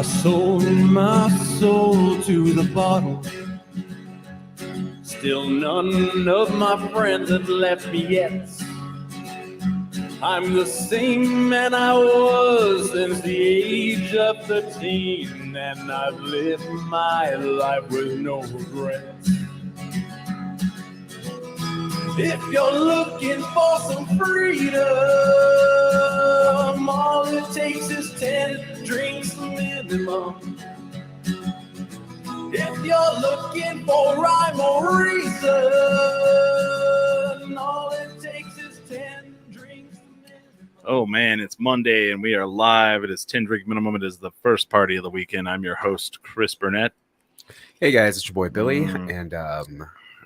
I sold my soul to the bottle. Still none of my friends have left me yet. I'm the same man I was since the age of 13, and I've lived my life with no regrets. If you're looking for some freedom, all it takes is 10 drinks minimum. If you're looking for rhyme or reason, all it takes is 10 drinks minimum. Oh man, it's Monday and we are live. It is 10 drink minimum. It is the first party of the weekend. I'm your host, Chris Burnett. Hey guys, it's your boy Billy, and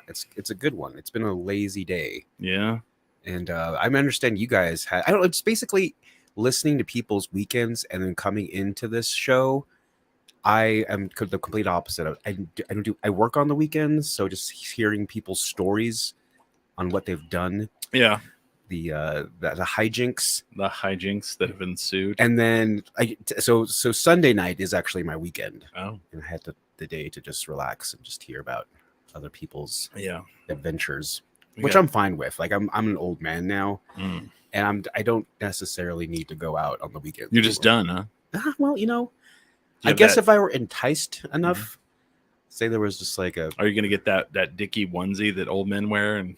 it's a good one. It's been a lazy day. Yeah. And I understand you guys had, I don't know, it's basically listening to people's weekends and then coming into this show. I am the complete opposite of I work on the weekends, so just hearing people's stories on what they've done. Yeah. The hijinks. The hijinks that have ensued. And then so Sunday night is actually my weekend. Oh. And I had the day to just relax and just hear about other people's adventures, which I'm fine with. Like I'm an old man now, and I don't necessarily need to go out on the weekend. You're just done, huh? Well, I guess if I were enticed enough, say there was just like are you gonna get that Dickie onesie that old men wear? And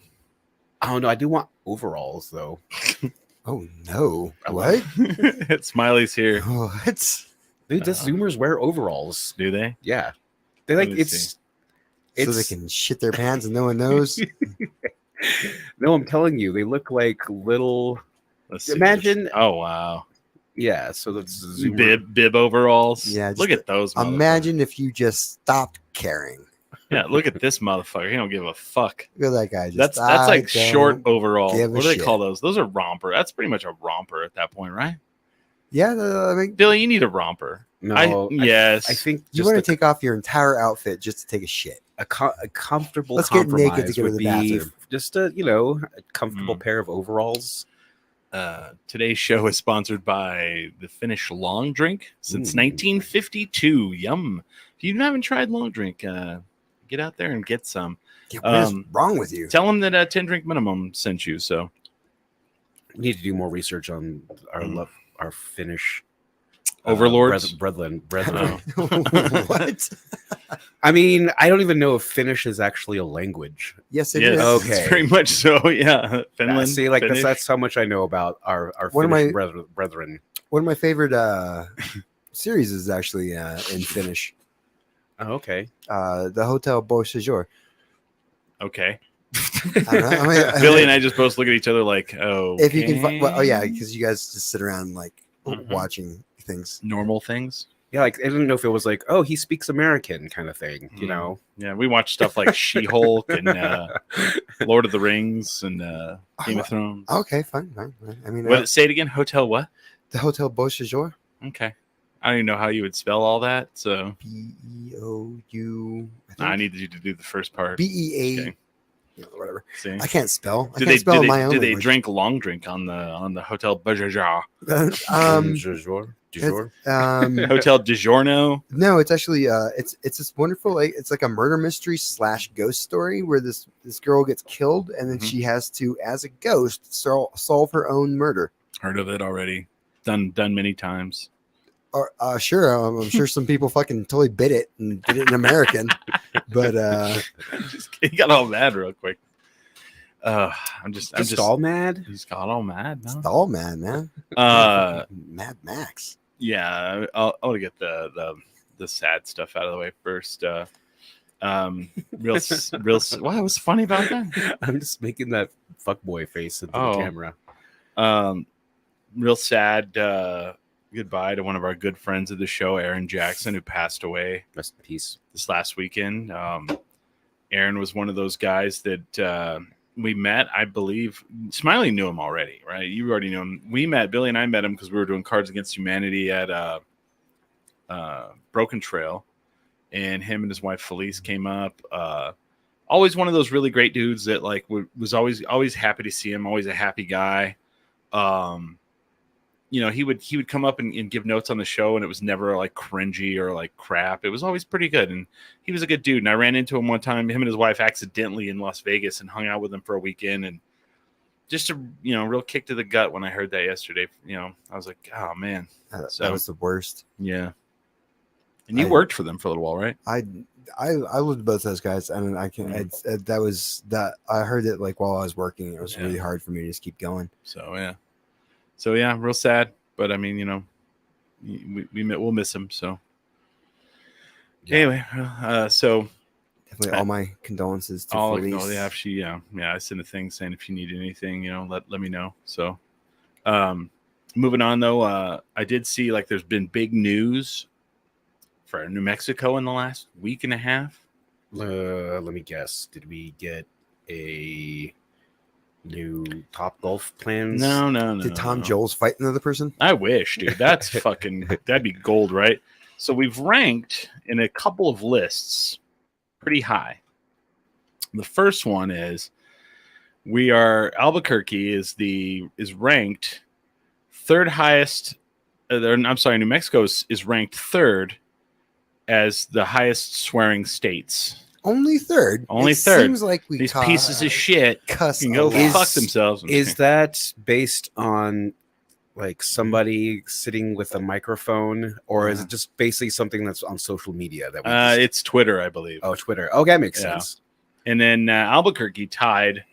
I don't know. I do want overalls though. Oh no! What? Smiley's here. What? Dude, the Zoomers wear overalls. Do they? Yeah, they like Let me see. So they can shit their pants and no one knows. No, I'm telling you, they look like little. Let's see. Imagine. Oh wow. Yeah, so that's Zoomer. Bib overalls. Yeah, look at those. Imagine if you just stopped caring. Yeah, look at this motherfucker. He don't give a fuck. Look at that guy. That's like short overalls. give a What do they shit. call those? Those are romper. That's pretty much a romper at that point, right? Yeah, I mean, Billy, you need a romper. No, yes. I think you want to take off your entire outfit just to take a shit. a comfortable. Let's get naked compromise to go to would the be bathroom. just a comfortable pair of overalls. Today's show is sponsored by the Finnish Long Drink since 1952. Yum! If you haven't tried Long Drink, get out there and get some. Yeah, what is wrong with you? Tell them that 10 drink minimum sent you. So We need to do more research on our Finnish overlords. brethren. What? I mean, I don't even know if Finnish is actually a language. Yes, it Yes, is. Okay. it's very much so. Yeah, Finland. See, like Finnish. that's how much I know about our One of Finnish my- brethren. One of my favorite series is actually in Finnish. Oh, okay. The Hotel Beau Séjour. Okay. I don't know. I mean, Billy and I just both look at each other like, oh, if you can, oh yeah, because you guys just sit around like Mhm. watching things. normal things. Yeah, like I didn't know if it was like, oh, he speaks American kind of thing, you know? Yeah, we watch stuff like She-Hulk and Lord of the Rings and Game of Thrones. Okay, fine. I mean, What? Say it again. Hotel what? the Hotel Beau Séjour. Okay. I don't even know how you would spell all that. So BEOU. I need you to do the first part. BEA. Okay. Whatever. See? I can't spell. I Did can't they spell my own did they language. drink long drink on the Hotel Bajaja? Du jour. Hotel DiGiorno? No, it's actually it's this wonderful, like, it's like a murder mystery / ghost story where this girl gets killed and then Mhm. she has to, as a ghost, solve her own murder. Heard of it already. Done many times. Or sure, I'm sure some people fucking totally bit it and did it in American, but He got all mad real quick. I'm just all mad. He's got all mad. it's No? all man. Mad Max. Yeah, I want to get the sad stuff out of the way first. What was funny about that? I'm just making that fuckboy face into Oh. the camera. Real sad goodbye to one of our good friends of the show, Aaron Jackson, who passed away Rest in peace. this last weekend. Aaron was one of those guys that we met, I believe. Smiley knew him already, right? You already knew him. Billy and I met him because we were doing Cards Against Humanity at Broken Trail, and him and his wife Felice came up. Always one of those really great dudes that was always happy to see him. Always a happy guy. you know, he would come up and give notes on the show, and it was never like cringy or like crap. It was always pretty good, and he was a good dude. And I ran into him one time, him and his wife, accidentally in Las Vegas, and hung out with him for a weekend. And just a, you know, real kick to the gut when I heard that yesterday. You know, I was like, oh man, That was the worst. yeah. And you worked for them for a little while, right? I loved both those guys, and I can. That was that. I heard it like while I was working. It was really hard for me to just keep going. So yeah, real sad. But I mean, you know, we'll miss him. So anyway, so definitely all my condolences to Felice. Yeah. I sent a thing saying if you need anything, you know, let me know. So moving on though, I did see like there's been big news for New Mexico in the last week and a half. Let me guess. Did we get a new Top Golf plans? No. Did Tom Jones fight another person? I wish, dude. That's that'd be gold, right? So we've ranked in a couple of lists pretty high. The first one is Albuquerque is ranked third highest. I'm sorry, New Mexico is ranked third as the highest swearing states. Only third. Only third. Seems like these pieces of shit cuss can go fuck themselves. Is that based on like somebody sitting with a microphone, or is it just basically something that's on social media? That it's Twitter, I believe. Oh, Twitter. Okay, that makes sense. And then Albuquerque tied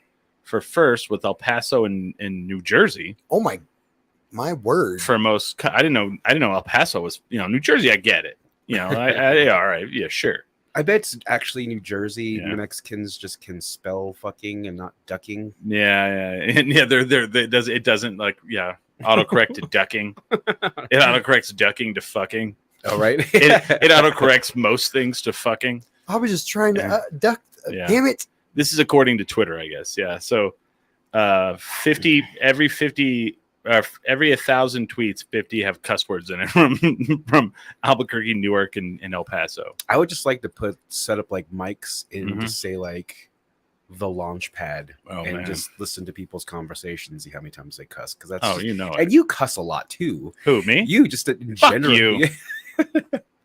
for first with El Paso and New Jersey. Oh my word! For most, I didn't know El Paso was. You know, New Jersey. I get it. You know, yeah, all right, yeah, sure. I bet it's actually New Jersey. New Mexicans just can spell fucking and not ducking. Yeah, and it doesn't like autocorrect to ducking. It autocorrects ducking to fucking. Oh right. it autocorrects most things to fucking. I was just trying to duck. Damn it! This is according to Twitter, I guess. Yeah. So, 50 every 1,000 tweets, 50 have cuss words in it from Albuquerque, Newark, and El Paso. I would just like to set up like mics and just say like the launch pad just listen to people's conversations, see how many times they cuss, because that's and you cuss a lot too. Who, me? You just in Fuck general. You.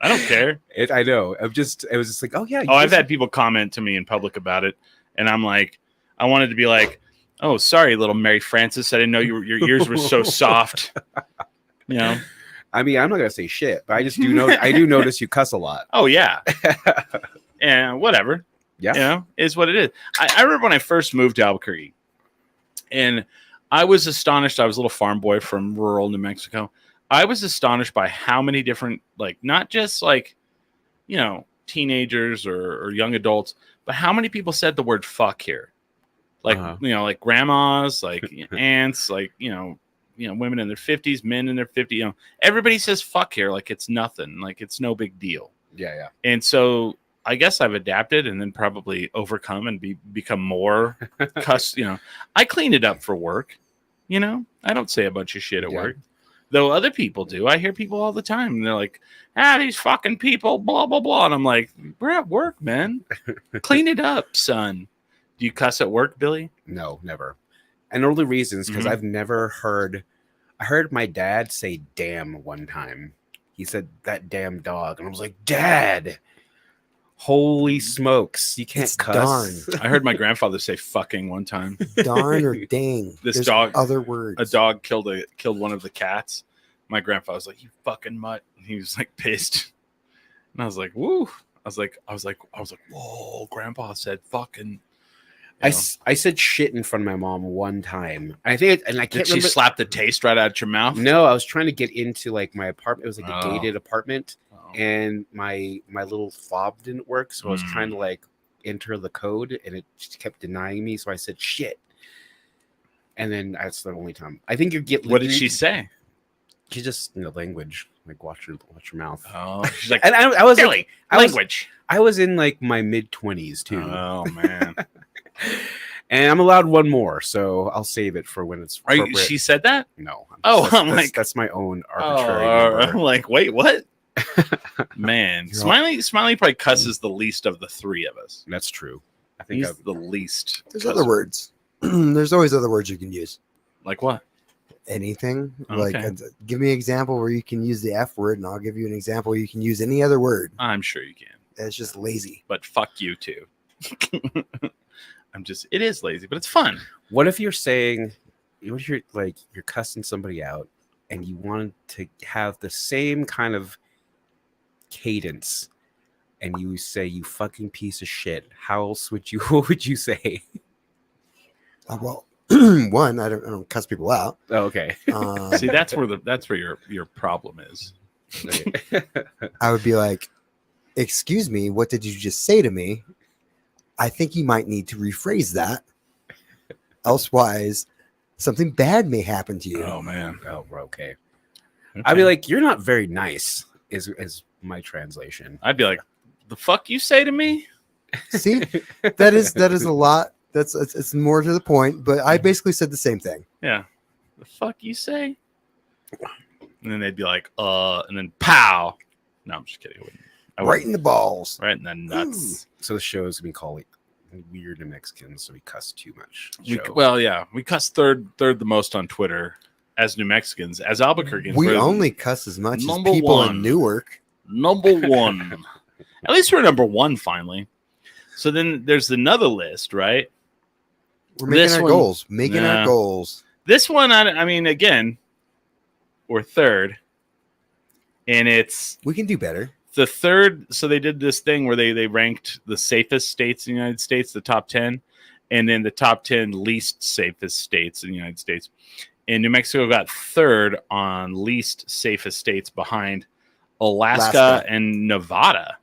I don't care. I know. I was just like, oh yeah. I've had people comment to me in public about it, and I'm like, I wanted to be like, oh, sorry, little Mary Frances. I didn't know your ears were so soft. You know. I mean, I'm not gonna say shit, but I just do know. I do notice you cuss a lot. Oh yeah. And whatever. Yeah. You know, is what it is. I remember when I first moved to Albuquerque, and I was astonished. I was a little farm boy from rural New Mexico. I was astonished by how many different, like, not just like, you know, teenagers or young adults, but how many people said the word fuck here. Like, you know, like grandmas, like aunts, like, you know, women in their 50s, men in their 50s, you know, everybody says fuck here. Like it's nothing, like it's no big deal. Yeah. And so I guess I've adapted and then probably overcome and become more cuss. You know, I clean it up for work. You know, I don't say a bunch of shit at work, though other people do. I hear people all the time, and they're like, these fucking people, blah, blah, blah. And I'm like, we're at work, man. Clean it up, son. Do you cuss at work, Billy? No, never. And the only reason is because I've never heard. I heard my dad say damn one time. He said that damn dog. And I was like, Dad, holy smokes. You can't cuss. Darn. I heard my grandfather say fucking one time. Darn or dang. There's other words. A dog killed one of the cats. My grandfather was like, you fucking mutt. And he was like pissed. And I was like, woo. I was like, whoa, grandpa said fucking. I said shit in front of my mom one time. I think, and I can't remember. Did she slap the taste right out of your mouth? No, I was trying to get into like my apartment. It was like a gated apartment, and my little fob didn't work, so I was trying to like enter the code, and it just kept denying me. So I said shit, and then that's the only time. I think you get. What did she say? She just language, like watch your mouth. Oh, she's like, and I was Billy, like, language. I was in like my mid-20s too. Oh man. And I'm allowed one more, so I'll save it for when it's appropriate. She said that? No. That's my own arbitrary number. I'm like, wait, what? Man, Smiley probably cusses the least of the three of us. That's true. I think he's the least. There's other words. There's always other words you can use. Like what? anything. Like, Okay. give me an example where you can use the F word, and I'll give you an example where you can use any other word. I'm sure you can, It's just lazy. but fuck you too. It is lazy, but it's fun. What if you're saying, what if you're like, you're cussing somebody out and you want to have the same kind of cadence and you say, you fucking piece of shit? How else would you, what would you say? Well, one, I don't cuss people out. Oh, okay. See, that's where your problem is. I would be like, excuse me, what did you just say to me? I think you might need to rephrase that. Elsewise, something bad may happen to you. Oh man. Oh, okay. I'd be like, you're not very nice, is my translation. I'd be like, the fuck you say to me? See, that is a lot. It's more to the point, but I basically said the same thing. Yeah. The fuck you say? And then they'd be like, and then pow. No, I'm just kidding. I Right wouldn't. in the balls. Right in the nuts. So the show is going to be called Weird New Mexicans, so we cuss too much. Show. We cuss third the most on Twitter as New Mexicans, as Albuquerqueans. We we're only cuss as much as Number people one. in Newark. number one. At least we're number one finally. So then there's another list, right? We're making This our one- goals. Making Nah. our goals. This one, I mean, again, we're third, and it's We can do better. the third. So they did this thing where they ranked the safest states in the United States, the top 10, and then the top 10 least safest states in the United States. And New Mexico got third on least safest states behind Alaska and Nevada.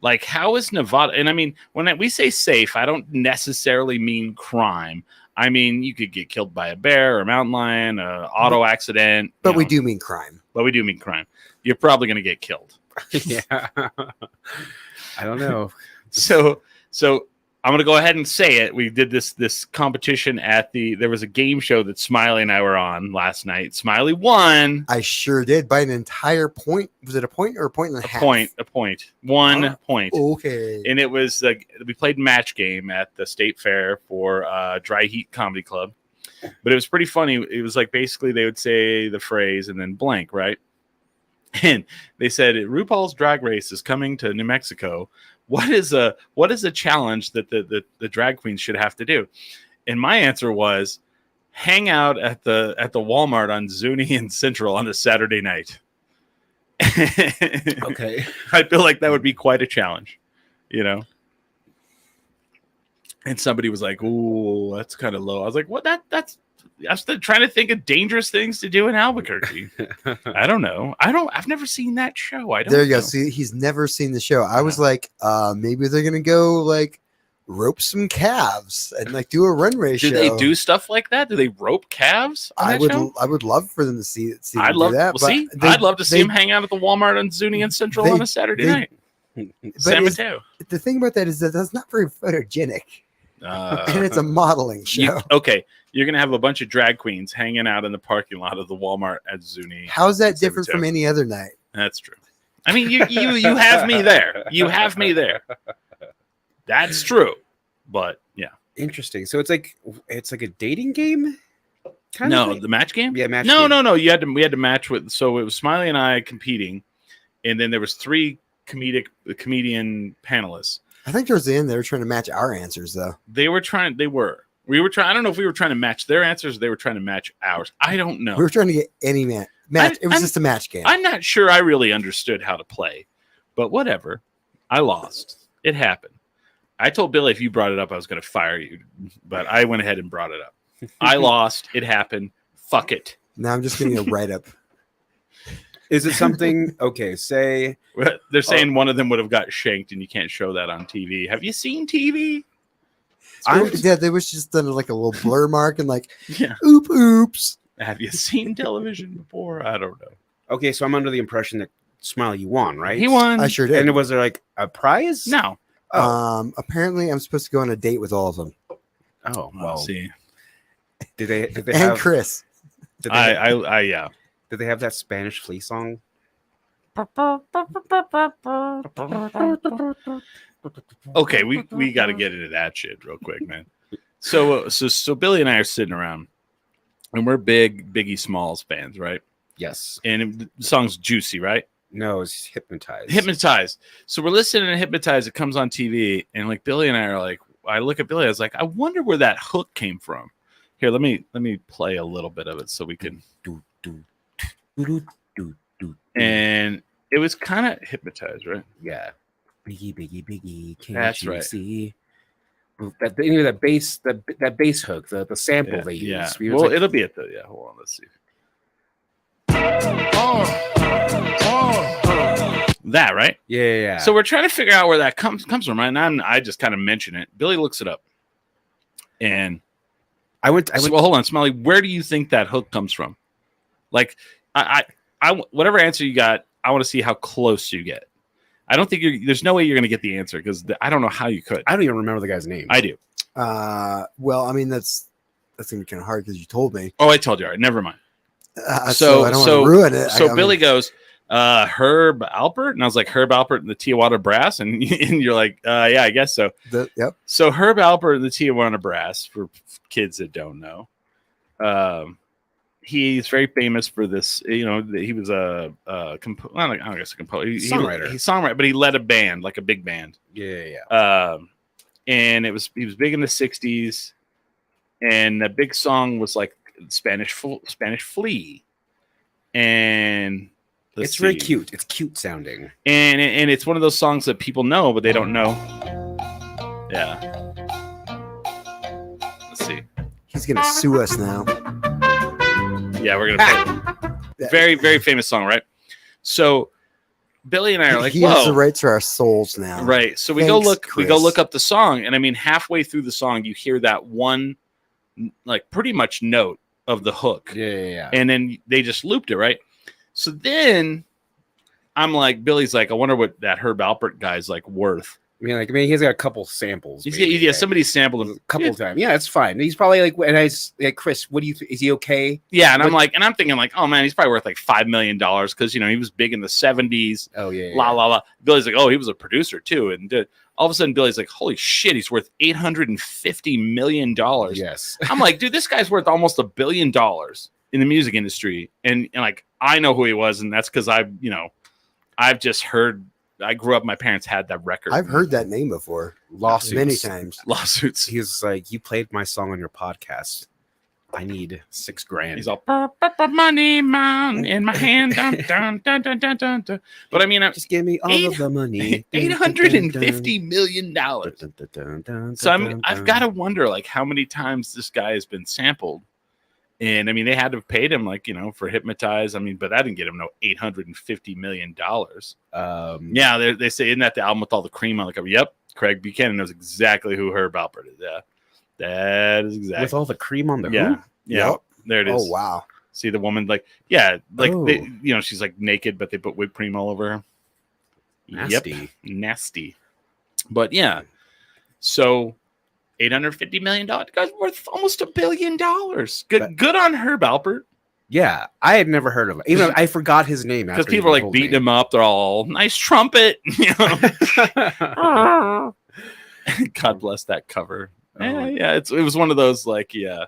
Like, how is Nevada? And I mean, when we say safe, I don't necessarily mean crime. I mean, you could get killed by a bear or a mountain lion, an auto accident. But you we know, do mean crime. But we do mean crime. You're probably going to get killed. Yeah. I don't know. So I'm going to go ahead and say it. We did this competition there was a game show that Smiley and I were on last night. Smiley won. I sure did by an entire point. Was it a point or a point and a half? A point. 1 Oh. point. Okay. And it was like we played match game at the state fair for Dry Heat Comedy Club. But it was pretty funny. It was like basically they would say the phrase and then blank, right? And they said RuPaul's Drag Race is coming to New Mexico. What is a challenge that the drag queens should have to do? And my answer was hang out at the Walmart on Zuni and Central on a Saturday night. Okay. I feel like that would be quite a challenge, you know. And somebody was like, "Ooh, that's kind of low." I was like, "What? That's." I was trying to think of dangerous things to do in Albuquerque. I don't know. I've never seen that show. I don't. There you know. go. See, he's never seen the show. I was like, maybe they're gonna go like rope some calves and like do a run race Do show. they do stuff like that? Do they rope calves? On I that would. show? I would love for them to see I'd them love. do that. Well, see, but I'd love to see they- him hang out at the Walmart on Zuni and Central they- on a Saturday they- night. San it's- Mateo. The thing about that is that that's not very photogenic, Uh, and it's a modeling show. okay, you're gonna have a bunch of drag queens hanging out in the parking lot of the Walmart at Zuni. How's that San different Mateo. from any other night? That's true. I mean, you have me there. You have me there. That's true. But yeah, Interesting. So it's like a dating game? Kind no, of thing? the match game. Yeah, match No, game. no. We had to match with. So it was Smiley and I competing, and then there was 3 comedian panelists. I think towards the end they were trying to match our answers, though. We were trying. I don't know if we were trying to match their answers or they were trying to match ours. I don't know. We were trying to get any match. It was just a match game. I'm not sure I really understood how to play, but whatever. I lost. It happened. I told Billy if you brought it up, I was going to fire you, but I went ahead and brought it up. I lost. It happened. Fuck it. Now I'm just getting a write up. Is it something? Okay, say They're saying one of them would have got shanked, and you can't show that on TV. Have you seen TV? Yeah, there was just done like a little blur mark and like, Yeah. oops. Have you seen television before? I don't know. okay. So I'm under the impression that Smiley, you won, right? He won. I sure did. And was there like a prize? No. Oh, Apparently I'm supposed to go on a date with all of them. oh Well, well. see. Did they And have? Chris. Did they, I yeah. did they have that Spanish flea song? Okay, we got to get into that shit real quick, man. So Billy and I are sitting around, and we're big Biggie Smalls fans, right? Yes. And the song's Juicy, right? No, it's Hypnotized. Hypnotized. So we're listening to Hypnotized. It comes on TV, and like Billy and I are like, I look at Billy. I was like, I wonder where that hook came from. Here, let me play a little bit of it so we can. Do, do, do, do, do. And it was kind of Hypnotized, right? Yeah. Biggie, can't That's you right. see? That you know, that bass hook, the sample they use. Yeah. We Well, was like, it'll be at the Hold on, let's see. That right? yeah. So we're trying to figure out where that comes from, right? And I just kind of mention it. Billy looks it up, and I went. well, hold on, Smiley. Where do you think that hook comes from? Like, I whatever answer you got, I want to see how close you get. I don't think there's no way you're going to get the answer because I don't know how you could. I don't even remember the guy's name. I do. Well, I mean that's gonna be kind of hard because you told me. Oh, I told you. All right, never mind. So I don't want to ruin it. So I Billy mean, goes, Herb Alpert, and I was like, Herb Alpert and the Tijuana Brass, and you're like, yeah, I guess so. Yep. So Herb Alpert and the Tijuana Brass, for kids that don't know, he's very famous for this. You know, he was a composer. Songwriter. He's songwriter, but he led a band, like a big band. Yeah. And he was big in the '60s, and the big song was like Spanish Flea, and It's very cute. It's cute sounding. and it's one of those songs that people know, but they don't know. Yeah. Let's see. he's gonna sue us now. Yeah, we're gonna play it. Very, very famous song, right? So Billy and I are like, he has the whoa, right to our souls now. right. So we Thanks, go Chris. look up the song, and I mean, halfway through the song, you hear that one, like, pretty much note of the hook, Yeah. and then they just looped it, right? So then I'm like, Billy's like, I wonder what that Herb Alpert guy's like worth. I mean, he's got a couple samples. Yeah, somebody sampled him a couple of times. Yeah, it's fine. He's probably like, and I like, Chris, what do you think? Is he okay? Yeah, and I'm thinking like, oh man, he's probably worth like $5 million because he was big in the '70s. Oh yeah. La la la. Billy's like, oh, he was a producer too, and all of a sudden Billy's like, holy shit, he's worth $850 million. Yes. I'm like, dude, this guy's worth almost $1 billion in the music industry, and like I know who he was, and that's because I've just heard. I grew up. My parents had that record. I've heard that name before. Lawsuits. Many times. Lawsuits. He's like, you played my song on your podcast. I need $6,000. He's all money man in my hand. Dun, dun, dun, dun, dun, dun, dun. But I mean, Just give me all of the money. $850 million. So I've got to wonder like how many times this guy has been sampled. And I mean, they had to have paid him like, for Hypnotize. I mean, but that didn't get him no $850 million. Yeah, they say, isn't that the album with all the cream on the cover? Yep. Craig Buchanan knows exactly who Herb Alpert is. Yeah. That is exactly. With all the cream on the Yeah. hoop? Yeah. Yep. There it is. Oh wow. See the woman like, yeah, like Oh. they, she's like naked, but they put whipped cream all over her. Nasty. Yep. Nasty. But yeah. So $850 million. The guy's worth almost $1 billion. Good on Herb Alpert. Yeah, I had never heard of him. Even I forgot his name Because people are like beating him up. They're all nice trumpet. God bless that cover. Yeah, it was one of those like, yeah.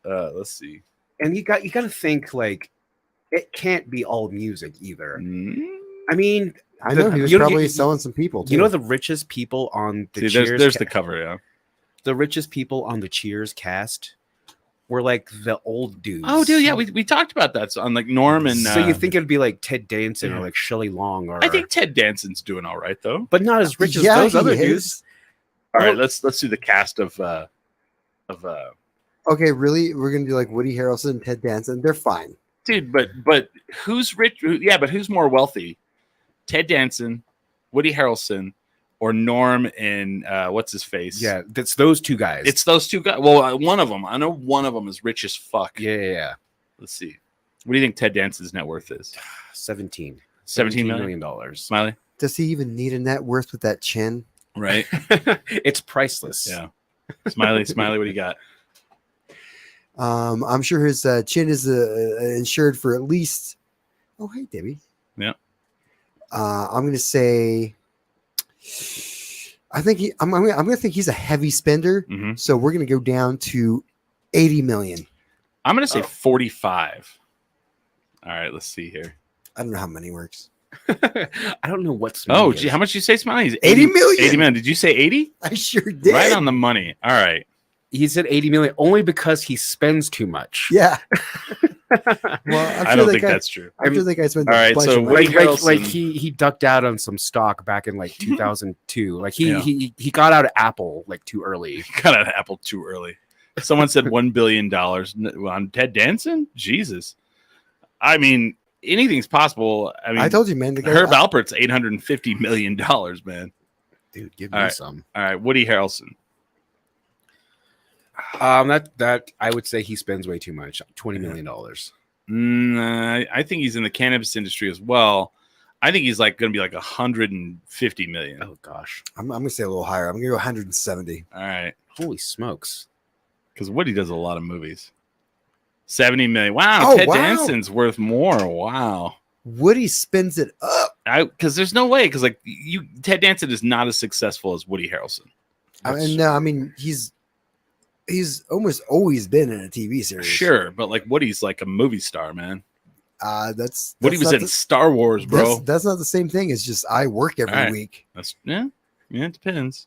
Let's see. And you got to think like it can't be all music either. Mm. I mean, I know he was probably selling some people. You know the richest people on the See, Cheers. there's the cover. Yeah. The richest people on the Cheers cast were like the old dudes. Oh, dude, yeah, we talked about that on like Norm and. So you think it'd be like Ted Danson or like Shelley Long or? I think Ted Danson's doing all right though, but not as rich as Yeah, those he other is. dudes. All right, let's do the cast of. Okay, really? We're gonna do like Woody Harrelson, Ted Danson. They're fine. Dude, but who's rich? Yeah, but who's more wealthy? Ted Danson, Woody Harrelson, or Norm and what's his face? Yeah, that's those two guys. It's those two guys. Well, one of them. I know one of them is rich as fuck. yeah. Let's see. What do you think Ted Danson's net worth is? 17 $17 million. Smiley, Does he even need a net worth with that chin? right? It's priceless. Yeah. Smiley, what do you got? I'm sure his chin is insured for at least. Oh, hey, Debbie. Yeah. I'm going to say. I think I'm going to think he's a heavy spender. Mhm. So we're going to go down to 80 million. I'm gonna say 45. All right, let's see here. I don't know how money works. I don't know what's. Oh, gee, how much did you say, Smiley? He's 80 million. 80 million. Did you say 80? I sure did. Right on the money. All right. He said 80 million only because he spends too much. Yeah. Well, I don't think that's true. I'm sure that guy spent All a right, bunch so of money. Like he ducked out on some stock back in like 2002. Like he got out of Apple like too early. Got out of Apple too early. Someone said $1 billion on Ted Danson. Jesus. I mean, anything's possible. I mean, I told you, man. The guy, Herb Alpert's $850 million, man. Dude, give All me right. some. All right, Woody Harrelson. That I would say he spends way too much. $20 million. I think he's in the cannabis industry as well. I think he's like going to be like 150 million. Oh gosh. I'm gonna say a little higher. I'm gonna go 170. All right, Holy smokes. because Woody does a lot of movies. 70 million. Wow, Oh, Ted wow. Danson's worth more. Wow. Woody spins it up. Because there's no way. Because like Ted Danson is not as successful as Woody Harrelson. I mean, he's almost always been in a TV series. Sure, but like Woody's like a movie star, man. That's Woody was not in the- Star Wars, bro. That's not the same thing. It's just I work every All right. week. That's yeah, it depends.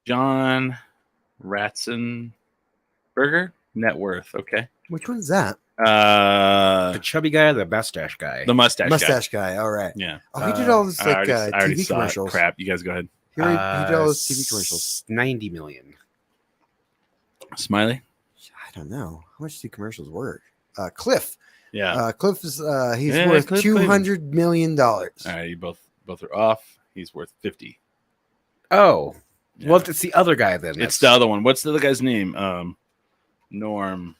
John Ratzenberger net worth. Okay. Which one's that? The chubby guy or the mustache guy? The mustache guy. All right. Yeah. Oh, he did all this like I already TV saw it. commercials. Crap. You guys go ahead. He did all those TV commercials. 90 million. Smiley. I don't know how much do commercials work. Cliff. Yeah. Cliff is he's Yeah, worth Cliff $200 million. All right. You both are off. He's worth 50. Oh. Yeah. Well, it's the other guy then. It's the other one. What's the other guy's name? Norm.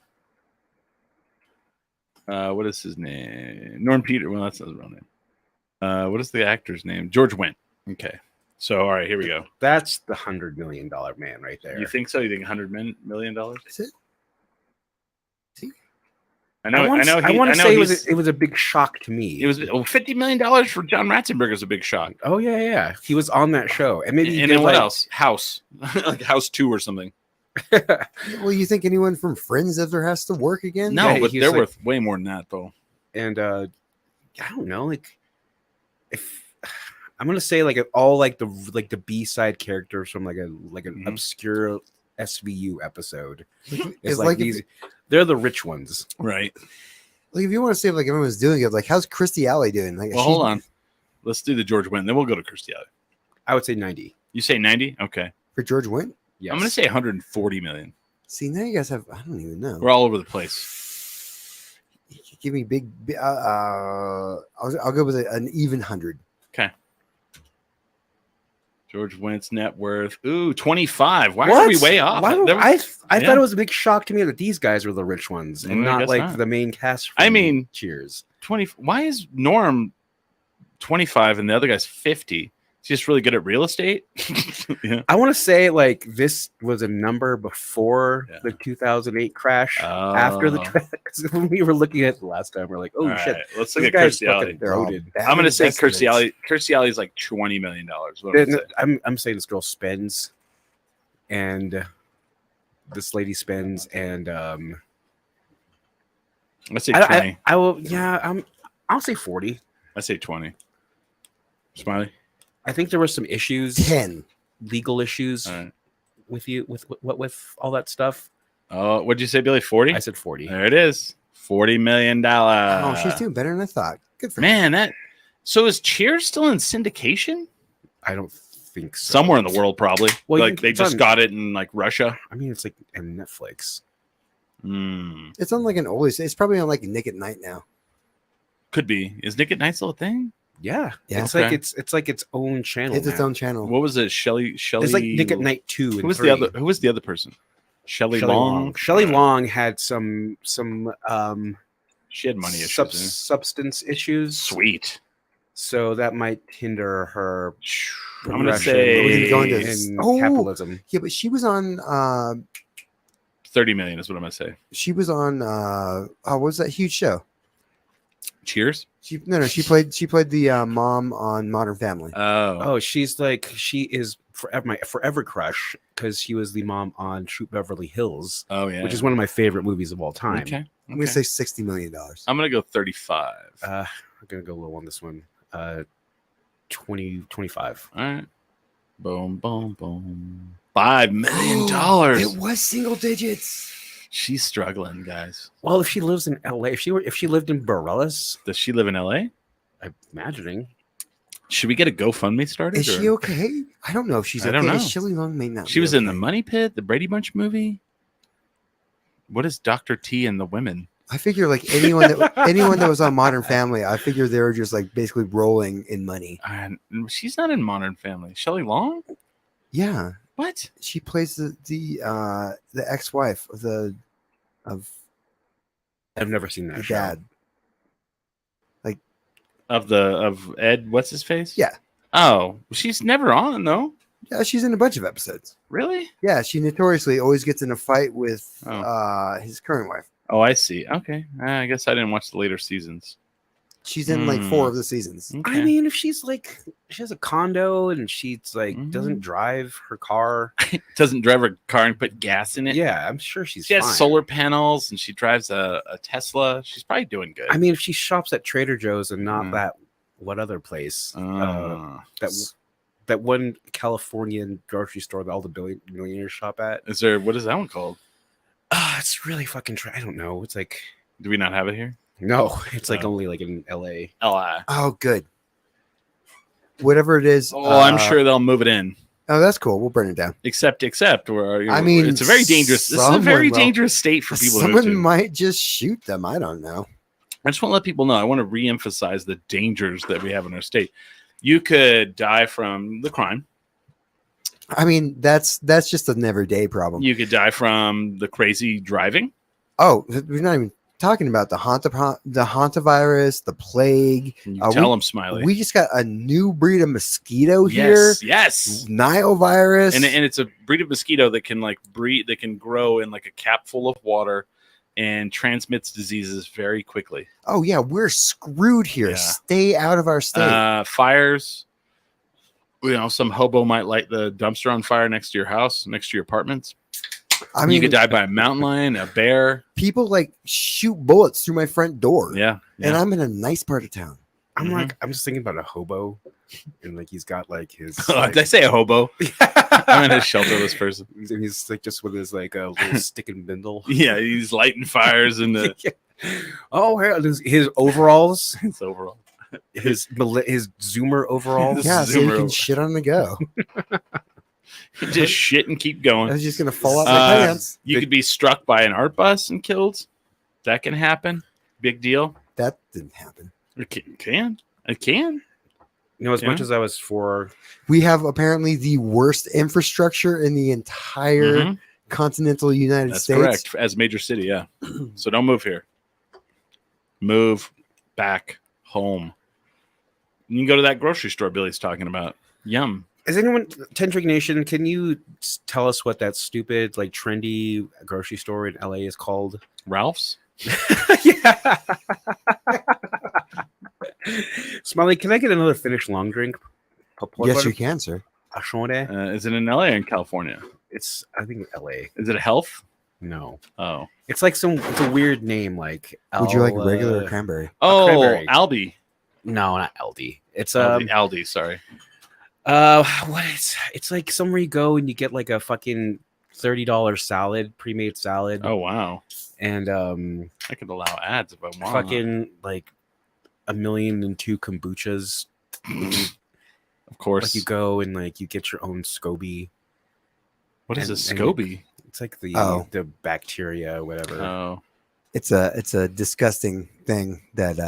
What is his name? Norm Peter. Well, that's not his real name. What is the actor's name? George Wendt. Okay. So, all right, here we go. That's the $100 million man right there. You think so? You think $100 million? Is it? I know. I want to say it was a big shock to me. It was $50 million for John Ratzenberger is a big shock. Oh yeah. He was on that show, and maybe he And did then what like- else? House, like House 2 or something. Well, you think anyone from Friends ever has to work again? No, Yeah, but he was they're like- worth way more than that, though. And I don't know, like if I'm gonna say like all like the B-side characters from like an Mhm. obscure SVU episode. It's It's like like these, they're the rich ones. Right. if you want to see if like everyone's doing it, like how's Kirstie Alley doing? Like, Well, hold on. Let's do the George Wendt. Then we'll go to Kirstie Alley. I would say 90. You say 90? Okay. for George Wendt. Yes. I'm going to say 140 million. See, now you guys have I don't even know. We're all over the place. Give me I'll go with an even 100. George Wendt's net worth. Ooh, 25. Why are we way off? Why don't- There was- I yeah. thought it was a big shock to me that these guys were the rich ones and I not guess like not. the main cast. I from mean- Cheers. 20. Why is Norm 25 and the other guy's 50? He's just really good at real estate. Yeah. I want to say like this was a number before Yeah. the 2008 crash. After the Oh. crash, 'cause when we were looking at it the last time, we're like, oh All shit, right, let's look this at guy's Kirstie Alley. fucking They're all loaded. bad I'm going to say investments. Kirstie Alley. Kirstie Alley is like $20 million. What I'm gonna say. I'm saying this girl spends, and this lady spends, and Let's say 20. I will. Yeah, I'll say 40. I say 20. Smiley. I think there were some issues, 10. legal issues All right. with you with all that stuff. Oh, what'd you say, Billy? 40? I said 40. There it is. $40 million. Oh, she's doing better than I thought. Good for her. Man, that. So is Cheers still in syndication? I don't think so. Somewhere in the world, probably. Well, like they it's just on- got it in like Russia. I mean, it's like in Netflix. Hmm. It's on like an oldies. It's probably on like Nick at Night now. Could be. Is Nick at Night still a thing? Yeah, Yeah. it's Okay. like it's like its own channel. It's its now. own channel. What was it? Shelly. It's like Nick at Night 2. Who and was 3. the other? Who was the other person? Shelley Long. Shelley Long had some She had money issues. substance issues. Sweet. So that might hinder her. I'm gonna progression say going to- in Oh! capitalism. Yeah, but she was on 30 million is what I'm gonna say. what was that huge show? Cheers. She played the mom on Modern Family. Oh, She is forever my forever crush because she was the mom on Troop Beverly Hills, yeah. which is one of my favorite movies of all time. Okay. I'm gonna say $60 million. I'm gonna go 35. I'm gonna go low on this one. 25. All right. Boom, boom, boom. $5 million. It was single digits. She's struggling, guys. Well, if she lives in LA, if she lived in Borellis, Does she live in LA? I'm imagining. Should we get a GoFundMe started? Is she okay? I don't know if she's I okay. don't know. Shelley Long may not. She be was in the okay. Money Pit, the Brady Bunch movie. What is Dr. T and the Women? I figure like anyone that was on Modern Family, I figure they were just like basically rolling in money. She's not in Modern Family. Shelley Long? Yeah, What? she plays the ex-wife of I've never seen the that show. dad. Of Ed, what's his face? Yeah. Oh, she's never on though. Yeah, she's in a bunch of episodes. Really? Yeah, she notoriously always gets in a fight with his current wife. Oh, I see. Okay. I guess I didn't watch the later seasons. She's in like 4 of the seasons. Okay. I mean, if she's like, she has a condo and she's like Mhm. doesn't drive her car. Doesn't drive her car and put gas in it. Yeah, I'm sure she's. She has fine. solar panels and she drives a Tesla. She's probably doing good. I mean, if she shops at Trader Joe's and not Mm. that what other place? Is That one Californian grocery store that all the millionaires shop at. there, what is that one called? It's really fucking. I don't know. It's like Do we not have it here? no. It's like Oh. only like in LA. LI. Oh, good. Whatever it is. Oh, I'm sure they'll move it in. Oh, that's cool. We'll burn it down. Except, where I mean, it's a very dangerous. This is a someone very will- dangerous state for people to go Someone to. might just shoot them. I don't know. I just want to let people know. I want to reemphasize the dangers that we have in our state. You could die from the crime. I mean, that's just an everyday problem. You could die from the crazy driving. Oh, we're not even talking about the hantavirus, the plague. You we- tell them, Smiley. We just got a new breed of mosquito here. Yes. Niovirus. And it's a breed of mosquito that can breed, that can grow in like a cap full of water and transmits diseases very quickly. Oh yeah, we're screwed here. Yeah. Stay out of our state. Fires. Some hobo might light the dumpster on fire next to your house, next to your apartments. I mean, you could die by a mountain lion, a bear. people like shoot bullets through my front door. Yeah. And I'm in a nice part of town. I'm Mhm. like, I'm just thinking about a hobo, and like he's got like his. Did I say a hobo? I'm in a shelterless person. He's like just with his like a little stick and bindle. Yeah, he's lighting fires in the Oh, his overalls, it's overall. his Zoomer overalls. Yeah, so you Zoomer. can shit on the go. Just shit and keep I going. was just gonna fall off my pants. You could be struck by an art bus and killed. That can happen. Big deal. That didn't happen. It can. It can. You know, as much Yeah. as I was for, We have apparently the worst infrastructure in the entire Mhm. continental United That's States. correct. As a major city, yeah. So don't move here. Move back home. You can go to that grocery store Billy's talking about. Yum. is anyone Tendrick Nation? Can you tell us what that stupid, like trendy grocery store in LA is called? Ralph's? Yeah. Smiley, can I get another Finnish long drink? Yes, you can, sir. Is it in LA or in California? It's I think LA. Is it a health? No, Oh. it's like it's a weird name. Like Would you like Al- regular or cranberry? Oh, cranberry. Aldi. No, not Aldi. It's Aldi, sorry. what is it's like somewhere you go and you get like a fucking $30 salad, pre-made salad. Oh, wow. And I could allow ads if I want. fucking like 1,000,002 kombuchas. Of course. Like you go and like you get your own SCOBY. What is a and- SCOBY? It's like the Oh. bacteria, whatever. Oh. It's a disgusting thing that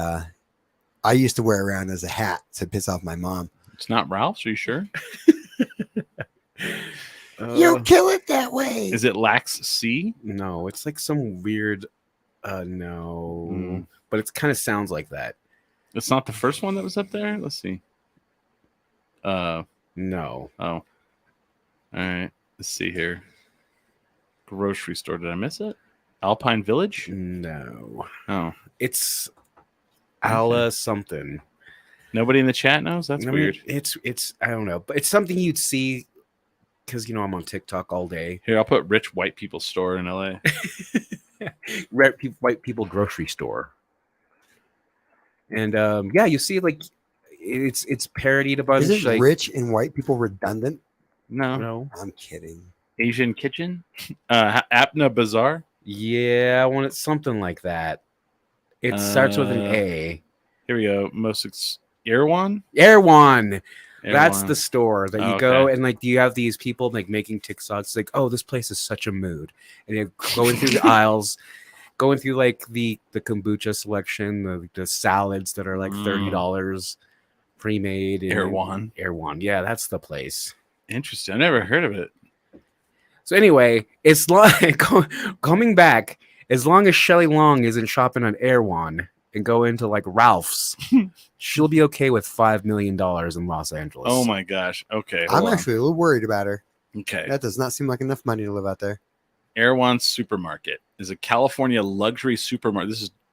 I used to wear around as a hat to piss off my mom. It's not Ralph's, are you sure? You kill it that way. Is it Lax C? No, it's like some weird. No, Mm. but it kind of sounds like that. It's not the first one that was up there? Let's see. No, Oh. All right. Let's see here. Grocery store. Did I miss it? Alpine Village? no. Oh. It's Ala something. Nobody in the chat knows. That's I mean, weird. It's I don't know, but it's something you'd see because I'm on TikTok all day. Here, I'll put rich white people store in LA. White people grocery store, and you see like it's parodied a bunch. Isn't like, rich and white people redundant? No, No, I'm kidding. Asian Kitchen, Apna Bazaar. yeah, I want it something like that. It starts with an A. Here we go. Erewhon. Erewhon. That's Erewhon. the store that you Oh, go okay. and like you have these people like making TikToks like, oh, this place is such a mood, and you're going through the aisles, going through like the kombucha selection, the salads that are like $30 pre-made. Erewhon. Erewhon, yeah, that's the place. Interesting. I never heard of it. So anyway, it's like coming back. As long as Shelley Long isn't shopping on Erewhon and go into like Ralph's, she'll be okay with $5 million in Los Angeles. Oh my gosh. Okay. I'm hold on. actually a little worried about her. Okay. That does not seem like enough money to live out there. Erewhon Supermarket is a California luxury supermarket.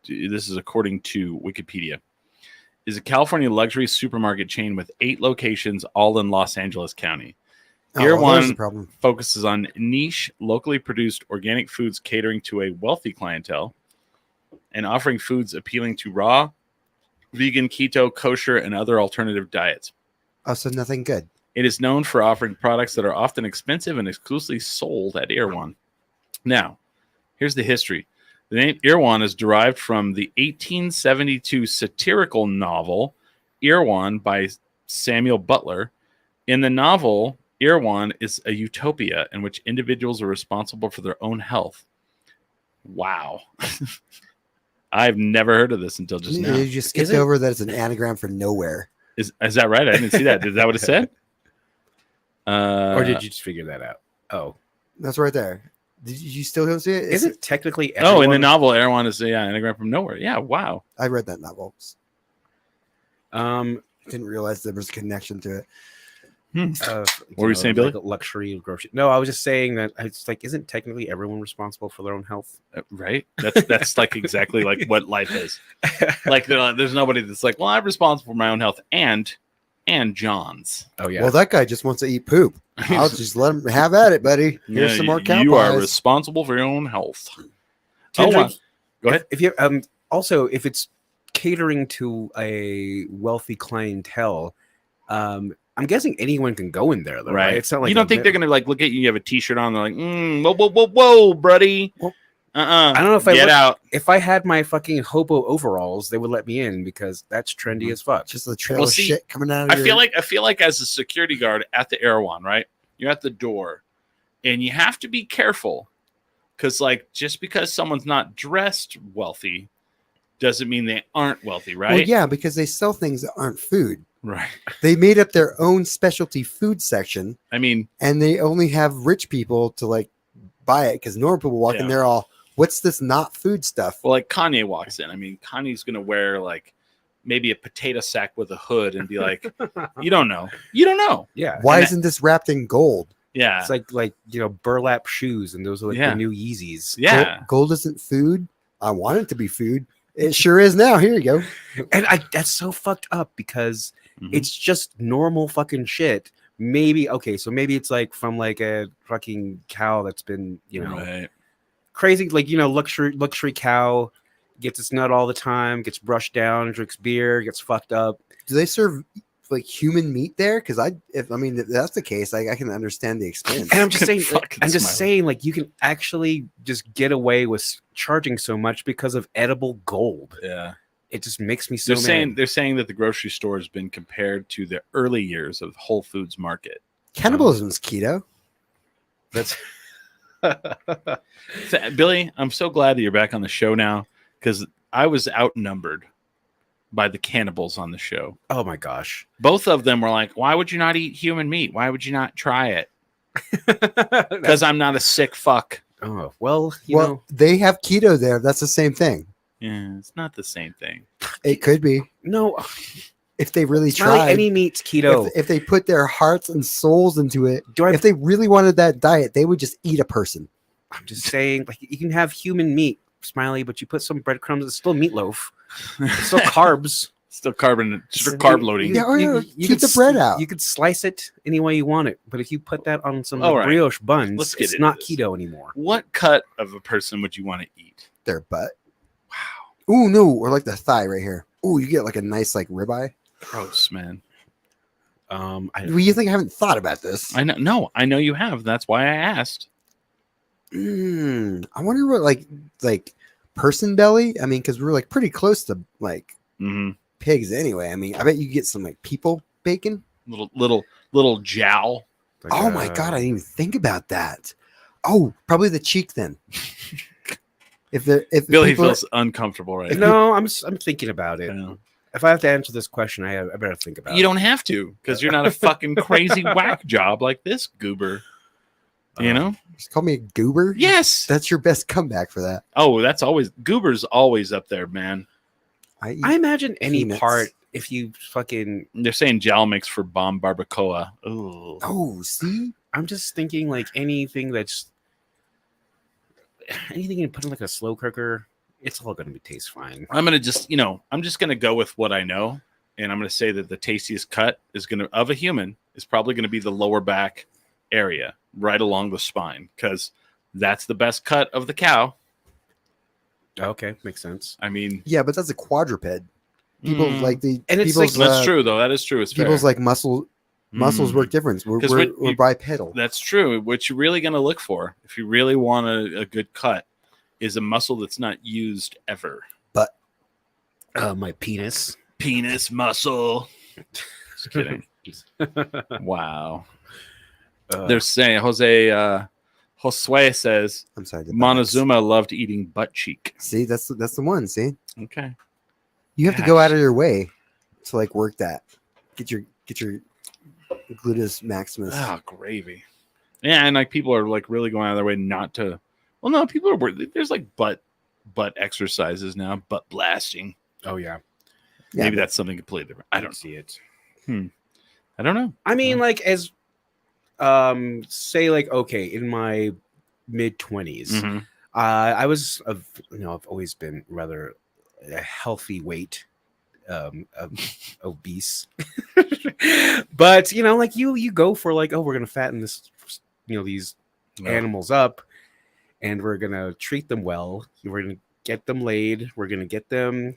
This is according to Wikipedia. Is a California luxury supermarket chain with 8 locations, all in Los Angeles County. Oh, well, there's Erewhon the problem. focuses on niche, locally produced organic foods catering to a wealthy clientele and offering foods appealing to raw, vegan, keto, kosher, and other alternative diets. Oh, so nothing good. It is known for offering products that are often expensive and exclusively sold at Erewhon. Now, here's the history. The name Erewhon is derived from the 1872 satirical novel Erewhon by Samuel Butler. In the novel, Erewhon is a utopia in which individuals are responsible for their own health. Wow. I've never heard of this until just now. You just skipped over that it's an anagram for nowhere. Is that right? I didn't see that. Is that what it said? Or did you just figure that out? Oh, That's right there. Did you still don't see it? is it technically? Oh, in the everyone- novel, Erewhon is anagram from nowhere. Yeah, wow. I read that novel. Um, Didn't realize there was a connection to it. what were you saying, Billy? Like luxury grocery. No, I was just saying that it's like, isn't technically everyone responsible for their own health? Right? That's like exactly like what life is. Like there's nobody that's like, well, I'm responsible for my own health and John's. Oh yeah. Well, that guy just wants to eat poop. I'll just let him have at it, buddy. Here's some more cow You are pies. responsible for your own health. Kendrick, wow. Go ahead. If you also if it's catering to a wealthy clientele, I'm guessing anyone can go in there though, right? It's not like you don't think they're gonna like look at you. You have a T-shirt on. They're like, whoa, buddy. Well, I don't know if I get look- out. If I had my fucking hobo overalls, they would let me in because that's trendy as fuck. Just the trail Well, of see, shit coming out of I your... feel like as a security guard at the Erewhon, right? You're at the door, and you have to be careful because, like, just because someone's not dressed wealthy doesn't mean they aren't wealthy, right? Well, yeah, because they sell things that aren't food. Right. They made up their own specialty food section, I mean, and they only have rich people to like buy it because normal people walk in Yeah. there all, what's this not food stuff? well, like Kanye walks in. I mean, Kanye's gonna wear like maybe a potato sack with a hood and be like, "You don't know. You don't know." Yeah. Why and isn't this wrapped in gold? Yeah. It's like burlap shoes, and those are like Yeah. the new Yeezys. Yeah. Gold isn't food. I want it to be food. It sure is now. Here you go. And that's so fucked up because Mhm. it's just normal fucking shit. Maybe so maybe it's like from like a fucking cow that's been Right. crazy, like luxury cow gets its nut all the time, gets brushed down, drinks beer, gets fucked up. Do they serve like human meat there? Because if that's the case, I can understand the expense. And I'm just saying, Fucking I'm just Smiley. saying, like you can actually just get away with charging so much because of edible gold. Yeah. It just makes me so mad. They're saying that the grocery store has been compared to the early years of Whole Foods Market. Cannibalism's keto. That's Billy, I'm so glad that you're back on the show now because I was outnumbered by the cannibals on the show. oh my gosh. Both of them were like, "Why would you not eat human meat? Why would you not try it?" Because I'm not a sick fuck. Oh well, you Well, know, they have keto there. That's the same thing. Yeah, it's not the same thing. It could be no. if they really It's not like tried. any meat's keto. If they put their hearts and souls into it, Do I? if they really wanted that diet, they would just eat a person. I'm just saying, like you can have human meat Smiley, but you put some breadcrumbs. It's still meatloaf. It's still carbs. Still carb loading. Yeah, keep could the bread out. You could slice it any way you want it, but if you put that on some All right. brioche buns, Let's get it's into not this. keto anymore. What cut of a person would you want to eat? Their butt. Wow. Ooh, no, or like the thigh right here. Ooh, you get like a nice like ribeye. Gross, man. I Well, you think I haven't thought about this? I know. No, I know you have. That's why I asked. I wonder what like person belly. I mean, because we're like pretty close to like pigs anyway. I mean, I bet you get some like people bacon. Little jowl. like, Oh my god, I didn't even think about that. Oh, probably the cheek then. if Billy people feels uncomfortable right now. No, I'm thinking about it. Yeah. If I have to answer this question, I better think about You it. don't have to, because you're not a fucking crazy whack job like this goober. You know? just call me a goober. Yes. That's your best comeback for that. Oh, that's always goober's always up there, man. I eat I imagine any peanuts. part if you fucking. They're saying jowl makes for bomb barbacoa. Ooh. Oh, see, I'm just thinking like anything that's anything you put in like a slow cooker. It's all going to taste fine. I'm gonna just, I'm just gonna go with what I know, and I'm gonna say that the tastiest cut of a human is probably gonna be the lower back area, right along the spine, because that's the best cut of the cow. Okay, makes sense. I mean, yeah, but that's a quadruped. People like the And it's people's, like- that's true though. That is true. It's People's fair. like muscles work different. We're 'Cause we're bipedal. That's true. What you're really gonna look for, if you really want a good cut, is a muscle that's not used ever. My penis. Penis muscle. Just kidding. Wow. They're saying Josue says I'm sorry. the Montezuma loved eating butt cheek. backs. See, that's the one. See, Okay. you have to go out of your way to like work that. Get your gluteus maximus. Oh, gravy. Yeah, and like people are like really going out of their way not to. Well, no, people are. There's like butt exercises now, butt blasting. Oh yeah, Yeah, Maybe but- that's something completely different. I don't see it. I don't know. I mean, like as say like okay, in my mid 20s, Mhm. I was I've always been rather a healthy weight, obese. But like you go for like, oh, we're gonna fatten this, these animals up, and we're gonna treat them well. We're gonna get them laid. We're gonna get them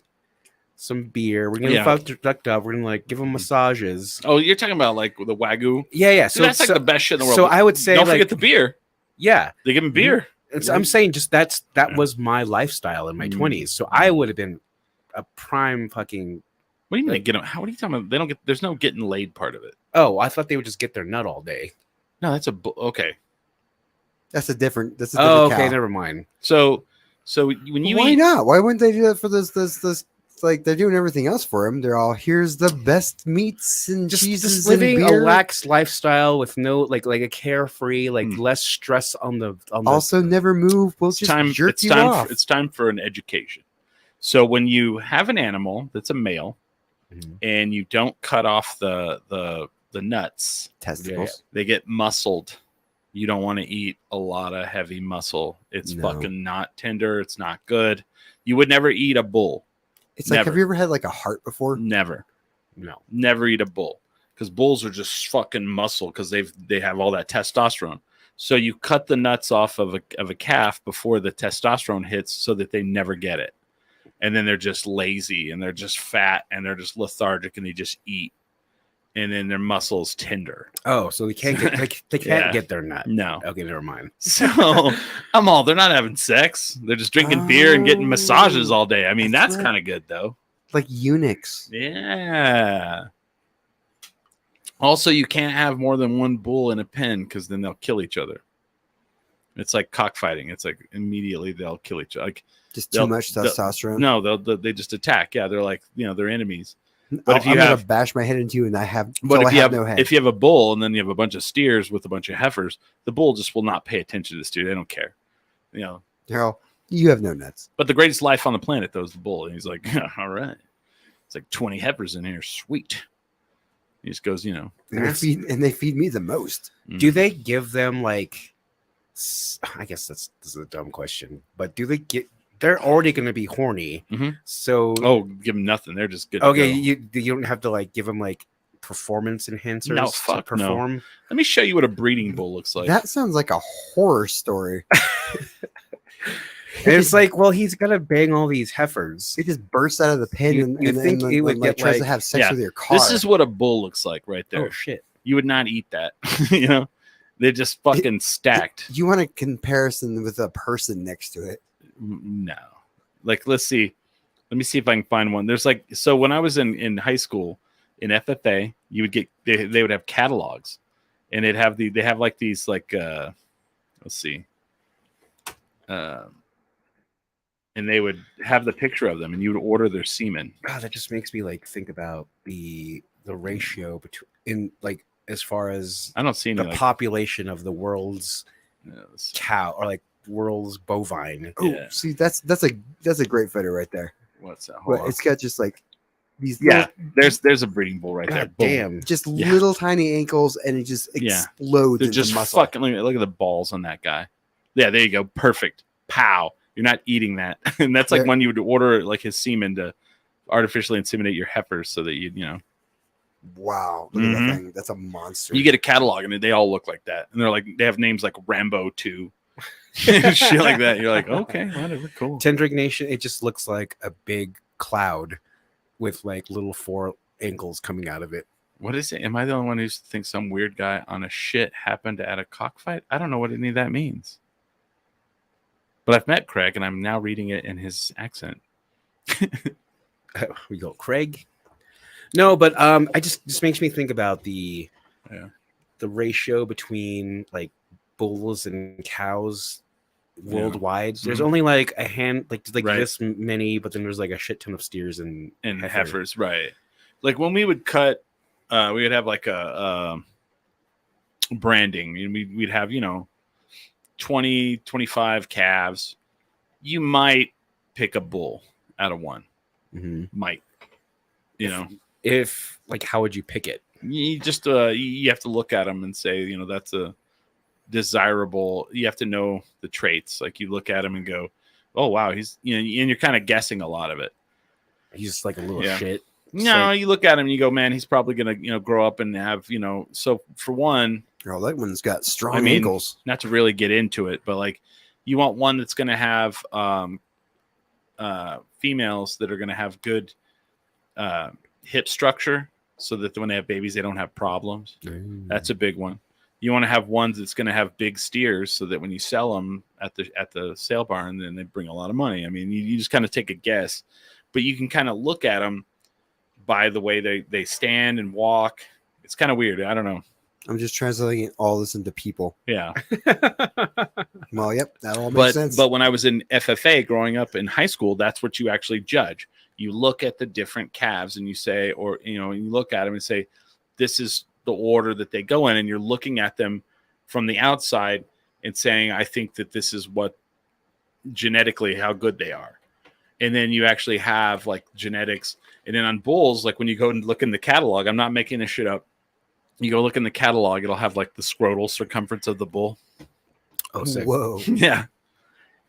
some beer. We're gonna Yeah. ducked up. We're gonna like give them massages. Oh, you're talking about like the Wagyu. Yeah. So that's like the best shit in the world. So I would say don't like, forget the beer. yeah. They give them beer. I'm saying just that was my lifestyle in my 20s. So I would have been a prime fucking. What do you mean they get them? What are you talking about? They don't get. There's no getting laid part of it. Oh, I thought they would just get their nut all day. No, that's okay. That's a different. That's a Oh, different okay, cow. never mind. So when you Why eat, not? Why wouldn't they do that for this? It's like they're doing everything else for him. They're all here's the best meats and cheeses Just living and a beer. lax lifestyle with no like a carefree, less stress on the Also, never move. We'll just jerk it's you time. off. It's time for an education. So when you have an animal that's a male, Mhm. and you don't cut off the nuts, Testicles. they get muscled. You don't want to eat a lot of heavy muscle. It's No. fucking not tender. It's not good. You would never eat a bull. It's like, Never. have you ever had like a heart before? Never. No. Never eat a bull, because bulls are just fucking muscle because they have all that testosterone. So you cut the nuts off of a calf before the testosterone hits, so that they never get it, and then they're just lazy and they're just fat and they're just lethargic and they just eat, and then their muscles tender. Oh, so they can't get they can't Yeah. get their nut. No. Okay, never mind. So they're not having sex. They're just drinking beer and getting massages all day. I mean, that's right. kind of good though. Like eunuchs. Yeah. Also, you can't have more than one bull in a pen because then they'll kill each other. It's like cockfighting. It's like immediately they'll kill each other. Like Just too much testosterone. no, they just attack. Yeah, they're like they're enemies. But if you I'm have, gonna bash my head into you, and I have, but till if I you have have no head. if you have a bull and then you have a bunch of steers with a bunch of heifers, the bull just will not pay attention to the steer. They don't care, Harold, you have no nuts. But the greatest life on the planet, though, is the bull. And he's like, all right, it's like 20 heifers in here, sweet. He just goes, And they feed me the most. Do they give them like? I guess this is a dumb question, but do they're already going to be horny. Mhm. So Oh, give them nothing. They're just good. to okay, go. you don't have to like give them like performance enhancers No, to fuck no. perform. Let me show you what a breeding bull looks like. That sounds like a horror story. And it's like, well, he's gonna bang all these heifers. He just bursts out of the pen You think he would like get, tries to like- have sex Yeah, with your car. This is what a bull looks like right there. Oh shit! You would not eat that. You know, they're just fucking stacked. You want a comparison with a person next to it. No, like let's see. Let me see if I can find one. There's like, so when I was in high school in FFA, you would get they would have catalogs, and they have like these like let's see, and they would have the picture of them, and you would order their semen. God, that just makes me like think about the ratio between in like as far as I don't see any the like, population of the world's let's see. cow or like world's bovine. Oh, Yeah. see, that's a great photo right there. What's that? Hold But on. it's got just like these Yeah, there's a breeding bull right there. God Boom. damn! just Yeah. little tiny ankles, and it just Yeah. explodes They're into just muscle. fucking look at the balls on that guy. Yeah, there you go. Perfect. Pow. You're not eating that. And that's like Yeah. when you would order like his semen to artificially inseminate your heifers so that you know. Wow, look at Mhm. that thing. That's a monster. You get a catalog and they all look like that. And they're like they have names like Rambo 2. Shit like that. You're like, "Okay, whatever, cool." Tendrick Nation. It just looks like a big cloud with like little 4 ankles coming out of it. What is it? Am I the only one who thinks some weird guy on a shit happened at a cockfight? I don't know what any of that means. But I've met Craig and I'm now reading it in his accent. We go, Craig. No, but I just makes me think about the ratio between like bulls and cows worldwide. There's Mhm. only like a hand, like Right. this many, but then there's like a shit ton of steers and Heifers, right? Like when we would cut, we would have like a branding, and we'd have 20, 25 calves. You might pick a bull out of one. Mhm. Might, If like, how would you pick it? you just you have to look at them and say, that's a desirable. You have to know the traits. Like you look at him and go, oh wow, he's and you're kind of guessing a lot of it. He's like a little Yeah. shit. No, like- you look at him and you go, man, he's probably gonna grow up and have So for one, Oh, that one's got strong I mean, ankles. not to really get into it, but like you want one that's gonna have females that are gonna have good hip structure, so that when they have babies, they don't have problems. That's a big one. You want to have ones that's going to have big steers, so that when you sell them at the sale barn, then they bring a lot of money. I mean, you just kind of take a guess, but you can kind of look at them by the way they stand and walk. It's kind of weird. I don't know. I'm just translating all this into people. Yeah, Well, yep, that all makes sense. but when I was in FFA growing up in high school, that's what you actually judge. You look at the different calves and you say, or you look at them and say, this is the order that they go in, and you're looking at them from the outside and saying, I think that this is what genetically how good they are. And then you actually have like genetics. And then on bulls, like when you go and look in the catalog, I'm not making this shit up. You go look in the catalog, it'll have like the scrotal circumference of the bull. Oh, sick. Whoa.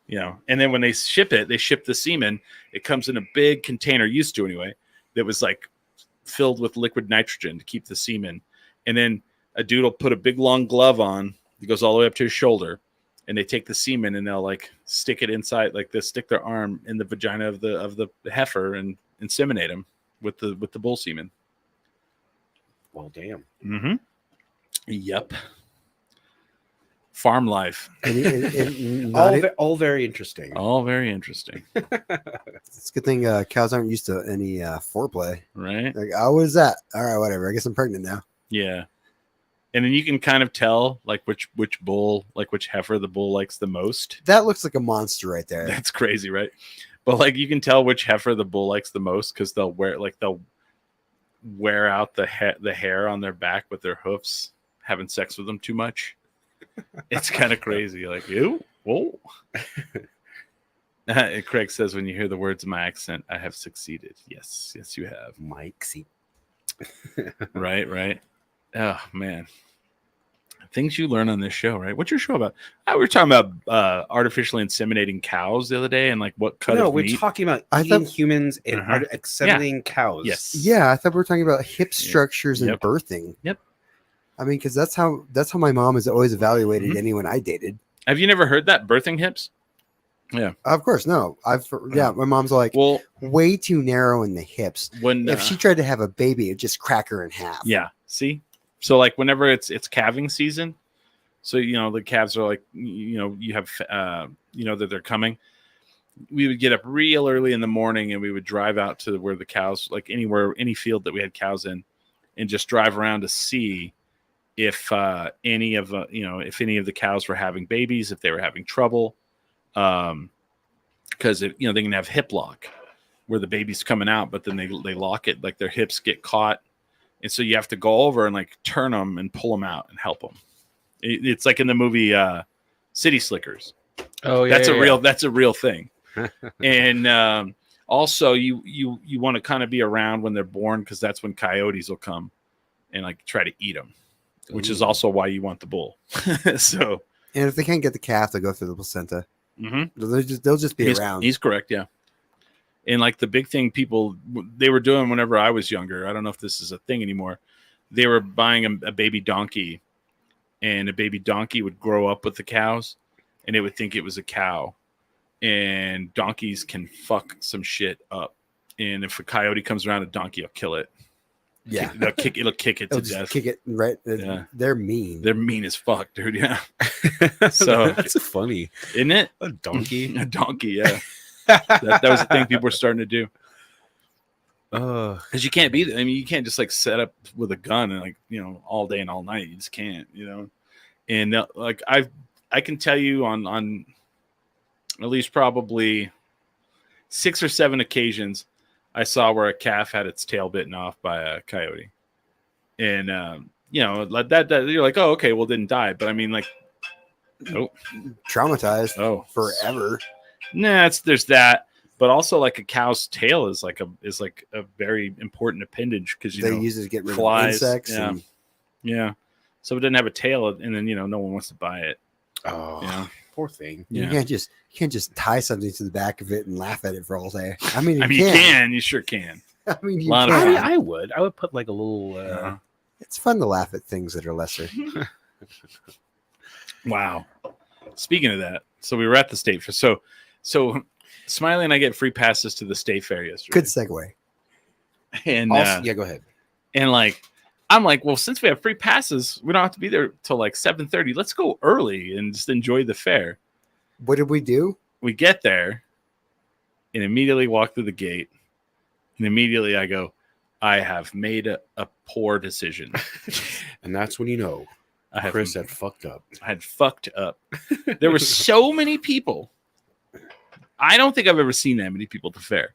Yeah. And then when they ship the semen. It comes in a big container, used to anyway, that was like filled with liquid nitrogen to keep the semen. And then a dude will put a big long glove on. It goes all the way up to his shoulder. And they take the semen and they'll like stick it inside, like they stick their arm in the vagina of the heifer and inseminate him with the bull semen. Well, damn. Mm-hmm. Yep. Farm life. All very interesting. All very interesting. It's a good thing cows aren't used to any foreplay. Right? Like, oh, what is that? All right, whatever. I guess I'm pregnant now. Yeah. And then you can kind of tell like which bull, like which heifer the bull likes the most. That looks like a monster right there. That's crazy, right? But like you can tell which heifer the bull likes the most because they'll wear out the hair on their back with their hoofs, having sex with them too much. It's kind of crazy. Like, ew, whoa. Craig says, when you hear the words in my accent, I have succeeded. Yes, you have. Mike, see. Right. Oh man. Things you learn on this show, right? What's your show about? We were talking about artificially inseminating cows the other day, and like what cut No, of we're meat. talking about I eating thought- humans and Uh-huh. inseminating cows. Yes. Yeah, I thought we were talking about hip structures and Yep. birthing. Yep. I mean, because that's how my mom has always evaluated Mhm. anyone I dated. Have you never heard that birthing hips? Of course, no. My mom's like Well, way too narrow in the hips. when If she tried to have a baby, it'd just crack her in half. yeah, see, so like whenever it's calving season, so the calves are like you have that they're coming. We would get up real early in the morning and we would drive out to where the cows, like any field that we had cows in, and just drive around to see if any of the cows were having babies, if they were having trouble, because they can have hip lock where the baby's coming out, but then they lock it, like their hips get caught, and so you have to go over and like turn them and pull them out and help them. It's like in the movie City Slickers. Oh yeah. That's a real thing. And also you want to kind of be around when they're born, because that's when coyotes will come and like try to eat them, which is Ooh. also why you want the bull. So And if they can't get the calf, they go through the placenta. mhm. They'll just be he's, around. he's correct, yeah. And like the big thing they were doing whenever I was younger, I don't know if this is a thing anymore, they were buying a baby donkey, and a baby donkey would grow up with the cows and it would think it was a cow. And donkeys can fuck some shit up. And if a coyote comes around, a donkey will kill it. yeah. It'll kick it They'll to just death. kick it right. Yeah. They're mean. They're mean as fuck, dude. Yeah. So- that's funny. Isn't it? A donkey. A donkey, yeah. that was the thing people were starting to do. Because you can't you can't just like set up with a gun and like, all day and all night. You just can't, And like I can tell you on at least probably 6 or 7 occasions I saw where a calf had its tail bitten off by a coyote. And like that you're like, oh, okay, well, it didn't die. But I mean, like, Traumatized oh, forever. nah, there's that. But also, like, a cow's tail is like a very important appendage, because They use it to get rid flies, of insects. yeah. And yeah. So it didn't have a tail, and then no one wants to buy it. Oh, Yeah. poor thing. you Yeah. can't just tie something to the back of it and laugh at it for all day. I mean, I mean, you can. You sure can. I mean, you Lot of can. fun. I would put like a little. Uh-huh. It's fun to laugh at things that are lesser. Wow. Speaking of that, so we were at the state fair. So Smiley and I get free passes to the state fair yesterday. Good segue. And Also, yeah, go ahead. and like I'm like, well, since we have free passes, we don't have to be there till like 7:30. Let's go early and just enjoy the fair. What did we do? We get there and immediately walk through the gate, and immediately I go, I have made a poor decision. And that's when you know I have Chris had fucked up. I had fucked up. There were so many people. I don't think I've ever seen that many people at the fair.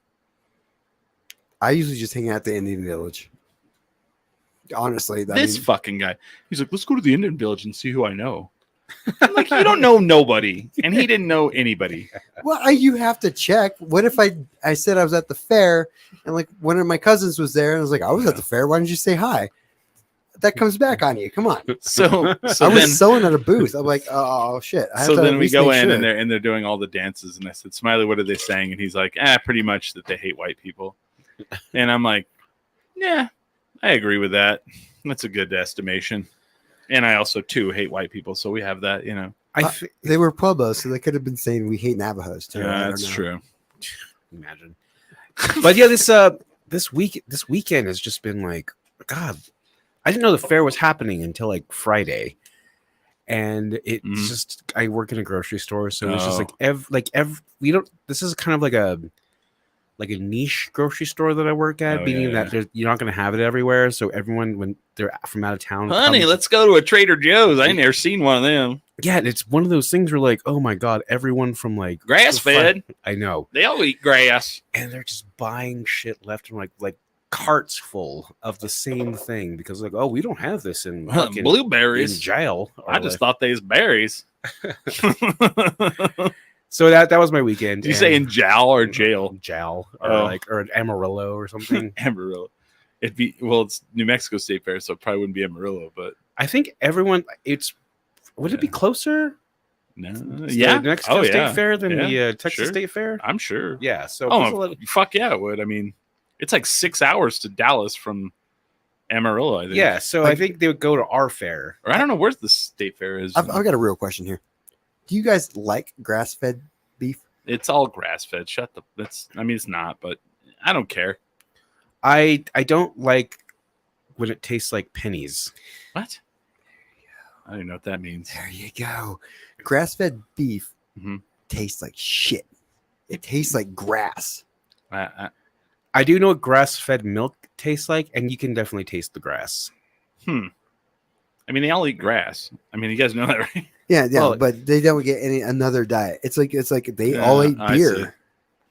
I usually just hang out at the Indian Village. Honestly, This fucking guy. He's like, let's go to the Indian Village and see who I know. I'm like, you don't know nobody. And he didn't know anybody. you have to check. What if I said I was at the fair and like one of my cousins was there and I was like, I was at the fair. Why didn't you say hi? That comes back on you. Come on. So I was then, sewing at a booth. I'm like, oh shit. I have so to then at we least go make in sure. and they're doing all the dances. And I said, Smiley, what are they saying? And he's like, pretty much that they hate white people. And I'm like, yeah, I agree with that. That's a good estimation. And I also too hate white people. So we have that, They were Pueblos, so they could have been saying we hate Navajos too. I don't that's know. true. Imagine. But yeah, this weekend has just been like, God, I didn't know the fair was happening until like Friday. And it's Mhm. just, I work in a grocery store, so it's just Oh. we don't, this is kind of like a niche grocery store that I work at, Oh, meaning yeah, that you're not going to have it everywhere. So everyone, when they're from out of town, Honey, comes- let's go to a Trader Joe's. I ain't never seen one of them. yeah, and it's one of those things where like, oh my God, everyone from like Grass fed. I know. They all eat grass. And they're just buying shit left and like carts full of the same thing because like, oh, we don't have this in fucking- Blueberries. in jail. I just thought they was berries. So that was my weekend. Did you say in jowl or jail? Jal or Oh. like or an Amarillo or something? Amarillo. It's New Mexico State Fair, so it probably wouldn't be Amarillo, but I think everyone. Would it be Yeah. closer? No, to yeah, the Mexico State Fair than Yeah, the Texas sure. State Fair. I'm sure. Yeah. So Oh, fuck yeah, it would. I mean, it's like 6 hours to Dallas from Amarillo, I think. yeah. So I think they would go to our fair. Or I don't know where's the state fair is. I've got a real question here. Do you guys like grass-fed beef? It's all grass fed. Shut the. I mean, it's not, but I don't care. I don't like when it tastes like pennies. What? I don't even know what that means. There you go. Grass-fed beef Mhm. tastes like shit. It tastes like grass. I do know what grass-fed milk tastes like, and you can definitely taste the grass. I mean, they all eat grass. I mean, you guys know that, right? Yeah, Well, but they don't get another diet. It's like they all ate I see. beer.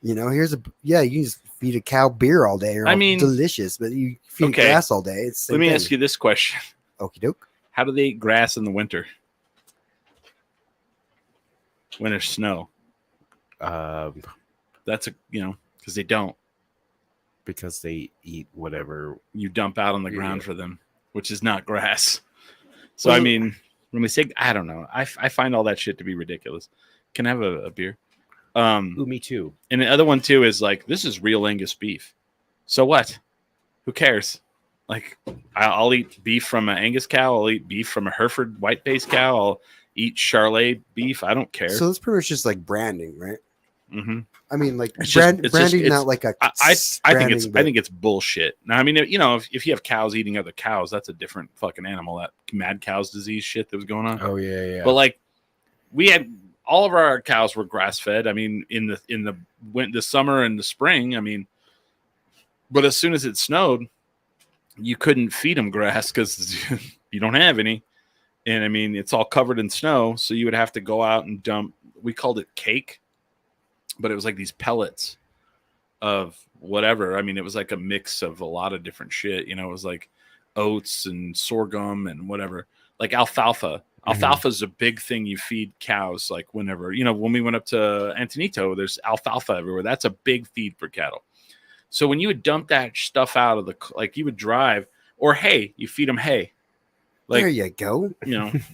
You know, you can just feed a cow beer all day. I mean, delicious, but you feed okay. grass all day. It's the Let same me thing. ask you this question: Okie doke. how do they eat grass in the winter when there's snow? That's because they don't. Because they eat whatever. You dump out on the ground Yeah. for them, which is not grass. So Well, I mean, when we say, I don't know, I find all that shit to be ridiculous. Can I have a beer? Ooh, me too. And the other one too is like, this is real Angus beef. So what? Who cares? Like, I'll eat beef from an Angus cow. I'll eat beef from a Hereford white-faced cow. I'll eat Charolais beef. I don't care. So it's pretty much just like branding, right? Mhm. I mean, like It's just- it's branding, just- not like a. I think it's branding, but- bullshit. Now, I mean, if you have cows eating other cows, that's a different fucking animal. That mad cow's disease shit that was going on. Oh yeah. But like, we had all of our cows were grass fed. I mean, in the summer and the spring. I mean, but as soon as it snowed, you couldn't feed them grass because you don't have any. And I mean, it's all covered in snow, so you would have to go out and dump. We called it cake, but it was like these pellets of whatever. I mean, it was like a mix of a lot of different shit. It was like oats and sorghum and whatever, like alfalfa. Alfalfa is a big thing you feed cows. Like whenever, when we went up to Antonito, there's alfalfa everywhere. That's a big feed for cattle. So when you would dump that stuff out of you would drive, or hay, you feed them hay. Like, there you go.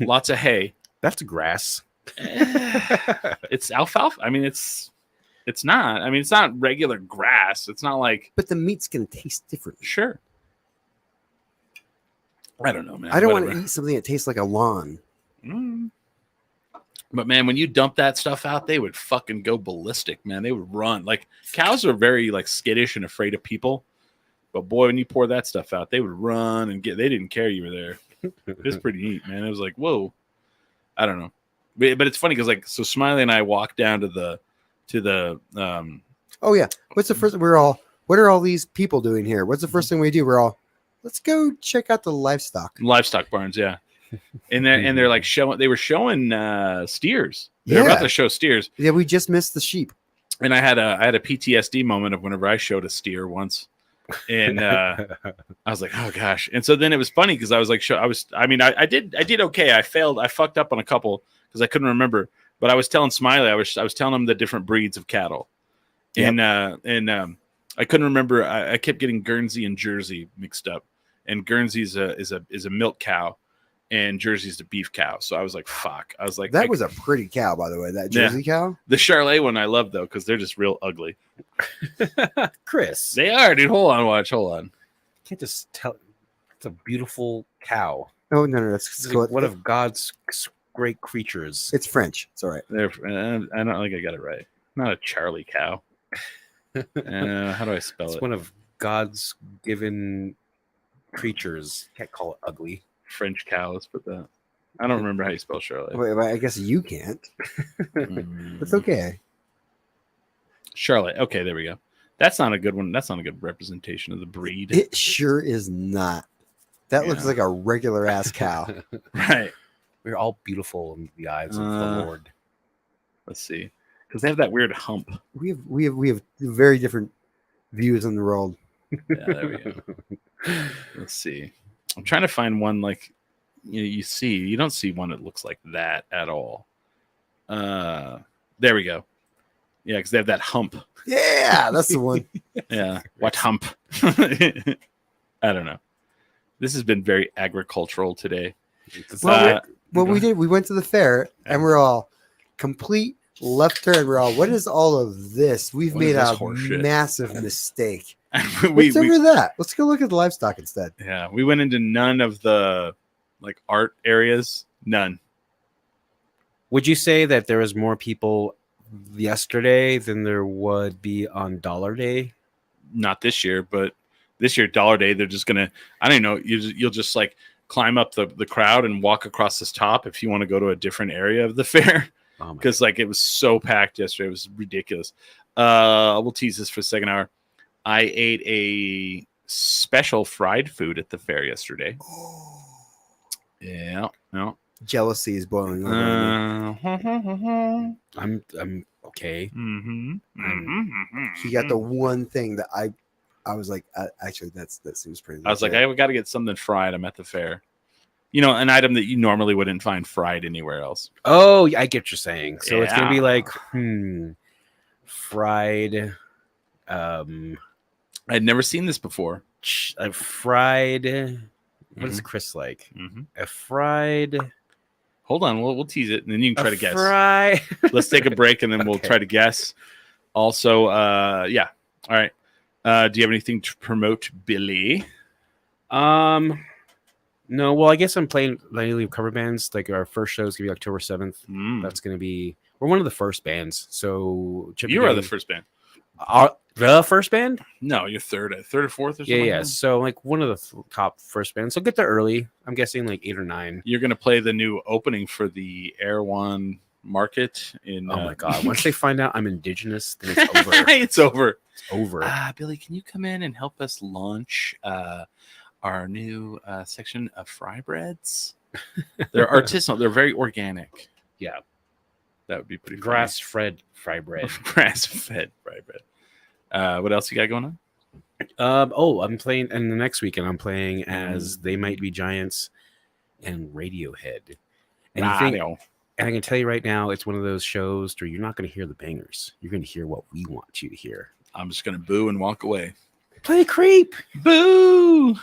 Lots of hay. That's grass. It's alfalfa. I mean, it's not. I mean, it's not regular grass. It's not like. But the meat's gonna taste different. Sure. I don't know, man. I don't want Whatever. to eat something that tastes like a lawn. But man, when you dump that stuff out, they would fucking go ballistic, man. They would run. Like, cows are very like skittish and afraid of people. But boy, when you pour that stuff out, they would run and they didn't care you were there. It was pretty neat, man. It was like, whoa. I don't know. But it's funny because so Smiley and I walked down to the Oh yeah. What's the first? What are all these people doing here? What's the first thing we do? Let's go check out the livestock. livestock barns, yeah. And they're like they were showing steers. They're about to show steers. Yeah, we just missed the sheep. And I had a PTSD moment of whenever I showed a steer once. And I was like, oh gosh. And so then it was funny because I was like, I did okay. I failed. I fucked up on a couple because I couldn't remember. But I was telling Smiley, I was telling him the different breeds of cattle. Yep. And I couldn't remember. I kept getting Guernsey and Jersey mixed up. And Guernsey is a milk cow, and Jersey's the beef cow. So I was like, fuck. I was like, That was a pretty cow, by the way. That Jersey cow. the Charolais one I love though because they're just real ugly. Chris, They are, dude. Hold on. you can't just tell. It's a beautiful cow. Oh no, that's It's like one of God's great creatures. It's French. It's all right. They're, I don't think I got it right. Not a Charlie cow. How do I spell It's it? one of God's given creatures. Can't call it ugly. French cow. Let's put that. I don't remember how you spell Charlotte. Wait, I guess you can't. It's okay. Charlotte. Okay, there we go. That's not a good one. That's not a good representation of the breed. It sure is not. That looks Yeah. like a regular ass cow. Right. We're all beautiful in the eyes of the Lord. Let's see. Because they have that weird hump. We have very different views in the world. Yeah, there we go. Let's see. I'm trying to find one like you don't see one that looks like that at all. There we go. Yeah, because they have that hump. Yeah, that's the one. Yeah. What hump? I don't know. This has been very agricultural today. Well, Uh, what we did, we went to the fair and we're all complete left turn. We're all, what is all of this? We've What is made this a horse shit? massive mistake. we, What's over that? Let's go look at the livestock instead. yeah, we went into none of the like art areas. None. Would you say that there was more people yesterday than there would be on Dollar Day? Not this year, but this year, Dollar Day, they're just gonna. I don't know. You'll just like climb up the crowd and walk across this top if you want to go to a different area of the fair. Oh my Because like it was so packed yesterday, it was ridiculous. We'll tease this for the second hour. I ate a special fried food at the fair yesterday. Yeah, no. Jealousy is boiling over. on me. I'm okay. He got the one thing that I was like, actually, that seems pretty. I was like, legit. I got to get something fried. I'm at the fair. You know, an item that you normally wouldn't find fried anywhere else. Oh, I get what you're saying. So it's gonna be Yeah. like fried, I'd never seen this before. fried. What is Chris like? A fried. Hold on, we'll tease it, and then you can try to guess. Fry. Let's take a break, and then we'll Okay. try to guess. Also, yeah. All right. Do you have anything to promote, Billy? No. Well, I guess I'm playing Lightning cover bands. Like our first show is gonna be October 7th. That's gonna be. We're one of the first bands. So Chip You and are the Dale- first band. the first band. No, you're third or fourth or Yeah, something. yeah. So like one of the top first bands. So get there early. I'm guessing like 8 or 9. You're gonna play the new opening for the Erewhon Market in. Oh my god! Once they find out I'm indigenous, then it's over. It's over. It's over. Billy, can you come in and help us launch our new section of fry breads? They're artisanal. They're very organic. Yeah. That would be pretty Grass fed fry bread. Grass-fed fry bread. What else you got going on? I'm playing, and the next weekend I'm playing as They Might Be Giants and Radiohead. And you think, Radio. and I can tell you right now, it's one of those shows where you're not going to hear the bangers. You're going to hear what we want you to hear. I'm just gonna boo and walk away. Play Creep. Boo!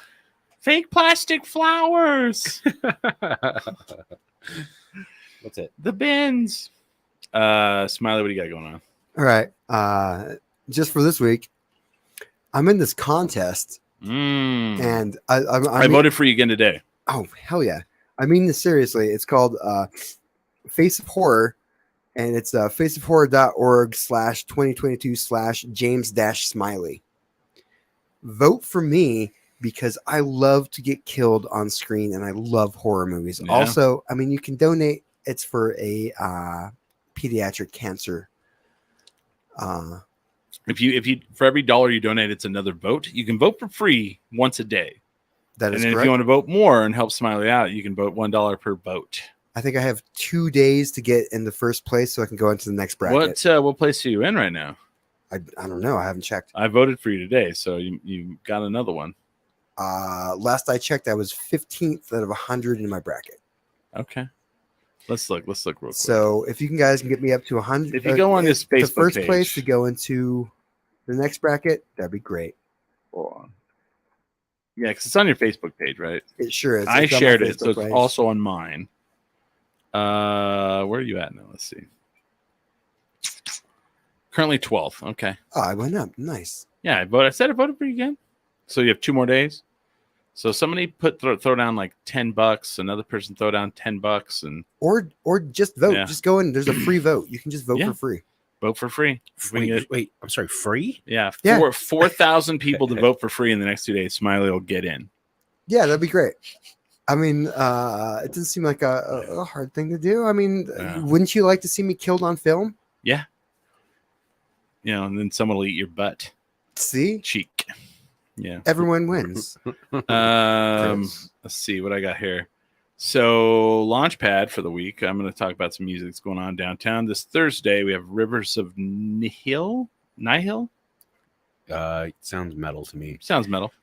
Fake plastic flowers. What's it? The bins. Smiley, what do you got going on? All right. Just for this week, I'm in this contest, and I voted for you again today. Oh hell yeah! I mean this seriously. It's called Face of Horror, and it's faceofhorror.org/2022/James-Smiley. Vote for me because I love to get killed on screen, and I love horror movies. Yeah. Also, I mean you can donate. It's for a pediatric cancer. If you for every dollar you donate, it's another vote. You can vote for free once a day. That And is then if correct. you want to vote more and help Smiley out, you can vote $1 per vote. I think I have 2 days to get in the first place, so I can go into the next bracket. What place are you in right now? I don't know. I haven't checked. I voted for you today, so you got another one. Last I checked, I was 15th out of 100 in my bracket. Okay. Let's look real quick. So if you guys can get me up to 100, If you go on this the Facebook first page- place to go into the next bracket, that'd be great. Hold on. Yeah, because it's on your Facebook page, right? It sure is. I It's on my shared it, so Facebook it's page. also on mine. Where are you at now? Let's see. Currently 12th. Okay. Oh, I went up. Nice. Yeah, I voted for you again. So you have 2 more days. So somebody throw down like $10. Another person throw down $10 and Or just vote. Yeah. Just go in. There's a free vote. You can just vote Yeah. for free. vote for free. We can get- Wait, I'm sorry, free? yeah, Yeah. 4,000 people to vote for free in the next 2 days. Smiley will get in. Yeah, that'd be great. I mean, it doesn't seem like a hard thing to do. I mean, Yeah. wouldn't you like to see me killed on film? Yeah. You know, and then someone will eat your butt See, cheek. Yeah. everyone wins. Let's see what I got here. So, Launchpad for the week. I'm going to talk about some music that's going on downtown. This Thursday, we have Rivers of Nihil. Sounds metal to me. Sounds metal.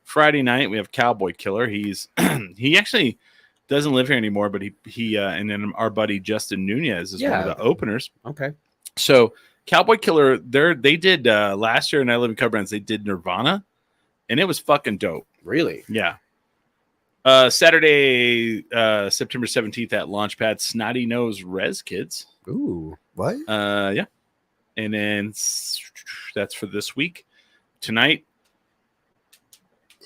Friday night, we have Cowboy Killer. He actually doesn't live here anymore, but he and then our buddy Justin Nunez is one of Yeah. the openers. Okay. So, Cowboy Killer, they did last year in I Live in Cover Brands, they did Nirvana, and it was fucking dope. Really? Yeah. Saturday, September 17th at Launchpad, Snotty Nose Res Kids. Ooh. What? Yeah. And then that's for this week. Tonight,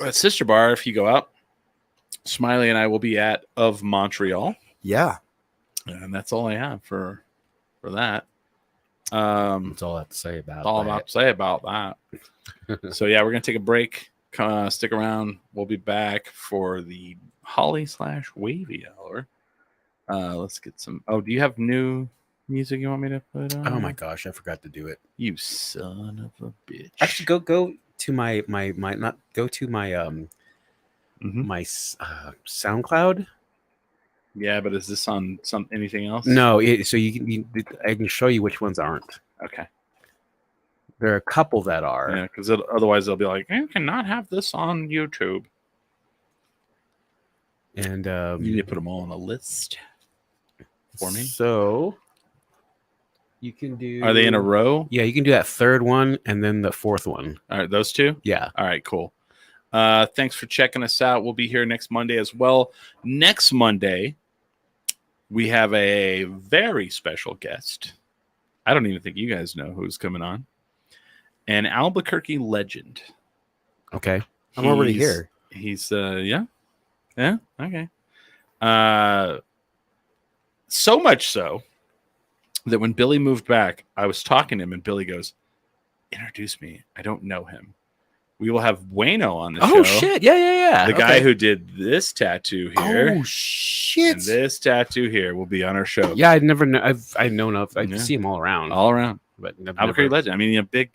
at Sister Bar, if you go out, Smiley and I will be at Of Montreal. Yeah. And that's all I have for that. That's all I have to say about That's all I'm about to say about that. So, yeah, we're going to take a break. Stick around. We'll be back for the Holly/Wavy Hour. Let's get some. Oh, do you have new music you want me to put on? Oh my gosh, I forgot to do it. You son of a bitch! Actually, go to my not go to my my SoundCloud. Yeah, but is this on anything else? No, so I can show you which ones aren't. Okay. There are a couple that are. Yeah, because otherwise they'll be like, you cannot have this on YouTube. And you need to put them all on a list for me. So you can do. Are they in a row? Yeah, you can do that third one and then the fourth one. All right, those two? Yeah. All right, cool. Thanks for checking us out. We'll be here next Monday as well. Next Monday, we have a very special guest. I don't even think you guys know who's coming on. An Albuquerque legend. Okay. I'm already here. He's yeah, okay. So much so that when Billy moved back, I was talking to him, and Billy goes, "Introduce me. I don't know him." We will have Bueno on the show. Oh shit! Yeah. The guy who did this tattoo here. Oh shit! And this tattoo here will be on our show. Yeah, I'd never know. I've known of. I see him all around. All around. But Albuquerque legend. I mean, big.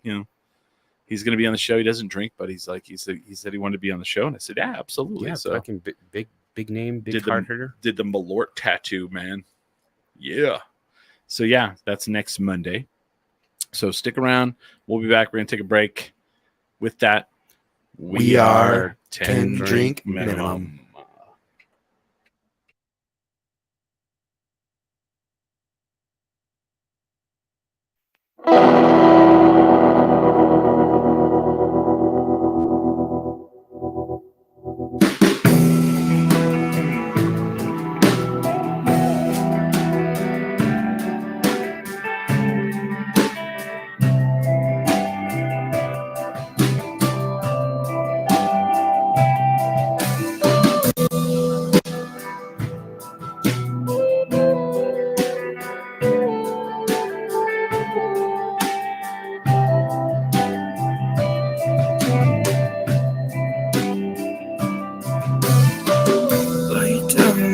He's going to be on the show. He doesn't drink, but he said he wanted to be on the show, and I said, yeah, absolutely. Yeah, so fucking big name, big card hitter. Did the Malort tattoo, man. Yeah. So yeah, that's next Monday. So stick around. We'll be back. We're going to take a break. With that, we are 10 drink minimum.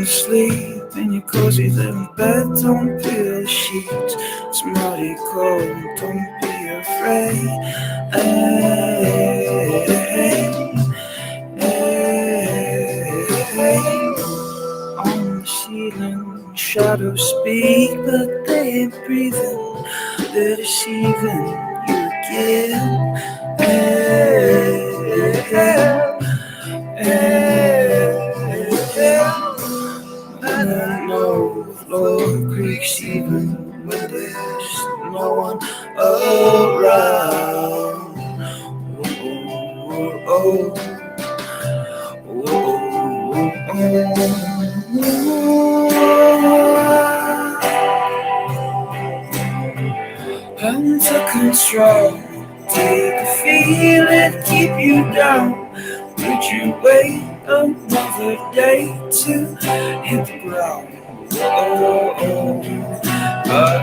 Sleep in your cozy little bed, don't peel the sheets. It's mighty cold, don't be afraid. Hey, on the ceiling, shadows speak, but they ain't breathing. They're deceiving you again. And I know the floor creaks even when there's no one around. Hand to control, take the feeling, keep you down. Would you wait another day to hit the ground?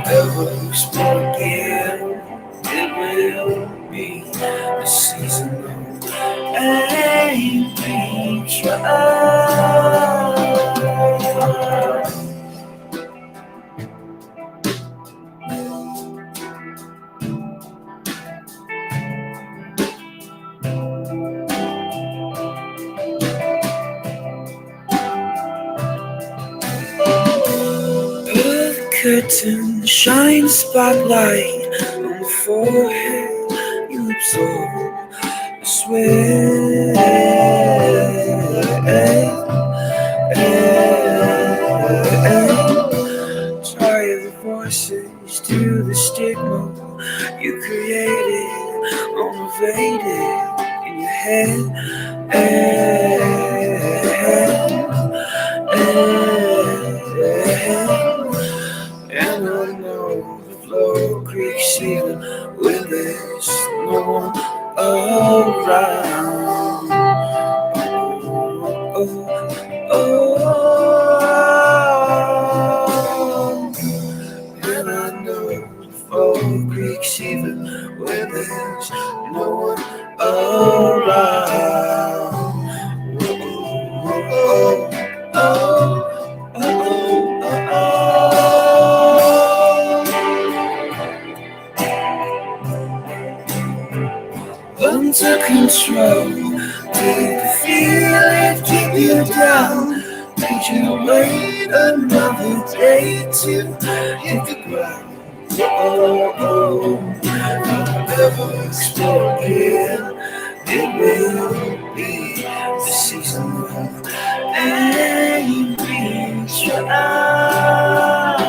Ever explore again, it will be a season of angry try. Curtain, shine spotlight on the forehead. You absorb the sweat. Tie the voices to the stigma you created, elevated in your head. Learn to control, take the feeling, keep you down. Would you wait another day to hit the ground? Never explore again. It will be the season of angry trial.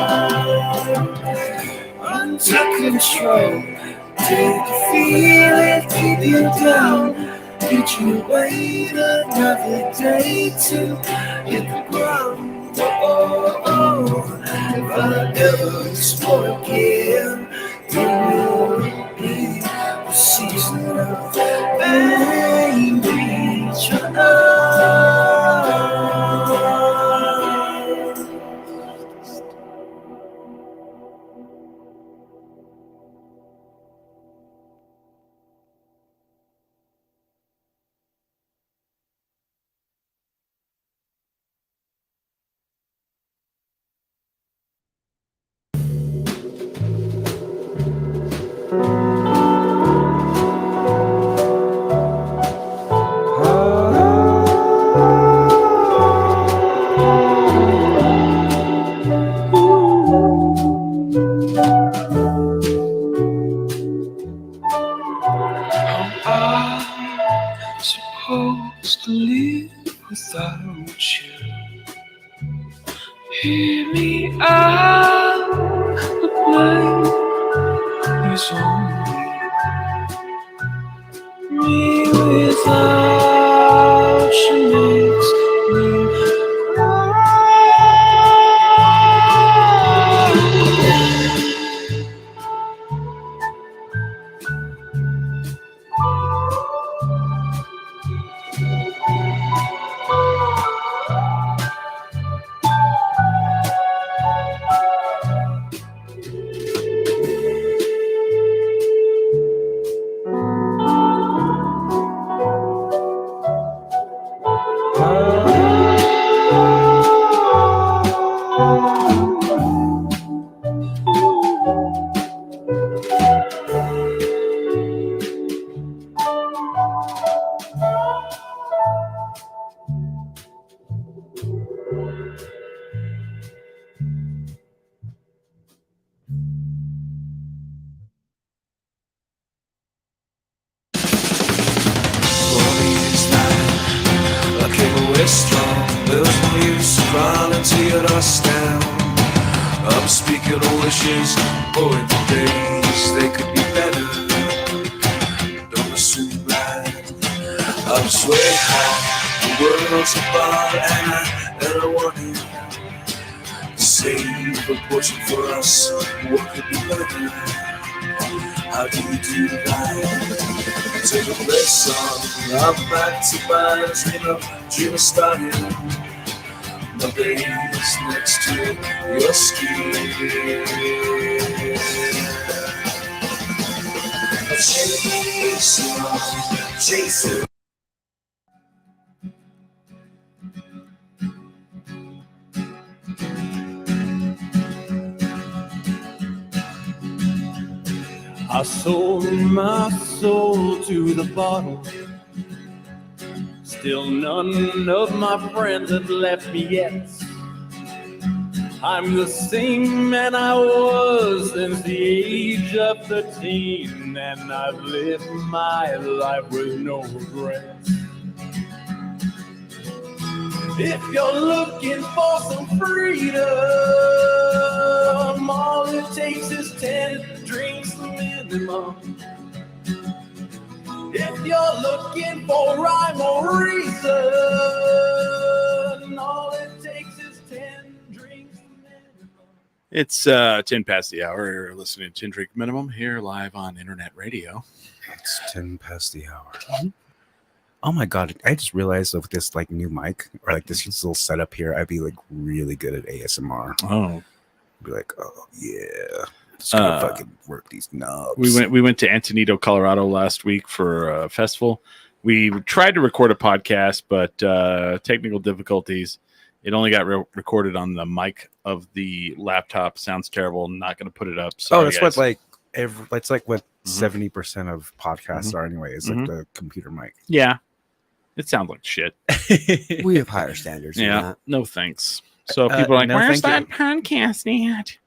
Under control, take the feeling, keep you down. Did you wait another day to hit the ground? If I never explore again, it will be the season of angry trial. Supposed to live without you. Hear me out, the blame is on me. Me without you makes me strong. There's no use running till you're lost down. I'm speaking of wishes, going the days they could be better. Don't assume that I'm way high. The world's apart and I want you to save a portion for us. What could be better? How do you do that? Take a play song. I'm back to my dream of starting. My baby's next to your skin. Chasing. I sold my soul to the bottle. Still none of my friends have left me yet. I'm the same man I was since the age of 13, and I've lived my life with no regrets. If you're looking for some freedom, all it takes is 10 drinks minimum. If you're looking for rhyme or reason, all it takes is 10 drinks minimum. It's 10 past the hour. You're listening to 10 Drink Minimum here live on internet radio. It's 10 past the hour. Oh my god! I just realized with this like new mic or like this little setup here, I'd be like really good at ASMR. Oh, Be like, oh yeah, just gonna fucking work these knobs. we went to Antonito, Colorado last week for a festival. We tried to record a podcast, but technical difficulties. It only got recorded on the mic of the laptop. Sounds terrible. Not going to put it up. Sorry, that's guys. what like it's like what Mhm. 70% of podcasts are anyway. Is like the computer mic. Yeah, it sounds like shit. We have higher standards than Yeah, that. no thanks. So people are like, no, "Where's thank that podcast at?"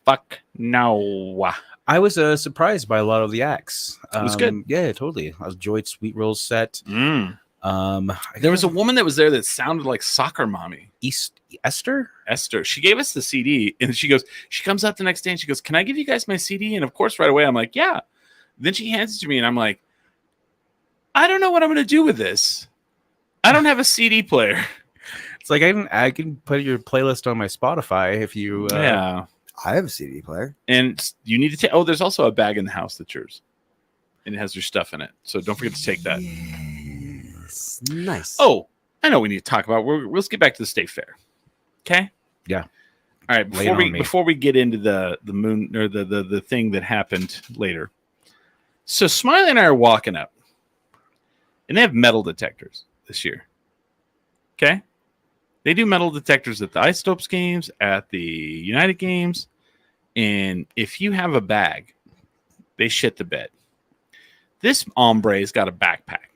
Fuck no. I was surprised by a lot of the acts. It was good. Yeah, totally. I enjoyed Sweet Roll's set. Mm. I There was a woman that was there that sounded like Soccer Mommy. Esther. Esther. She gave us the CD and she comes up the next day and she goes, "Can I give you guys my CD?" And of course, right away, I'm like, "Yeah." Then she hands it to me and I'm like, "I don't know what I'm going to do with this. I don't have a CD player." It's like I can put your playlist on my Spotify if you. Yeah. I have a CD player. And you need to take, oh, there's also a bag in the house that's yours. And it has your stuff in it. So don't forget to take that. Yes. Nice. Oh, I know we need to talk about. Let's get back to the state fair. Okay. Yeah. All right. Lay it on me. Before we get into the moon or the thing that happened later. So Smiley and I are walking up, and they have metal detectors this year. Okay. They do metal detectors at the Isotopes games, at the United games, and if you have a bag, they shit the bed. This hombre's got a backpack.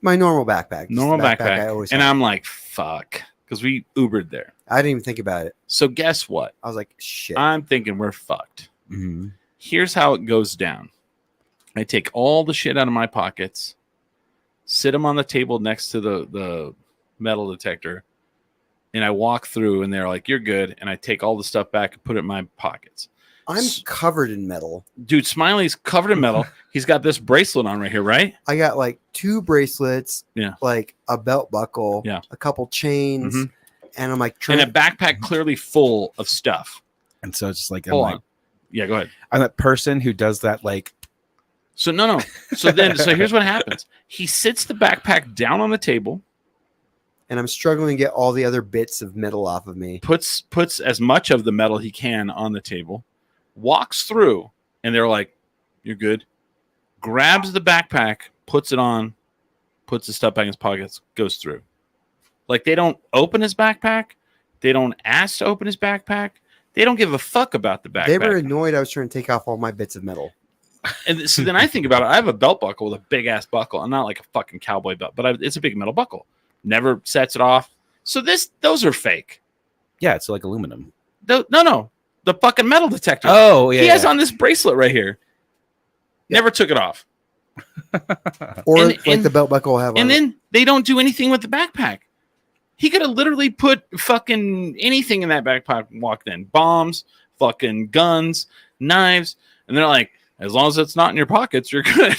My normal backpack. Just Normal the backpack. I always And have. I'm like, fuck. Because we Ubered there. I didn't even think about it. So guess what? I was like, shit. I'm thinking we're fucked. Mhm. Here's how it goes down. I take all the shit out of my pockets, sit them on the table next to the metal detector, and I walk through and they're like, "You're good." And I take all the stuff back and put it in my pockets. I'm covered in metal. Dude, Smiley's covered in metal. He's got this bracelet on right here, right? I got like 2 bracelets, Yeah. like a belt buckle, Yeah. a couple chains, Mhm. and I'm like trying And a backpack clearly full of stuff. And so it's just like Hold on. Yeah, go ahead. I'm that person who does that like So no. So here's what happens. He sits the backpack down on the table, and I'm struggling to get all the other bits of metal off of me. puts as much of the metal he can on the table, walks through, and they're like, "You're good." Grabs the backpack, puts it on, puts the stuff back in his pockets, goes through. Like they don't open his backpack, they don't ask to open his backpack, they don't give a fuck about the backpack. They were annoyed I was trying to take off all my bits of metal. And so then I think about it. I have a belt buckle with a big ass buckle. I'm not like a fucking cowboy belt, but it's a big metal buckle. Never sets it off. So those are fake. yeah, it's like aluminum. No, the fucking metal detector. Oh yeah. He has on this bracelet right here. Never took it off. Or And- like and- the belt buckle will have on And it. then they don't do anything with the backpack. He could have literally put fucking anything in that backpack and walked in. Bombs, fucking guns, knives. And they're like, as long as it's not in your pockets, you're good.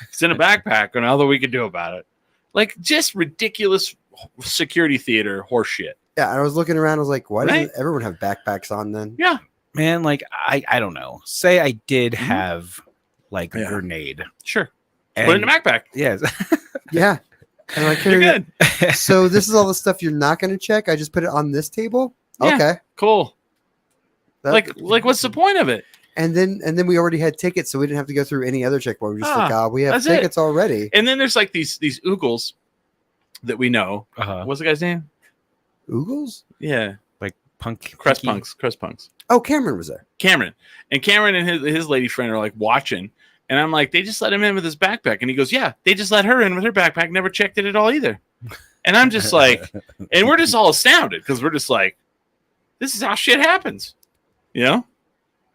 It's in a backpack, and nothing we can do about it. Like, just ridiculous security theater horse shit. Yeah, and I was looking around. I was like, why Right? doesn't everyone have backpacks on then? Yeah. Man, like I don't know. Say I did have like a Yeah. grenade. Sure. And, Put it in the backpack. Yes. Yeah. And like, You're here, good. so this is all the stuff you're not going to check. I just put it on this table. Yeah. Okay. Cool. That- Like, what's the point of it? And then we already had tickets, so we didn't have to go through any other checkpoint. We were just like, Ah, we have that's it. tickets already. And then there's like these oogles that we know. Uh-huh. What's the guy's name? Oogles? Yeah. Punk. Crest Pinky. Punks. Oh, Cameron was there. Cameron and his lady friend are like watching, and I'm like, they just let him in with his backpack, and he goes, yeah, they just let her in with her backpack, never checked it at all either. And I'm just like, and we're just all astounded because we're just like, this is how shit happens, you know?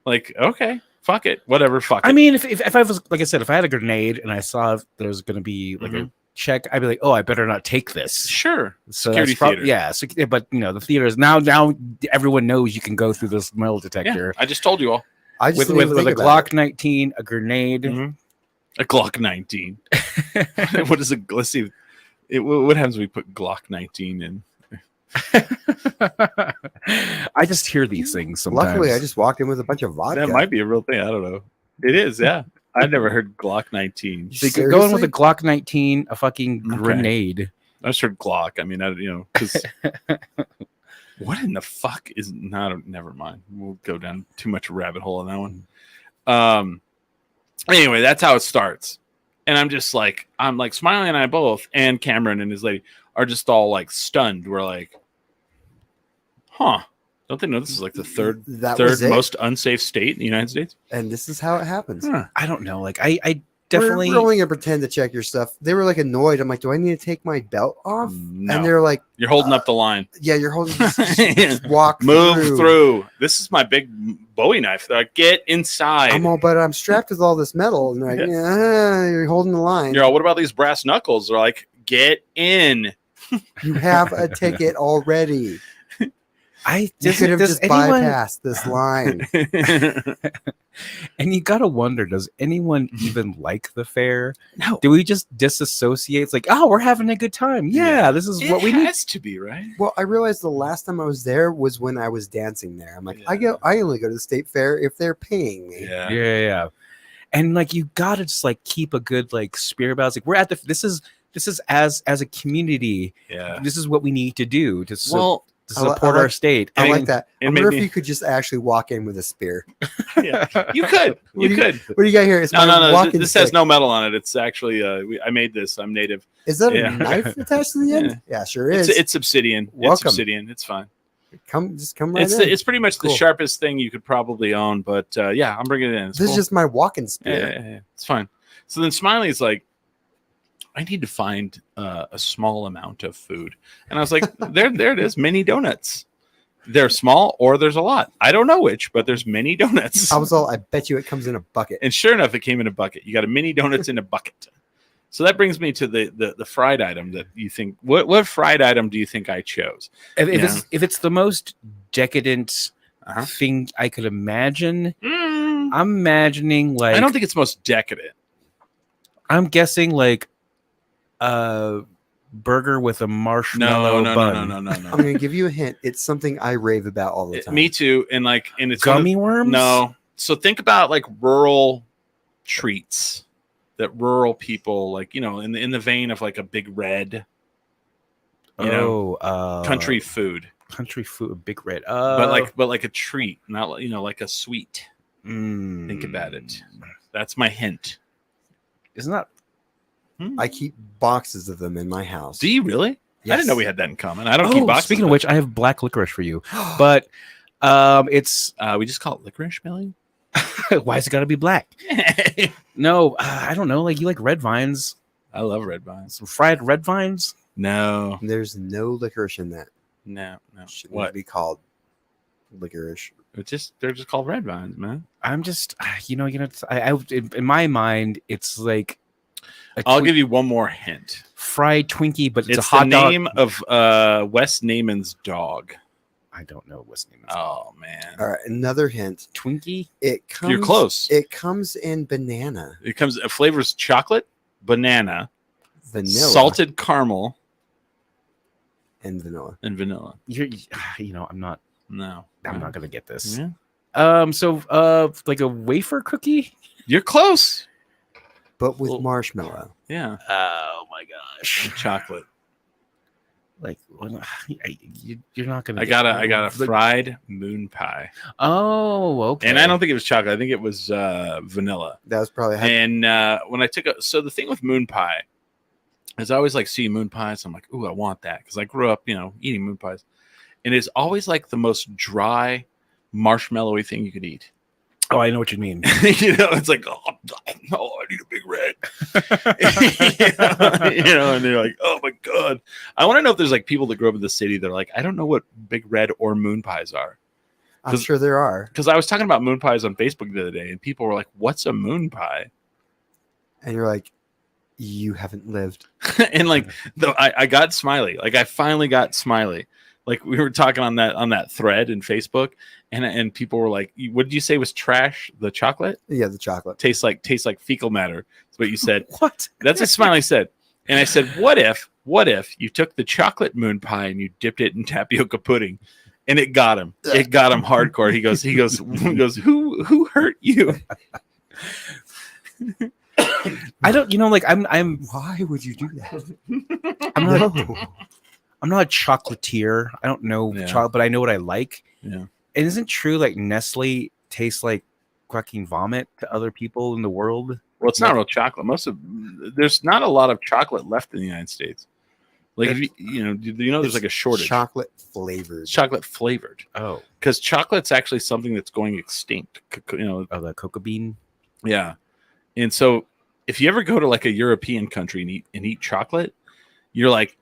Like, okay, fuck it, whatever, fuck it. I mean, if I was like I said, if I had a grenade and I saw there was going to be like a check, I'd be like, oh, I better not take this. Sure, So security that's theater. yeah. So, but you know, the theaters now everyone knows you can go through this metal Yeah, detector I just told you all. I just with didn't even with a think about Glock 19, a grenade. Mhm. A Glock 19. What is it? Let's see. What happens when we put Glock 19 in? I just hear these things it. sometimes. Luckily, I just walked in with a bunch of vodka. That might be a real thing. I don't know. It is, yeah. I've never heard Glock 19. So you go in with Seriously? a Glock 19, a fucking Okay. grenade. I just heard Glock. I mean, because what in the fuck is not? Never mind. We'll go down too much rabbit hole on that one. Anyway, that's how it starts. And I'm like Smiley and I both, and Cameron and his lady are just all like stunned. We're like, huh? Don't they know this is like the third was it. most unsafe state in the United States? And this is how it happens. Huh. I don't know. Like I definitely We're only gonna pretend to check your stuff. They were like annoyed. I'm like, do I need to take my belt off? No. And they're like, You're holding up the line. yeah, you're holding. Just walk Move through. This is my big Bowie knife. They're like, get inside. I'm strapped with all this metal, and they're like, yeah, you're holding the line. You're all, what about these brass knuckles? They're like, get in. You have a ticket already. I You could have just anyone, bypassed this line. and you gotta wonder, does anyone even like the fair? No. Do we just disassociate? It's like, oh, we're having a good time. Yeah, this is what we It need. has to be, right? Well, I realized the last time I was there was when I was dancing there. I'm like, Yeah. I only go to the state fair if they're paying me. Yeah. And like you gotta just like keep a good like spirit about it. It's like we're at the this is as a community, Yeah. this is what we need to do to Well, to I li- support I our like- state. I And- like that. I it wonder made if me- you could just actually walk in with a spear. yeah. You could. What You do could. What do you got here? It's No, my no. walking This has stick. no metal on it. It's actually, I made this. I'm native. Is that Yeah. a knife attached to the end? Yeah. Yeah, sure is. It's obsidian. Welcome. It's obsidian. It's fine. Just come right in. It's pretty much the Cool. sharpest thing you could probably own. But yeah, I'm bringing it in. It's This is cool. just my walking Yeah, spear. yeah. It's fine. So then Smiley's like, I need to find a small amount of food, and I was like, there it is, mini donuts. They're small or there's a lot. I don't know which, but there's mini donuts. I bet you it comes in a bucket. And sure enough, it came in a bucket. You got a mini donuts in a bucket. So that brings me to the fried item that you think. What fried item do you think I chose? if it's the most decadent Uh-huh. thing I could imagine, I'm imagining like I don't think it's most decadent. I'm guessing like a burger with a marshmallow No. bun. I'm going to give you a hint. It's something I rave about all the time. Me too. And it's one of- Gummy worms? No. So think about like rural treats that rural people like, in the vein of like a Big Red, country food, country food, Big Red. but like a treat, not like a sweet. Think about it. That's my hint. Isn't that? I keep boxes of them in my house. Do you really? I Yes. didn't know we had that in common. I don't keep boxes. Speaking of which, I have black licorice for you, but it's we just call it licorice, Billy. why has it got to be black? No, I don't know. Like you like red vines, I love red vines. some fried red vines. No. There's no licorice in that. No. Should What? be called licorice. They're just called red vines, man. I'm just, in my mind, it's like I'll give you one more hint. fried Twinkie, but it's a It's hot the dog. name of Wes Neiman's dog. I don't know what's name. Oh man, All right, another hint. Twinkie. It comes. you're close. It comes in banana, It comes flavors chocolate, banana, vanilla, salted caramel, and vanilla. and vanilla. I'm not No, gonna get this. Yeah. So like a wafer cookie. You're close. But with Well- marshmallow. Yeah, Oh my gosh! and chocolate. Like you're not gonna. I got a fried moon pie, Oh, okay. and I don't think it was chocolate. I think it was vanilla. That was probably And when I took so the thing with moon pie is I always like see moon pies. I'm like, ooh, I want that because I grew up, eating moon pies, and it's always like the most dry, marshmallowy thing you could eat. Oh, I know what you mean. It's like, oh, no, I need a Big Red. And they're like, oh my god. I want to know if there's like people that grew up in the city that are like, I don't know what Big Red or moon pies are. I'm sure there are. Because I was talking about moon pies on Facebook the other day, and people were like, what's a moon pie? And you're like, you haven't lived. And like, I got Smiley. Like, I finally got Smiley. Like, we were talking on that thread in Facebook, and people were like, "What did you say was trash? The chocolate Yeah, the chocolate. tastes like fecal matter." That's what you said. What? That's what Smiley said. And I said, what if you took the chocolate moon pie and you dipped it in tapioca pudding? And it got him. It got him hardcore. He goes, who hurt you? I don't. I'm. Why would you do that? I'm not. No. I'm not a chocolatier. I don't know Yeah. chocolate, but I know what I like. Yeah. And isn't it true like Nestle tastes like fucking vomit to other people in the world? Well, it's not real chocolate. There's not a lot of chocolate left in the United States. Like, if there's like a shortage. Chocolate flavored. It's chocolate flavored. Oh, Because chocolate's actually something that's going extinct. the cocoa bean. Yeah. And so if you ever go to like a European country and eat chocolate, you're like,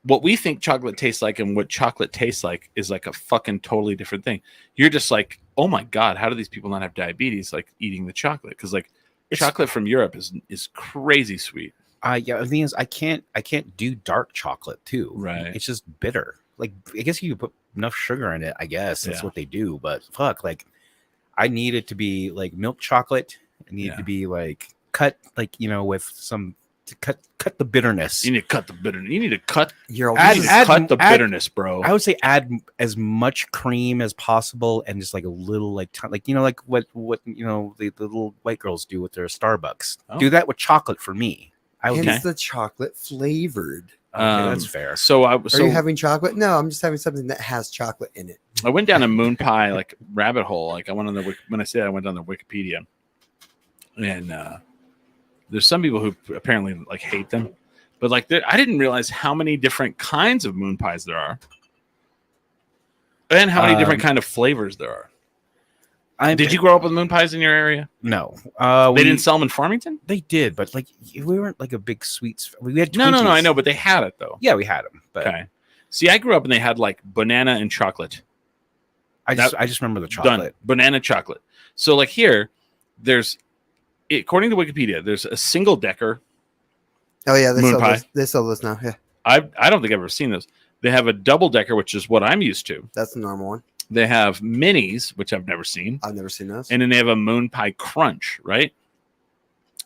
what we think chocolate tastes like and what chocolate tastes like is like a fucking totally different thing. You're just like, oh my God, how do these people not have diabetes like eating the chocolate? Because like chocolate from Europe is crazy sweet. Yeah, the thing is, I can't do dark chocolate too. Right. It's just bitter. Like, I guess you put enough sugar in it. I guess that's Yeah. what they do. But fuck, like, I need it to be like milk chocolate. I need it to be like cut, like with some to cut the bitterness. You need to cut the bitterness. You need to cut. Add the bitterness, bro. I would say add as much cream as possible and just like a little like like what the little white girls do with their Starbucks. Oh. Do that with chocolate for me. I would. Hence the chocolate flavored. Okay, that's fair. So Are you having chocolate? No, I'm just having something that has chocolate in it. I went down a moon pie like rabbit hole. Like I went on when I say I went down the Wikipedia, and there's some people who apparently like hate them, but like I didn't realize how many different kinds of moon pies there are, and how many different kind of flavors there are. Did you grow up with moon pies in your area? No, They didn't sell them in Farmington. They did, but like we weren't like a big sweets. We had No, Twinkies. I know, but they had it though. Yeah, we had them. But Okay. See, I grew up and they had like banana and chocolate. I just remember the chocolate. Done. Banana chocolate. So like here, according to Wikipedia, there's a single decker. Oh yeah, Moon pie. They sell those now. Yeah, I don't think I've ever seen those. They have a double decker, which is what I'm used to. that's the normal one. They have minis, which I've never seen. I've never seen those. And then they have a moon pie crunch, right?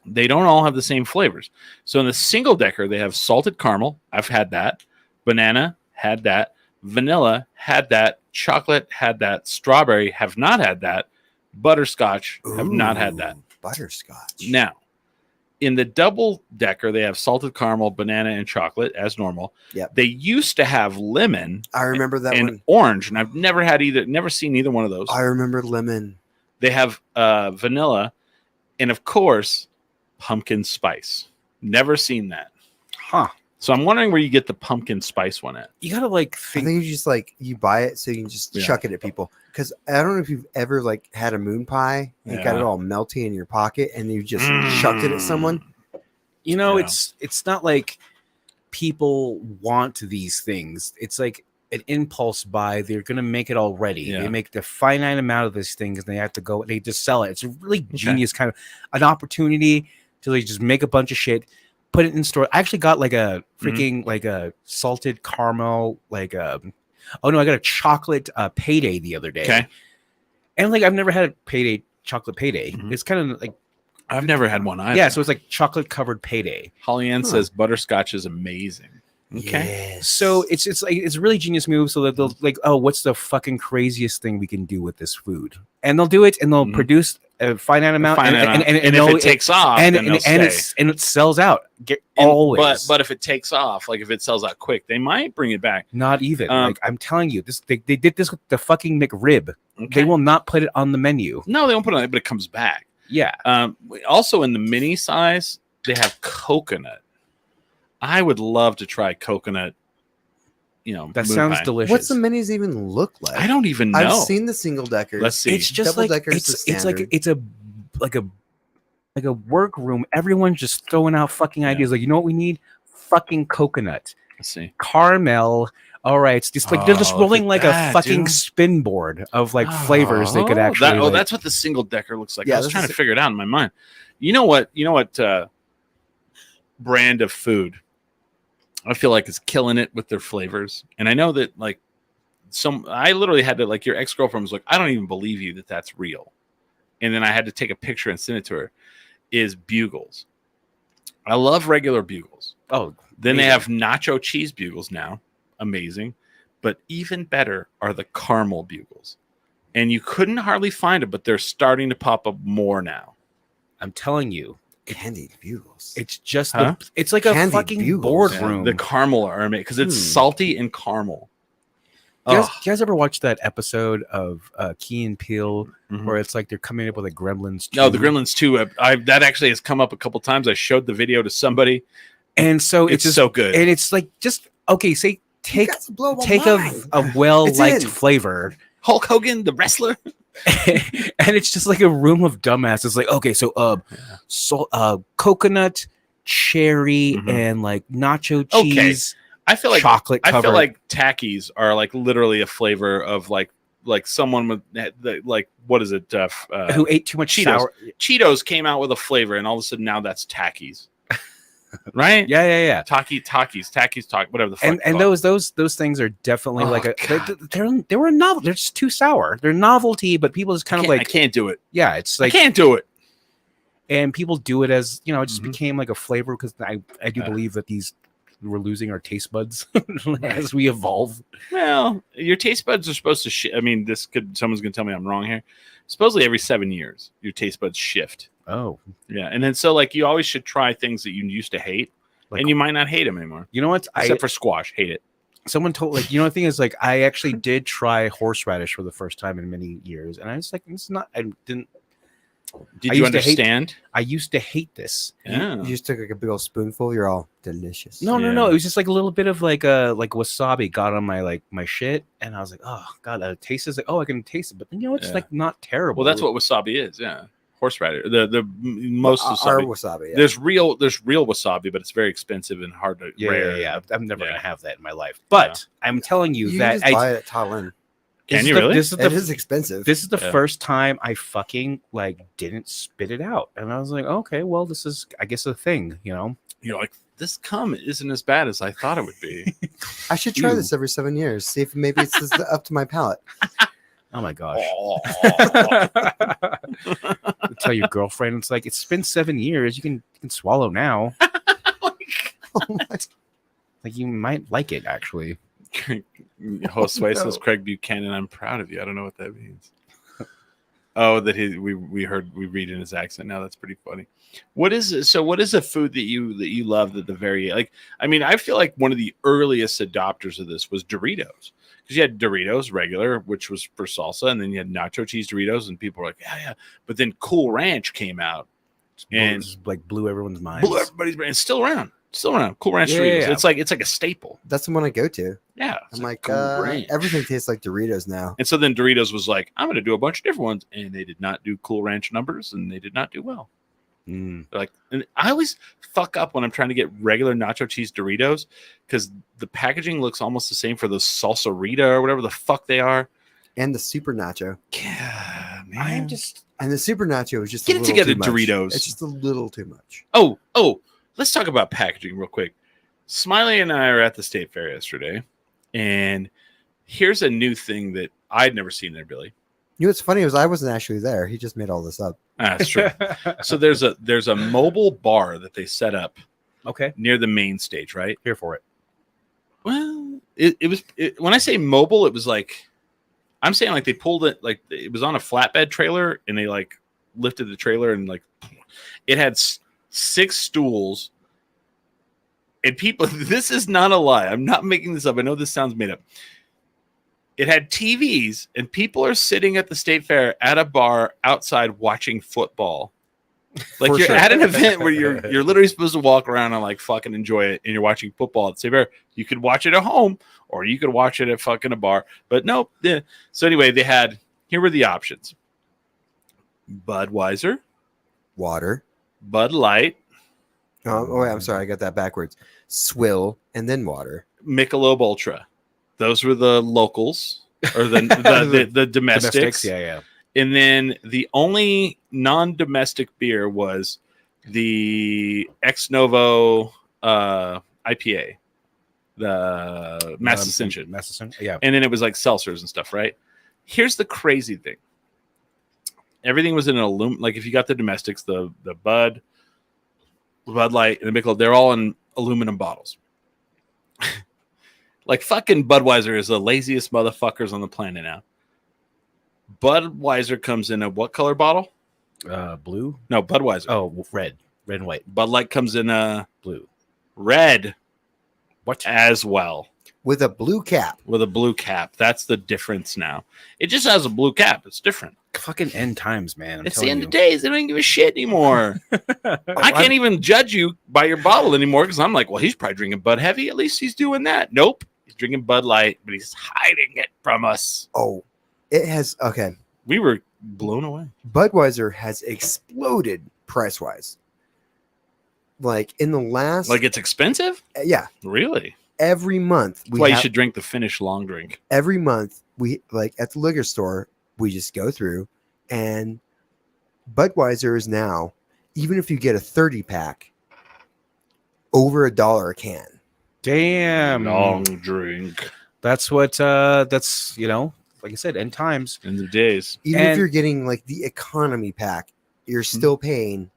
They don't all have the same flavors. So in the single decker, they have salted caramel. I've had that. Banana, had that. Vanilla, had that. Chocolate, had that. Strawberry, have not had that. Butterscotch, have not had that. Butterscotch. Now, in the double decker, they have salted caramel, banana, and chocolate as normal. Yep. They used to have lemon I remember that and one. orange, and I've never seen either one of those. I remember lemon. They have vanilla, and of course, pumpkin spice. Never seen that. Huh. So I'm wondering where you get the pumpkin spice one at. You gotta like I think. think you just you buy it so you can just chuck it at people. Because I don't know if you've ever had a moon pie and got it all melty in your pocket and you just chucked it at someone. Yeah. It's not like people want these things. It's like an impulse buy. They're gonna make it already. Yeah. They make the finite amount of these things and they have to go. They just sell it. It's a really genius kind of an opportunity to like just make a bunch of shit. Put it in store. I actually got like a freaking like a salted caramel I got a chocolate payday the other day. Okay. And like I've never had a payday chocolate payday. Mhm. It's kind of like I've never had one either. yeah, so it's like chocolate covered payday. Holly Ann says butterscotch is amazing. Okay. Yes. So it's like it's a really genius move. So that they'll like, oh, what's the fucking craziest thing we can do with this food? And they'll do it, and they'll produce a finite amount, and if it takes off, and then they'll stay. it sells out. Always, But if it takes off, like if it sells out quick, they might bring it back. not even. Like I'm telling you, this they did this with the fucking McRib. Okay. They will not put it on the menu. No, they won't put it on it, but it comes back. Yeah, Also, in the mini size, they have coconut. I would love to try coconut. that moon sounds pie. delicious. What's the minis even look like? I don't even know. I've seen the single decker. Let's see. It's just Double like decker is the it's like standard. it's a workroom. Everyone's just throwing out fucking ideas. Like, you know what we need? Fucking coconut, Let's see. caramel. All right, it's just like they're just Oh, rolling look like at a that, fucking dude. spin board of like flavors they could actually. like- that's what the single decker looks like. Yeah, I was this trying is- to figure it out in my mind. You know what? Brand of food I feel like is killing it with their flavors, and I know that like I literally had to your ex-girlfriend was like, I don't even believe you that that's real, and then I had to take a picture and send it to her. Is Bugles. I love regular Bugles. Oh, Then they amazing. have nacho cheese Bugles now. Amazing. But even better are the caramel Bugles. And you couldn't hardly find them, but they're starting to pop up more now. I'm telling you, candied bugles. it's just Huh? it's like a Candied fucking Bugles. boardroom. The caramel are amazing because it's salty and caramel. you guys ever watch that episode of Key and Peele Mhm. where it's like they're coming up with a Gremlins 2? No, the Gremlins 2. That actually has come up a couple times. I showed the video to somebody. And so It's just so good. and it's like just okay. Say take guys blow my take mind. a well liked It's in. flavor, Hulk Hogan, the wrestler. and it's just like a room of dumbasses. Like okay, so coconut, cherry, Mhm. and like nacho Okay. cheese, I feel like chocolate I covered. feel like Takis are like literally a flavor of like someone with like what is it? who ate too much Cheetos. sour. Cheetos came out with a flavor, and all of a sudden now that's Takis, right? Yeah. Takis, whatever the fuck. And it's called. those things are definitely Oh, like God. they were a novel. They're just too sour. They're novelty, but people just kind of I like can't do it. yeah, it's I like can't do it. and people do it as you know it just Mhm. became like a flavor because I do Yeah. believe that we're losing our taste buds as we evolve. Well, your taste buds are supposed to. I mean, someone's gonna tell me I'm wrong here. Supposedly every 7 years, your taste buds shift. Oh, Yeah, and then so like you always should try things that you used to hate, like and you might not hate them anymore. you know what? Except for squash, hate it. Someone told like you know the thing is like I actually did try horseradish for the first time in many years, and I was like, it's not. I didn't. Did I you used to hate- understand? I used to hate this. Yeah. You just took like a big old spoonful. You're all delicious. No. Yeah. It was just like a little bit of like wasabi got on my shit, and I was like, oh god, the taste is like, oh, I can taste it, but you know, it's Yeah. like not terrible. Well, that's what wasabi is. Yeah, horseradish. The most Our wasabi. wasabi. Yeah. There's real wasabi, but it's very expensive and hard to rare. yeah. I'm never Yeah. gonna have that in my life. But I'm telling you You that just buy it at Thailand. Can this you is the- really? This is It the is expensive. this is the Yeah. first time I fucking like didn't spit it out, and I was like, okay, well, this is I guess a thing, you know. You're like, this cum isn't as bad as I thought it would be. I should try Ew. this every 7 years. See if maybe it's just up to my palate. Oh my gosh. Oh. Tell your girlfriend it's like it's been 7 years. You can swallow now. Oh my- Like you might like it actually. Josue says no. Craig Buchanan, I'm proud of you. I don't know what that means. Oh, that we read in his accent now. That's pretty funny. What is a food that you love at the very like? I mean, I feel like one of the earliest adopters of this was Doritos. Because you had Doritos regular, which was for salsa, and then you had nacho cheese Doritos, and people were like, yeah. But then Cool Ranch came out and Just, like blew everyone's minds. blew everybody's brain. It's still around. Cool Ranch Yeah, Doritos. yeah. It's like a staple. That's the one I go to. Yeah. it's I'm like, Cool Ranch. everything tastes like Doritos now. And so then Doritos was like, I'm going to do a bunch of different ones. And they did not do Cool Ranch numbers, and they did not do well. Mm. They're like, and I always fuck up when I'm trying to get regular nacho cheese Doritos because the packaging looks almost the same for those salsa Rita or whatever the fuck they are. And the super nacho. Yeah, man. I'm just And the super nacho is just Get a it little together, too much. Doritos. It's just a little too much. Oh, let's talk about packaging real quick. Smiley and I are at the State Fair yesterday, and here's a new thing that I'd never seen there, Billy. You know what's funny was I wasn't actually there. He just made all this up. That's true. So there's a mobile bar that they set up okay. near the main stage, right? Here for it. Well, it was when I say mobile, it was like I'm saying like they pulled it like it was on a flatbed trailer and they like lifted the trailer and like it had 6 stools and people. This is not a lie. I'm not making this up. I know this sounds made up. It had TVs and people are sitting at the State Fair at a bar outside watching football. Like For you're sure. at an event where you're literally supposed to walk around and like fucking enjoy it, and you're watching football at State Fair. You could watch it at home, or you could watch it at fucking a bar. But nope. Yeah. So anyway, here were the options: Budweiser, Water. Bud Light, Oh, wait, I'm sorry. I got that backwards. Swill and then water. Michelob Ultra. Those were the locals or the the domestics. Yeah. And then the only non-domestic beer was the Ex Novo IPA, the Mass Ascension. Mass Ascension. Yeah. And then it was like seltzers and stuff, right? Here's the crazy thing. Everything was in an aluminum. Like if you got the domestics, the Bud Light, and the Michelob, they're all in aluminum bottles. Like fucking Budweiser is the laziest motherfuckers on the planet now. Budweiser comes in a what color bottle? Blue. No, Budweiser. Oh, red and white. Bud Light comes in a Blue. red What? as well. with a blue cap. with a blue cap. That's the difference now. It just has a blue cap. It's different. Fucking end times, man. I'm It's the telling end you. of days. They don't give a shit anymore. I can't even judge you by your bottle anymore because I'm like, well, he's probably drinking Bud Heavy. At least he's doing that. Nope. He's drinking Bud Light, but he's hiding it from us. Oh, it has. Okay. We were blown away. Budweiser has exploded price wise. Like in the last, Like it's expensive? yeah, Really? every month That's why you have- should drink the Finnish long drink. every month we like at the liquor store we just go through, and Budweiser is now, even if you get a 30-pack, over $1 a can. Damn. Long drink. That's what. That's like I said, end times. In the days. Even if And- you're getting like the economy pack, you're still paying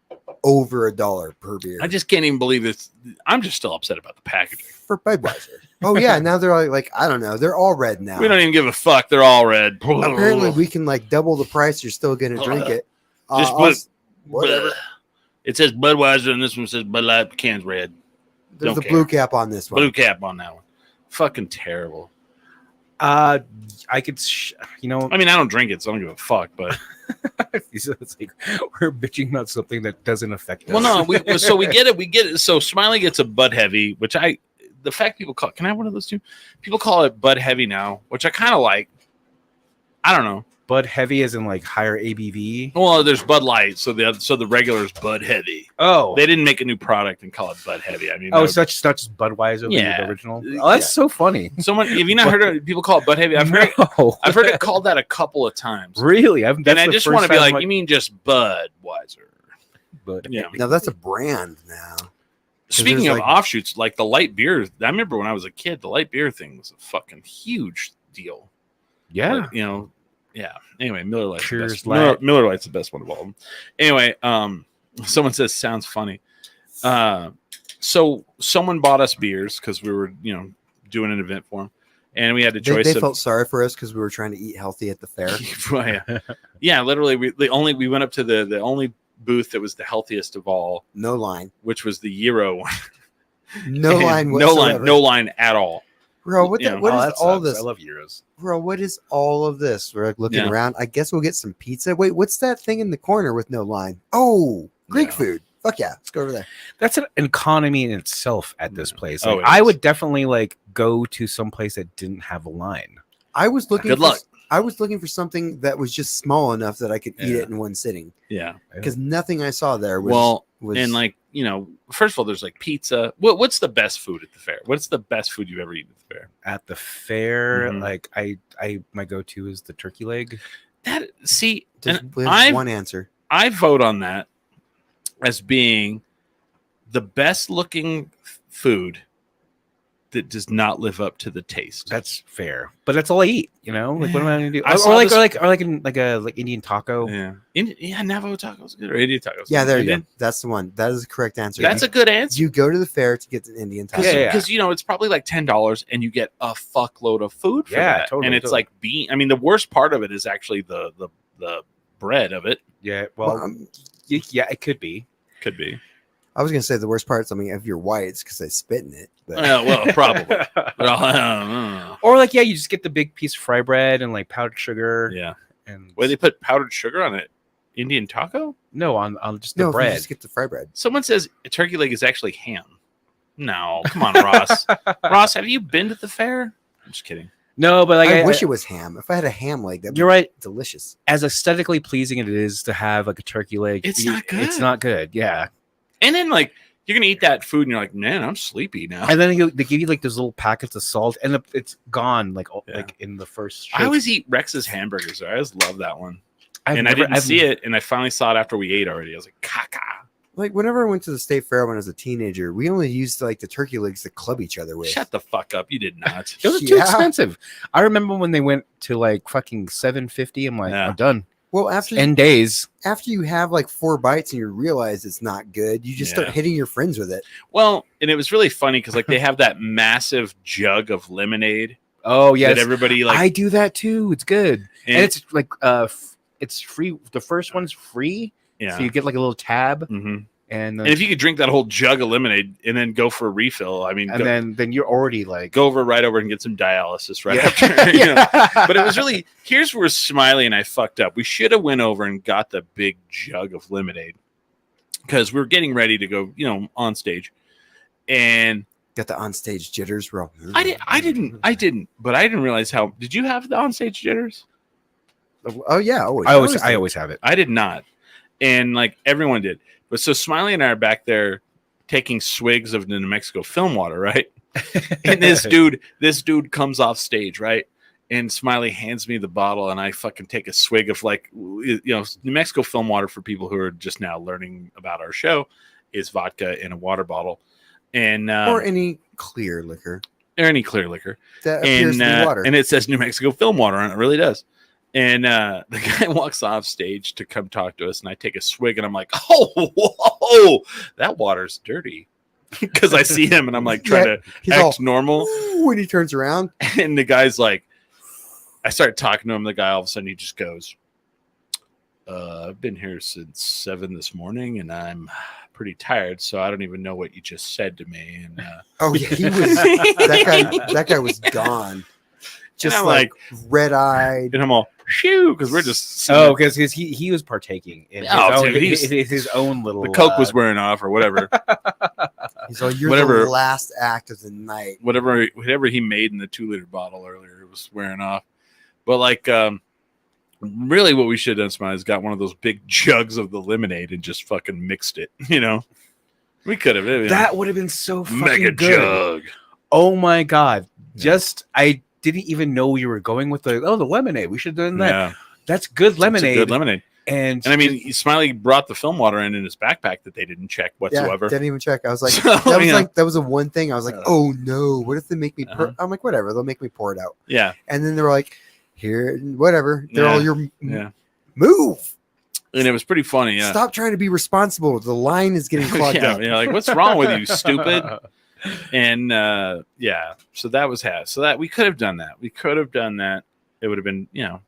over $1 per beer. I just can't even believe this. I'm just still upset about the packaging. for Budweiser. Oh yeah, now they're like I don't know, they're all red now. We don't even give a fuck. They're all red. Apparently, we can like double the price. You're still gonna drink it. Just I'll put- s- whatever. It says Budweiser, and this one says Bud Light. Can's red. There's don't a blue care. cap on this one. Blue cap on that one. Fucking terrible. I could. I mean, I don't drink it, so I don't give a fuck. But It's like we're bitching about something that doesn't affect us. well, no. We get it. We get it. So Smiley gets a Bud Heavy, which the fact people call. Can I have one of those two? People call it Bud Heavy now, which I kind of like. I don't know. Bud Heavy is in like higher ABV. Well, there's Bud Light, so the regular is Bud Heavy. Oh, They didn't make a new product and call it Bud Heavy. I mean, oh, that such Budweiser, Yeah. the original. Oh, that's so funny. someone. Have you not heard of people call it Bud Heavy? I've heard. No. I've heard it called that a couple of times. Really? That's And I the just first want to be time like, you mean just Budweiser? Bud Yeah. Heavy. Now that's a brand now. Speaking there's of like- offshoots, like the light beer, I remember when I was a kid, the light beer thing was a fucking huge deal. Yeah. Like, yeah. Anyway, Miller Lite's the Coors best. Light. Miller Lite's the best one of all of them. Anyway, someone says sounds funny. So someone bought us beers because we were, doing an event for them, and we had the choice They of felt sorry for us because we were trying to eat healthy at the fair. yeah, literally, we went up to the only booth that was the healthiest of all, No line. which was the Euro one. No And line no whatsoever. no line at all. Bro, what, Yeah. what Oh, is that all sucks. this? I love Euros. Bro, what is all of this? We're like looking Yeah. around. I guess we'll get some pizza. Wait, what's that thing in the corner with no line? Oh, Greek Yeah. food. Fuck yeah. Let's go over there. That's an economy in itself at this place. Oh, Like, it I is. would definitely like go to some place that didn't have a line. I was looking Good for, luck. I was looking for something that was just small enough that I could eat Yeah. it in one sitting. Yeah. Because nothing I saw there was Well, was and like, first of all, there's like pizza. What's the best food at the fair? What's the best food you've ever eaten at the fair? At the fair, Mhm. like I my go-to is the turkey leg. That see, just and there's I one answer. I vote on that as being the best looking food that does not live up to the taste. That's fair, but that's all I eat. Like what am I gonna do? I Or saw like, this- or like in like a Indian taco. yeah, Navajo tacos good or Indian tacos. Yeah, there you good. go. That's the one. That is the correct answer. That's a good answer. You go to the fair to get the Indian taco. Yeah, Because it's probably like $10 and you get a fuckload of food for Yeah, that. totally, and it's totally. like bean. I mean, the worst part of it is actually the bread of it. Yeah, Well, well, yeah, it could be. Could be. I was gonna say the worst part. I mean, if you're white, it's because they spit in it. But Well, probably. But I don't know. Or like, yeah, you just get the big piece of fry bread and like powdered sugar. Yeah. And Where they put powdered sugar on it? Indian taco? no, on just the no, if you bread. just get the fry bread. Someone says a turkey leg is actually ham. No, come on, Ross. Ross, have you been to the fair? I'm just kidding. No, but like I wish it was ham. If I had a ham leg, that'd You're be right. delicious. As aesthetically pleasing it is to have like a turkey leg, It's not good. It's not good. Yeah. And then like you're gonna eat that food and you're like, man, I'm sleepy now. And then they give you like those little packets of salt, and it's gone like Yeah. like in the first. I always eat Rex's hamburgers. I always love that one. I've I never- didn't I've- see it, and I finally saw it after we ate already. I was like, caca. Like whenever I went to the state fair when I was a teenager, we only used like the turkey legs to club each other with. Shut the fuck up. You did not. Those are too Yeah. expensive. I remember when they went to like fucking $750. I'm like, Yeah. I'm done. Well, after 10 days. after you have like 4 bites and you realize it's not good, you just start Yeah. hitting your friends with it. Well, and it was really funny because like they have that massive jug of lemonade Oh yeah, that everybody like. I do that too. It's good, and and it's like it's free. The first one's free, yeah. so you get like a little tab. Mhm. And And if you could drink that whole jug of lemonade and then go for a refill, I mean, then you're already like go right over and get some dialysis right Yeah. after. You know? Yeah. But it was really, here's where Smiley and I fucked up. We should have went over and got the big jug of lemonade because we were getting ready to go, on stage. And Got the onstage jitters, bro. I didn't, but I didn't realize how. Did you have the onstage jitters? Oh yeah, always. I always have it. I did not, and like everyone did. But so Smiley and I are back there taking swigs of the New Mexico film water, right? And this dude comes off stage, right? And Smiley hands me the bottle, and I fucking take a swig of New Mexico film water. For people who are just now learning about our show, is vodka in a water bottle, and or any clear liquor or any clear liquor. that appears to be water. And it says New Mexico film water on it. It really does. And the guy walks off stage to come talk to us, and I take a swig, and I'm like, "Oh, whoa, that water's dirty," because I see him, and I'm like trying to He's act all, normal. "Ooh," when he turns around. And the guy's like, I start talking to him. The guy all of a sudden he just goes, "I've been here since 7 this morning, and I'm pretty tired, so I don't even know what you just said to me." And Oh yeah, he was that guy was gone. Just I'm like red eyed. and I'm all shoo because we're just Because he was partaking in Oh, his, dude, own, his own little. the coke was wearing off or whatever. He's like, "You're Whatever. the last act of the night." whatever he made in the 2-liter bottle earlier was wearing off. But like really what we should have done, Smiley, is got one of those big jugs of the lemonade and just fucking mixed it. We could have. That would have been so fucking mega good. jug. Oh my god! I didn't even know we were going with the lemonade. We should have done that. Yeah, That's good it's a lemonade. good lemonade. And And I mean, Smiley brought the film water in his backpack that they didn't check Yeah, whatsoever. didn't even check. I was like, So, that was yeah. like that was the one thing I was like, oh no, what if they make me? Uh-huh. I'm like, whatever, they'll make me pour it out. Yeah, And then they were like, here, whatever. They're all your yeah. move. And it was pretty funny. Yeah, Stop trying to be responsible. The line is getting clogged yeah, up. yeah. Like, what's wrong with you, stupid? And yeah, so that was so that we could have done that. It would have been,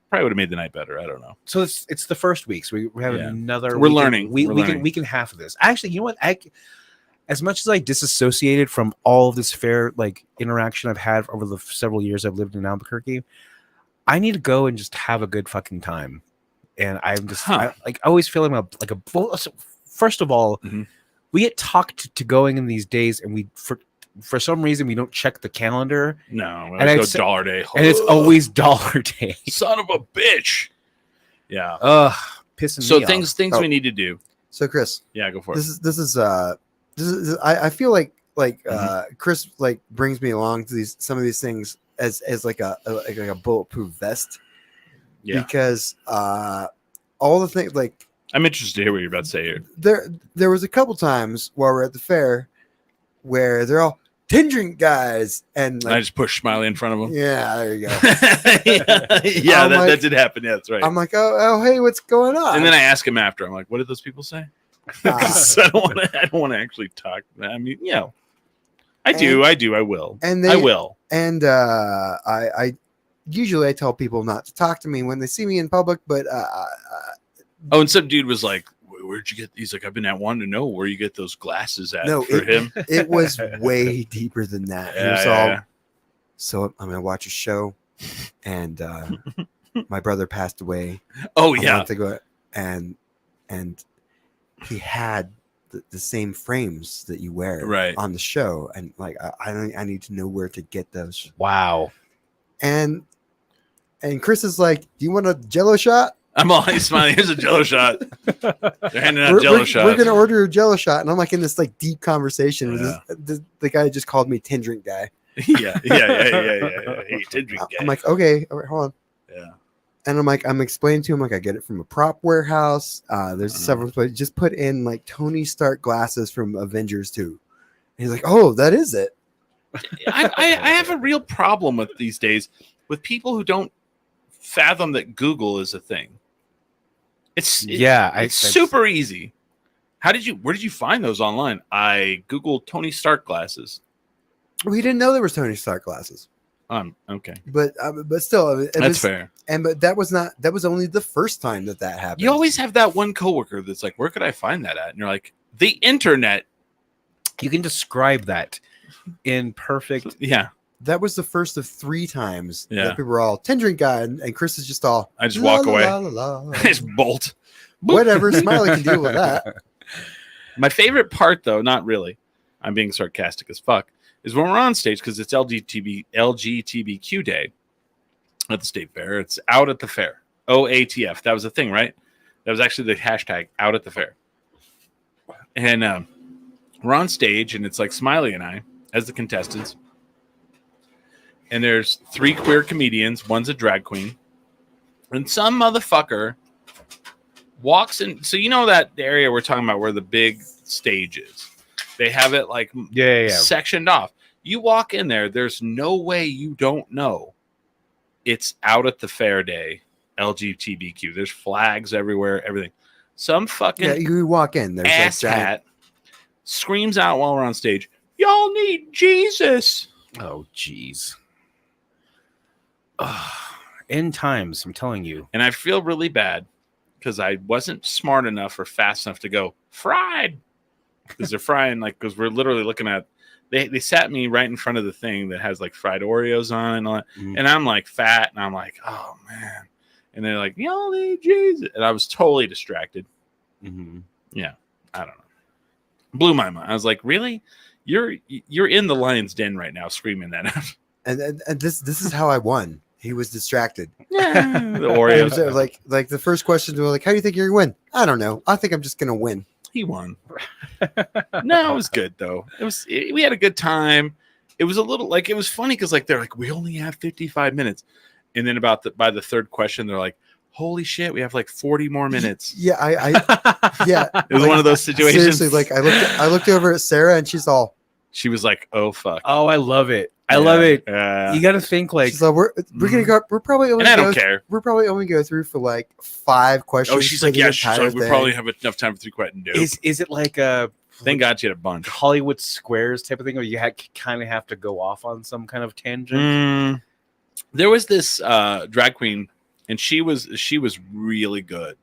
probably would have made the night better. I don't know. so it's the first week. So we have Yeah. another. We're week- learning. We We're we learning. can half of this. Actually, you know what? As much as I disassociated from all of this fair interaction I've had over the several years I've lived in Albuquerque, I need to go and just have a good fucking time. And I'm just I always feeling like a. First of all, Mhm. we get talked to going in these days, and we for some reason we don't check the calendar, No, And let's I'd go dollar day. and it's always dollar day. son of a bitch. Yeah. Pissing So me things off. we need to do. So Chris, Yeah, go for it. this is I feel like Chris brings me along to some of these things as like a bulletproof vest. Yeah, Because all the things I'm interested to hear what you're about to say here. there was a couple times while we're at the fair where they're all 10 drink guys and I just pushed Smiley in front of him. yeah, there you go. yeah, I'm that like- did happen. Yeah, that's right. I'm like, oh hey, what's going on? And then I ask him after. I'm like, what did those people say? 'Cause I don't want to actually talk. I mean, I do. I will. and I they will. and I usually I tell people not to talk to me when they see me in public, but Oh, and some dude was like, where'd you get these? Like, I've been wanting to know where you get those glasses at No, for him. it was way deeper than that. It Yeah, was yeah, all yeah. so I'm gonna watch a show, and my brother passed away Oh, a yeah. month ago, and he had the same frames that you wear Right. on the show, and I need to know where to get those. Wow. And Chris is like, "Do you want a Jello shot? I'm all smiling. Here's a Jello shot. They're handing out Jello shots. We're gonna order a Jello shot." And I'm like in this deep conversation with Yeah. the guy who just called me 10 drink guy. yeah. Hey, 10 drink guy. I'm like, okay, all right, hold on. yeah. And I'm explaining to him I get it from a prop warehouse. There's several places. Just put in Tony Stark glasses from Avengers 2. And he's like, oh, that is it. I have a real problem with these days with people who don't fathom that Google is a thing. It's super easy. Where did you find those online? I Googled Tony Stark glasses. We didn't know there was Tony Stark glasses, Okay. but still, That's fair. But that was only the first time that happened. You always have that one coworker that's like, where could I find that at? And you're like, The internet. You can describe that in perfect. Yeah. That was the first of 3 times Yeah. that people were all 10 drink guy, and Chris is just all. I just walk la, away. la, la, la. Just bolt. Whatever, Smiley can deal with that. My favorite part, though, not really, I'm being sarcastic as fuck, is when we're on stage because it's LGBTQ Day at the state fair. It's out at the fair. OATF. That was a thing, right? That was actually the hashtag out at the fair. And we're on stage, and it's like Smiley and I as the contestants. And there's 3 queer comedians. One's a drag queen. And some motherfucker walks in. So you know that area we're talking about where the big stage is. They have it like sectioned off. You walk in there, there's no way you don't know it's out at the fair day, LGBTQ. There's flags everywhere, everything. Some fucking Yeah, you walk in. There's like ass giant. hat screams out while we're on stage, "Y'all need Jesus." Oh, jeez. End times, I'm telling you. And I feel really bad because I wasn't smart enough or fast enough to go fried, because they're frying, like, because we're literally looking at, they sat me right in front of the thing that has like fried Oreos on it and all that. Mhm. And I'm like fat and I'm like, oh man. And they're like, y'all need Jesus. And I was totally distracted. Mhm. Yeah. I don't know. Blew my mind. I was like, really? You're in the lion's den right now screaming that out. And this is how I won. He was distracted. Yeah. The It Oreos. was, like the first questions were like, "How do you think you're gonna win?" I don't know. I think I'm just gonna win. He won. No, it was good though. We had a good time. It was a little like, it was funny because like they're like, we only have 55 minutes, and then by the third question they're like, holy shit, we have like 40 more minutes. Yeah, yeah. It was one of those situations. Seriously, like I looked over at Sarah and she's all. She was like, oh fuck. Oh, I love it. I love it. Yeah. You got to think like, She's like, we're gonna go. We're probably only. And I don't care. We're probably only go through for like 5 questions. Oh, she's for like, the yeah, she's entire like, we thing. probably have enough time for 3 questions. Nope. is it like a Thank God she had a bunch. Hollywood Squares type of thing, or you kind of have to go off on some kind of tangent? There was this drag queen, and she was really good,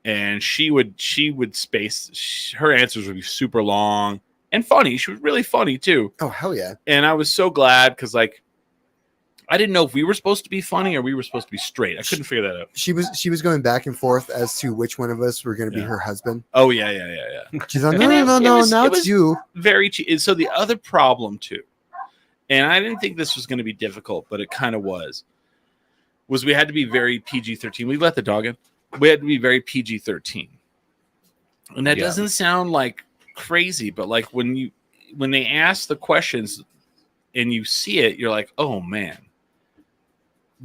and she would space, her answers would be super long and funny. She was really funny too, Oh hell yeah! and I was so glad because like I didn't know if we were supposed to be funny or we were supposed to be straight. I couldn't figure that out. She was going back and forth as to which one of us were going to be Yeah. her husband. Oh yeah. She's like, And it no, was- now it it's was- you. Very cheap. So the other problem too, and I didn't think this was going to be difficult, but it kind of was we had to be very PG-13. We let the dog in. We had to be very PG-13, and that Yeah. doesn't sound like crazy, but like when they ask the questions and you see it, you're like, oh man,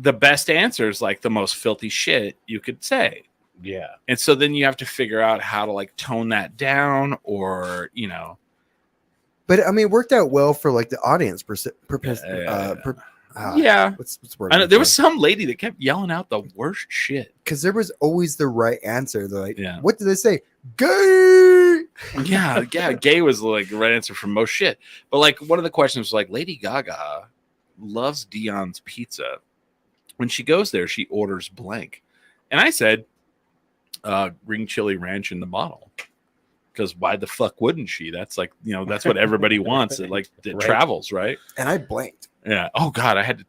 the best answer is like the most filthy shit you could say. Yeah. And so then you have to figure out how to like tone that down, or But I mean, it worked out well for like the audience. yeah. What's the word? I know there was some lady that kept yelling out the worst shit. because there was always the right answer. They're like, Yeah. what did they say? Gay. Yeah, gay was like the right answer for most shit. But like one of the questions was like, Lady Gaga loves Dion's Pizza. When she goes there, she orders blank. And I said, green chili ranch in the bottle. Because why the fuck wouldn't she? That's like, that's what everybody wants. It like it Right. travels, right? And I blanked. Yeah. Oh God, I had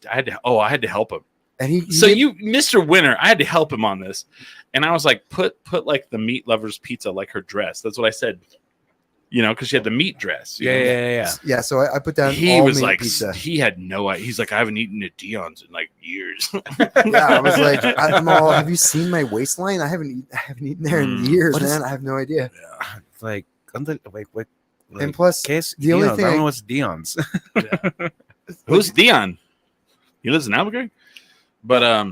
to help him. And he So did- you, Mr. Winner, I had to help him on this, and I was like, put like the meat lover's pizza like her dress. That's what I said, because she had the meat dress. you know? Yeah. yeah. So I put down. He all was meat like, pizza. he had no idea. He's like, I haven't eaten at Dion's in like years. Yeah, I was like, I'm all. Have you seen my waistline? I haven't eaten there in years, What is- man. I have no idea. Like, what? And plus, Case the only thing I don't I- know what's Dion's. Who's Dion? He lives in Albuquerque. But I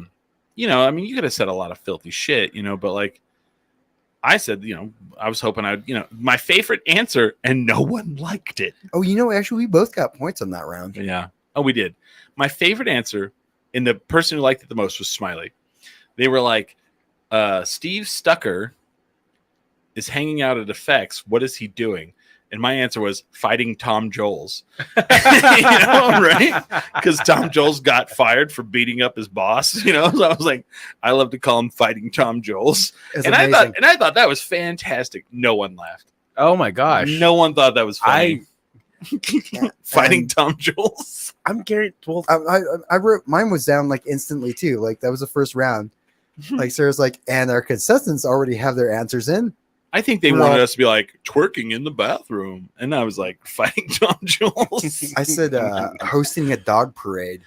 mean, you could have said a lot of filthy shit, but like I said, I was hoping my favorite answer, and no one liked it. oh, actually, we both got points on that round. Yeah. Oh, we did. My favorite answer, and the person who liked it the most was Smiley. They were like, Steve Stucker is hanging out at Effects. What is he doing? And my answer was fighting Tom Joles. Right? Because Tom Joles got fired for beating up his boss. So I was like, I love to call him fighting Tom Joles. It's And amazing. I thought that was fantastic. No one laughed. Oh my gosh. No one thought that was funny. Fighting And- Tom Jones. I'm Gary. Well, I wrote mine was down like instantly too. Like that was the first round. Like Sarah's like, and our contestants already have their answers in. I think they We're wanted all- us to be like twerking in the bathroom, and I was like fighting Tom Jones. I said hosting a dog parade.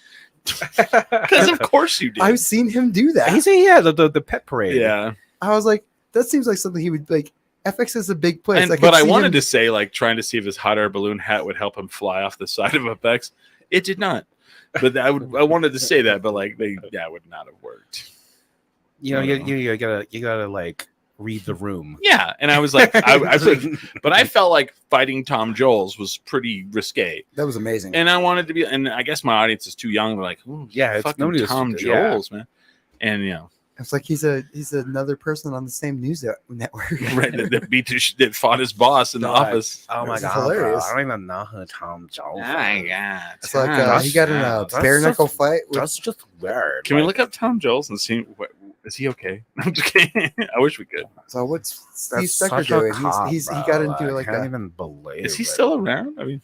Because of course you did. I've seen him do that. he's the pet parade. yeah, I was like, that seems like something he would like. FX is a big place. and, but I wanted to say like trying to see if his hot air balloon hat would help him fly off the side of FX. It did not. But I wanted to say that, but like that would not have worked. You know, I don't know. you gotta like read the room. Yeah, and I was like, but I felt like fighting Tom Jones was pretty risque, That was amazing. and I wanted to be, and I guess my audience is too young. They're like, ooh, Yeah, it's fucking nobody was- Tom yeah. Jones, man, and you know, It's like he's another person on the same news network. right, that fought his boss in the Dog. office. Oh my This is god, bro. hilarious. I don't even know who Tom Jones. Oh my is. god, It's like Tom he got in a Jones. That's bare knuckle just- fight. With, That's just weird. Can we like- look up Tom Jones and see is he okay? I'm just kidding. I wish we could. so what's Steve That's Spector such a doing? cop, He bro. got into I like can't a. even believe. Is he it. still around? I mean,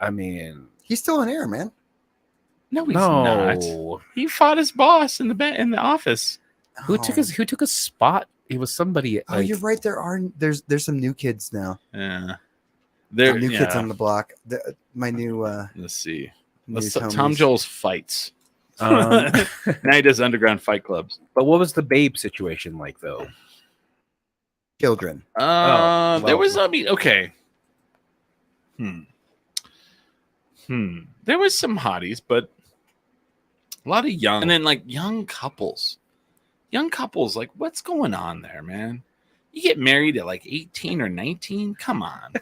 I mean, He's still on air, man. no, he's not. no. He fought his boss in the office. Who took his spot? It was somebody. Oh, like, you're right. There's some new kids now. Yeah, there. New yeah. kids on the block. My new Let's see. new Tom homies. Jones fights. Um, Now he does underground fight clubs. but what was the babe situation like though? children. There well- was. I mean, okay. There was some hotties, but a lot of young, and then like young couples. Young couples, like what's going on there, man? You get married at like 18 or 19? Come on,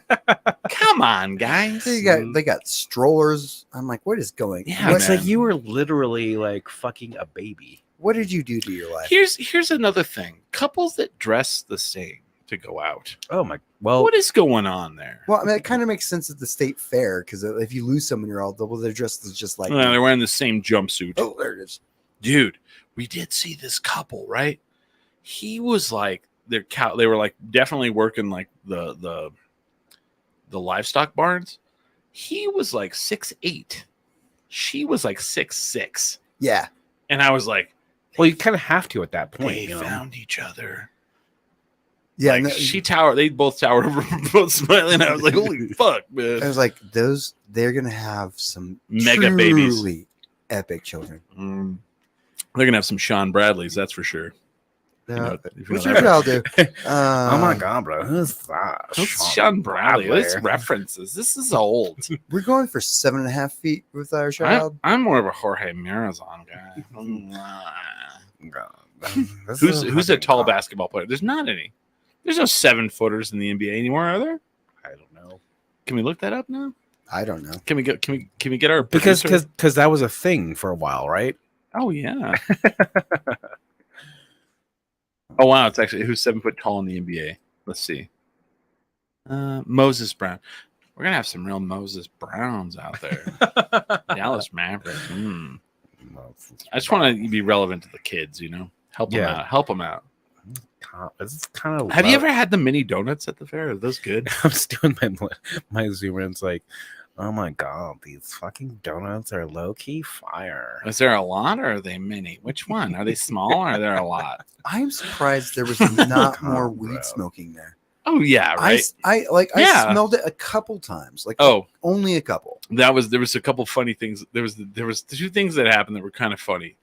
come on, guys. They got strollers. I'm like, what is going? Yeah, what, It's man. like you were literally like fucking a baby. what did you do to your life? Here's another thing: couples that dress the same to go out. Oh my! Well, What is going on there? Well, I mean, it kind of makes sense at the state fair because if you lose someone, you're all double. They're dressed as just like. They're wearing the same jumpsuit. Oh, there it is. Dude, we did see this couple, right? He was like they were like definitely working like the livestock barns. He was like 6'8". She was like 6'6". Yeah, And I was like, well, you kind of have to at that point. they You know? found each other. yeah. Like they both towered over both smiling. I was like, holy fuck, I man. was like, they're gonna have some Mega babies. truly epic children. They're gonna have some Sean Bradleys, that's for sure. Uh, If you know What's that. your child do? Oh my god, bro! Who's that? What's Sean Bradley? This references. This is old. We're going for 7.5 feet with our child. I'm more of a Jorge Mirazon guy. This who's is a fucking tall god. basketball player? There's not any. There's no 7-footers in the NBA anymore, are there? I don't know Can we look that up now? I don't know. Can we get our because producer? that was a thing for a while, right? Oh yeah. Oh wow, it's actually who's 7 foot tall in the NBA? Let's see. Moses Brown. We're gonna have some real Moses Browns out there. Dallas Mavericks. I just want to be relevant to the kids, you know. Help them Yeah. out. Help them out. It's kind of. Have you ever had the mini donuts at the fair? Are those good? I'm just doing my zoom in. It's like, oh my god, these fucking donuts are low key fire. Is there a lot or are they mini? Which one? Are they small or are there a lot? I'm surprised there was not Come more on, weed bro. smoking there. Oh yeah, right. I Yeah. smelled it a couple times, like Oh, only a couple. there was a couple funny things. There was two things that happened that were kind of funny.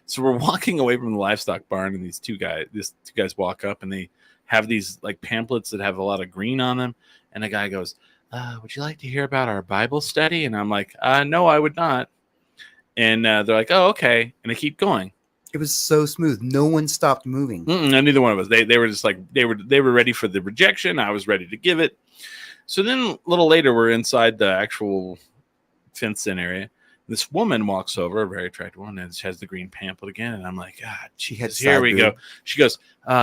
So we're walking away from the livestock barn, and these two guys walk up, and they have these like pamphlets that have a lot of green on them. And the guy goes, "Would you like to hear about our Bible study?" And I'm like, "No, I would not." And they're like, "Oh, okay." And they keep going. It was so smooth. No one stopped moving. And neither one of us. They were just like they were ready for the rejection. I was ready to give it. So then a little later, we're inside the actual fenced-in area. This woman walks over, a very attractive one, and she has the green pamphlet again. And I'm like, God, She had here side we boob. go. She goes,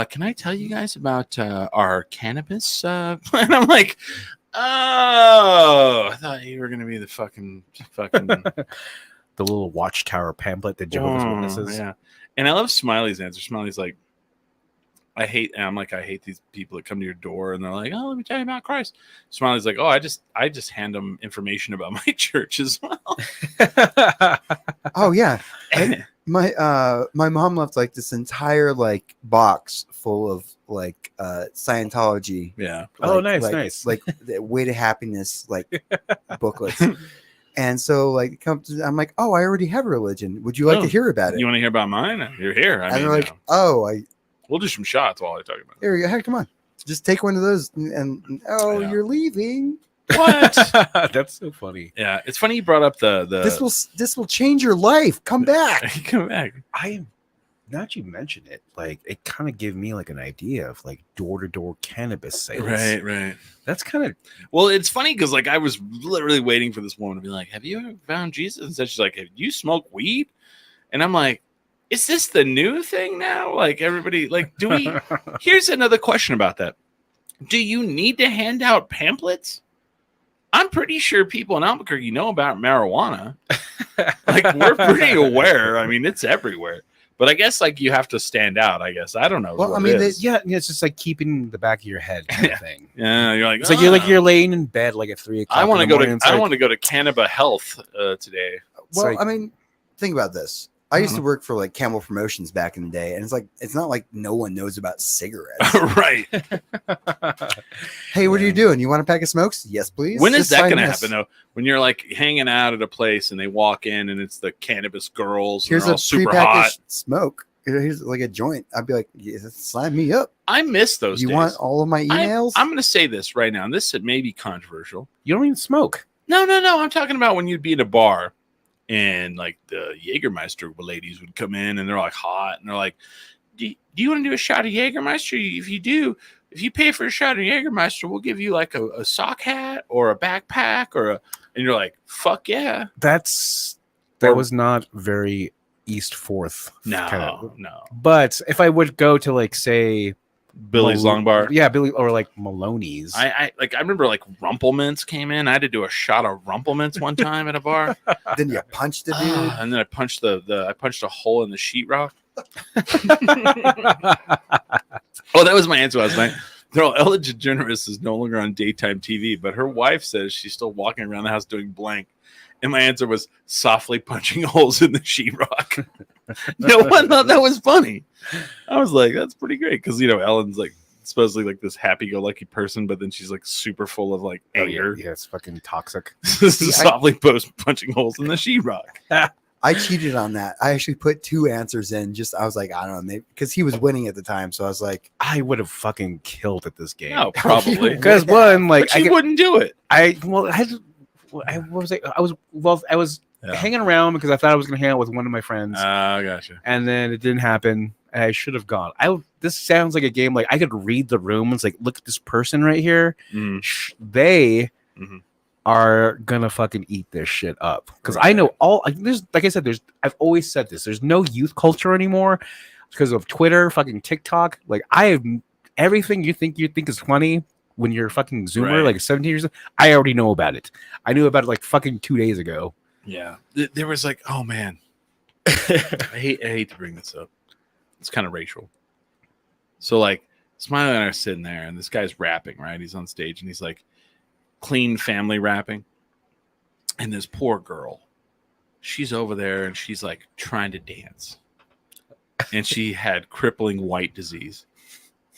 "Can I tell you guys about our cannabis?" And I'm like, "Oh, I thought you were gonna be the fucking." The little watchtower pamphlet that Jehovah's Witnesses. Yeah. And I love Smiley's answer. Smiley's like, I hate these people that come to your door and they're like, oh, let me tell you about Christ. Smiley's like, oh, I just hand them information about my church as well. Oh yeah. My mom left like this entire like box full of like Scientology. Yeah. Oh, nice. Like the Way to Happiness like booklets. And so like I'm like, oh, I already have a religion. Would you like to hear about it? You want to hear about mine? You're here. And they're like, oh, we'll do some shots while I talk about it. here you go. Hey, come on. Just take one of those and Yeah. you're leaving. What? That's so funny. Yeah, it's funny you brought up the This will change your life. Come back. come back. Now that you mention it, like it kind of gave me like an idea of like door-to-door cannabis sales. Right. That's kind of Well, it's funny because like I was literally waiting for this woman to be like, "Have you ever found Jesus?" And so she's like, "Have you smoked weed?" And I'm like, "Is this the new thing now?" Like everybody, like, do we? Here's another question about that: do you need to hand out pamphlets? I'm pretty sure people in Albuquerque know about marijuana. Like we're pretty aware. I mean, it's everywhere. But I guess like you have to stand out. I guess I don't know. Well, what I mean, it is. yeah, it's just like keeping the back of your head kind of thing. Yeah, you're like It's like you're laying in bed like at 3 o'clock. I want to go to It's I like, want to go to Canada Health today. Well, like- I mean, think about this. I used to work for like Camel Promotions back in the day, and it's not like no one knows about cigarettes. Right. Hey, what are you doing? You want a pack of smokes? Yes, please. When is Just that sign going to this. happen though? When you're like hanging out at a place and they walk in and it's the cannabis girls and Here's they're a all super hot. prepackaged smoke. Here's like a joint. I'd be like, yeah, sign me up. I miss those You days. want all of my emails? I'm going to say this right now, and this may be controversial. you don't even smoke. No. I'm talking about when you'd be in a bar and like the Jägermeister ladies would come in and they're like hot and they're like, do you want to do a shot of Jägermeister? If you do, if you pay for a shot of Jägermeister, we'll give you like a sock hat or a backpack and you're like, fuck yeah. That Or- was not very East Fourth. No. But if I would go to like say Billy's Long Bar. yeah, Billy or like Maloney's. I remember like Rumplemints came in. I had to do a shot of Rumplemints one time at a bar. Then you punch the dude. And then I punched I punched a hole in the sheetrock. Oh, that was my answer last night. No, Ellen DeGeneres is no longer on daytime TV, but her wife says she's still walking around the house doing blank. And my answer was softly punching holes in the sheetrock. No one thought that was funny. I was like, that's pretty great. Because, Ellen's like supposedly like this happy-go-lucky person, but then she's like super full of like anger. Yeah, it's fucking toxic. Softly punching holes in the sheetrock. I cheated on that. I actually put 2 answers in. I was like, I don't know, maybe because he was winning at the time. So I was like, I would have fucking killed at this game. No, probably. Because one, like But she wouldn't do it. I was Yeah. hanging around because I thought I was gonna hang out with one of my friends, Gotcha. and then it didn't happen. And I should have gone. This sounds like a game like I could read the room. It's like, look at this person right here. Mm. They Mhm. are gonna fucking eat this shit up because I know all. There's like I said, I've always said this. There's no youth culture anymore because of Twitter, fucking TikTok. Like I have everything you think is funny when you're a fucking Zoomer, Right. like 17 years old. I already know about it. I knew about it like fucking 2 days ago. Yeah. There was like, oh man, I hate to bring this up. It's kind of racial. So like, Smiley and I are sitting there, and this guy's rapping. Right, he's on stage, and he's like, clean family rapping, and this poor girl, she's over there, and she's like trying to dance, and she had crippling white disease.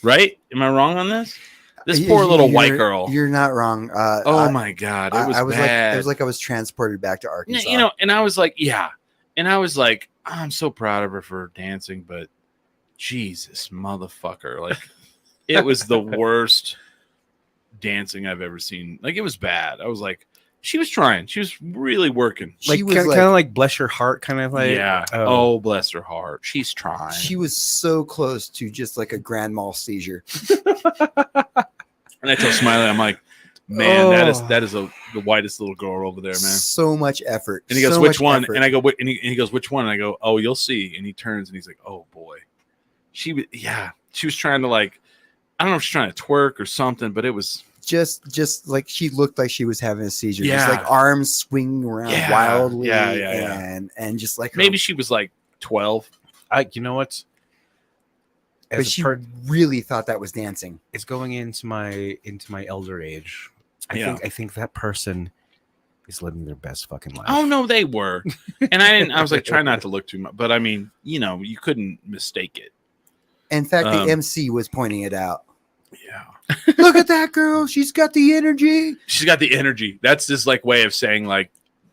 Right? Am I wrong on this? This poor little white girl. You're not wrong. Oh my god, it was I was bad. like, it was like I was transported back to Arkansas. And I was like, yeah, and I was like, I'm so proud of her for dancing, but Jesus, motherfucker, like it was the worst dancing I've ever seen. Like it was bad. I was like, she was trying. She was really working. She Like was kind like- of like bless your heart, kind of like Yeah. Oh, bless her heart. She's trying. She was so close to just like a grand mal seizure. And I told Smiley, I'm like, man, that Oh. is the whitest little girl over there, man. So much effort. And he goes, so which much one? effort. And I go, and he goes, which one? And I go, oh, you'll see. And he turns and he's like, oh boy. She was trying to like, I don't know if she's trying to twerk or something, but it was just like she looked like she was having a seizure. Yeah. Just like arms swinging around Yeah. wildly. Yeah. And just like maybe she was like 12. You know what? but as a she per- really thought that was dancing. it's going into my elder age. Yeah. I think that person is living their best fucking life. Oh no, they were, and I was like, try not to look too much, but I mean, you know, you couldn't mistake it. In fact, the Um, MC was pointing it out. Yeah, Look at that girl. She's got the energy. she's got the energy. That's his like way of saying like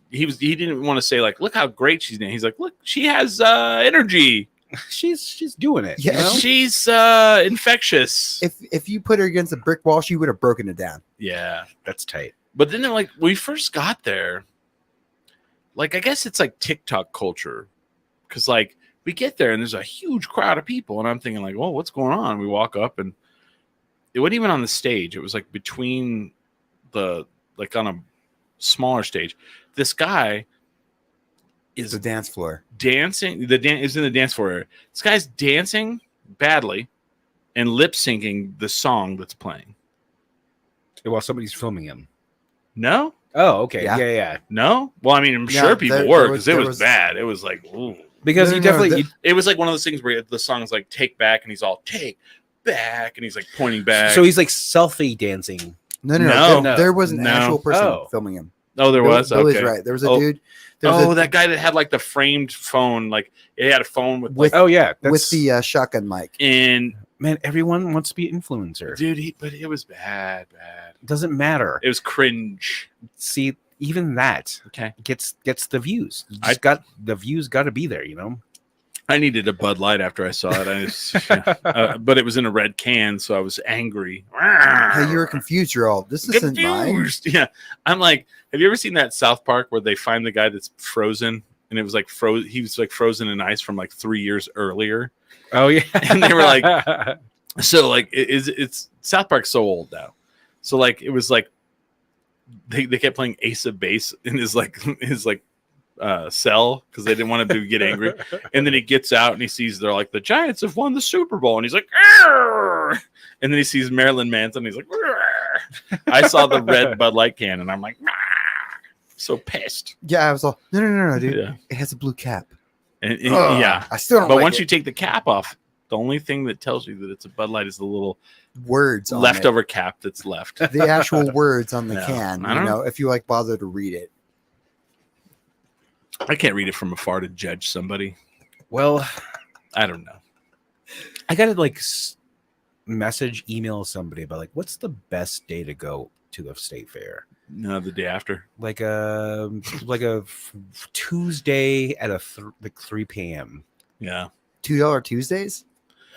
he didn't want to say like, look how great she's doing. He's like, look, she has energy. She's doing it. Yeah, you know? She's infectious. If you put her against a brick wall, she would have broken it down. Yeah. That's tight. But then, like, when we first got there, like, I guess it's like TikTok culture. Because, like, we get there and there's a huge crowd of people. And I'm thinking, like, well, what's going on? We walk up and it wasn't even on the stage. It was like between like on a smaller stage. This guy is The dance floor. dancing. Is in the dance floor area. This guy's dancing badly and lip syncing the song that's playing. Well, somebody's filming him. No? Oh, okay. Yeah. Yeah. No? Well, I mean, I'm Yeah, sure people there were was- because it there was was- bad. It was like, ooh. Because No, he no, no, definitely It was like one of those things where the song's like take back and he's all take back and he's like pointing back. so he's like selfie dancing. No. No. There was an No. actual person Oh. filming him. oh, there was? Billy's Okay. right. There was a Oh. dude. There was That guy that had like the framed phone. Like it had a phone with, With- like, Oh yeah, that's, with the shotgun mic. and man. Everyone wants to be an influencer. dude, but it was bad. Doesn't matter. It was cringe. See, even that Okay. gets the views. You I- just got the views. Got to be there. You know. I needed a Bud Light after I saw it. I just, but it was in a red can, so I was angry. Hey, you were confused. You're all, this isn't mine. Confused. Yeah. I'm like, have you ever seen that South Park where they find the guy that's frozen and it was like he was like frozen in ice from like 3 years earlier? Oh yeah. And they were like, so like it's South Park's so old now. So like it was like they kept playing Ace of Base in his cell because they didn't want him to get angry. And then he gets out and he sees they're like the Giants have won the Super Bowl and he's like, "Arr!" And then he sees Marilyn Manson and he's like, "Arr!" I saw the red Bud Light can and I'm like, "Ah!" So pissed. Yeah, I was all, no, dude. Yeah. It has a blue cap. And Ugh, yeah. I still don't But like once it. you take the cap off, the only thing that tells you that it's a Bud Light is the little Words on leftover cap that's left. it. The actual words on the No, can, I you don't know, if you like bother to read it. I can't read it from afar to judge somebody. Well, I don't know. I gotta like email somebody about like what's the best day to go to the state fair. No, the day after. Like a Tuesday at like 3 p.m. Yeah. $2 Tuesdays?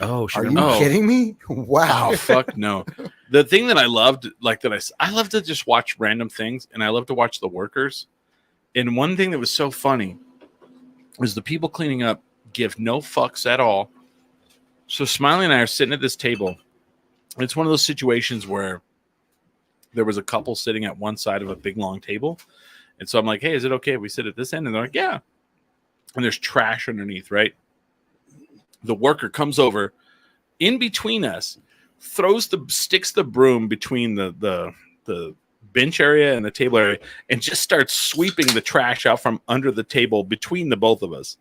Oh, Are sure. you Oh. kidding me? Wow. Oh fuck no. The thing that I loved, like that I love to just watch random things, and I love to watch the workers. And one thing that was so funny was the people cleaning up give no fucks at all. So Smiley and I are sitting at this table. It's one of those situations where there was a couple sitting at one side of a big long table. And so I'm like, hey, is it okay if we sit at this end? And they're like, yeah. And there's trash underneath, right? The worker comes over in between us, sticks the broom between the bench area and the table area, and just starts sweeping the trash out from under the table between the both of us.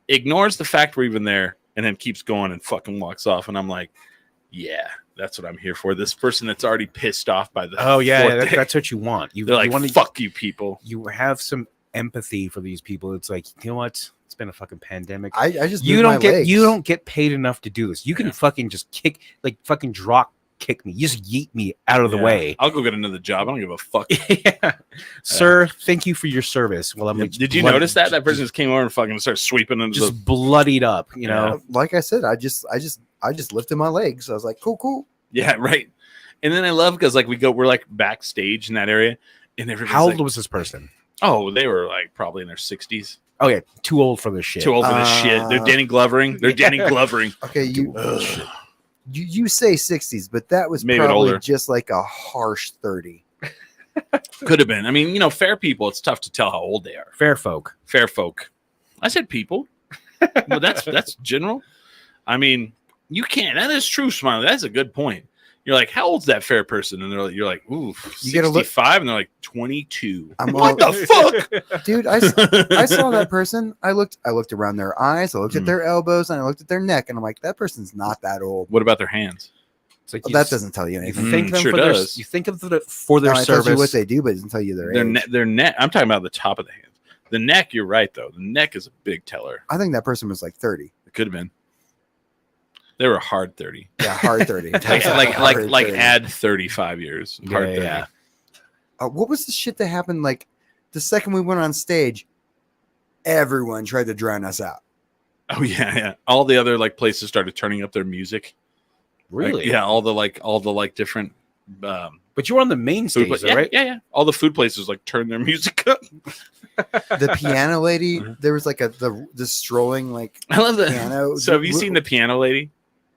Ignores the fact we're even there, and then keeps going and fucking walks off. And I'm like, yeah, that's what I'm here for. This person that's already pissed off by the Oh yeah, fourth day. that's what you want. They're like, want fuck you people. You have some empathy for these people. It's like, you know what? It's been a fucking pandemic. I just you moved don't my get legs. you don't get paid enough to do this. You can Yeah. fucking just fucking drop kick me. You just yeet me out of the Yeah. way. I'll go get another job. I don't give a fuck. Yeah. Sir, thank you for your service. Well, I'm like, Did you bloody- notice that person just came over and fucking started sweeping into the just bloodied up, you know? Like I said, I just lifted my legs. I was like, cool. Yeah, right. And then I love because like we're like backstage in that area, and everybody's How old like, was this person? oh, they were like probably in their 60s. Oh yeah, too old for this shit. Too old for this shit. They're Danny Glovering. They're Danny Glovering. Okay, Ugh. you say 60s, but that was Maybe probably older. just like a harsh 30. Could have been. I mean, fair people. It's tough to tell how old they are. Fair folk. Fair folk. I said people. Well, that's general. I mean, you can't. That is true, Smiley. That's a good point. You're like, how old's that fair person? And you're like, ooh, You gotta look- 65, and they're like 22. I'm What all- the fuck? Dude, I saw that person. I looked around their eyes, I looked at their elbows, and I looked at their neck, and I'm like, that person's not that old. What about their hands? It's like That doesn't tell you You anything. think them Sure for their, does. you think of them for their No, it tells you what service. they do, but it doesn't tell you their age. Their neck. I'm talking about the top of the hands. The neck, you're right though. The neck is a big teller. I think that person was like 30. It could have been. They were a hard 30. Yeah, hard 30. like Hard 30. add 35 years. Hard 30. Yeah. What was the shit that happened? Like the second we went on stage, everyone tried to drown us out. Oh yeah. All the other like places started turning up their music. Like, Really? yeah. All the different. But you were on the main Food stage, pla- though, right? Yeah. All the food places like turned their music up. The piano lady, Uh-huh. there was like the strolling like I love that. piano. So have you seen the piano lady?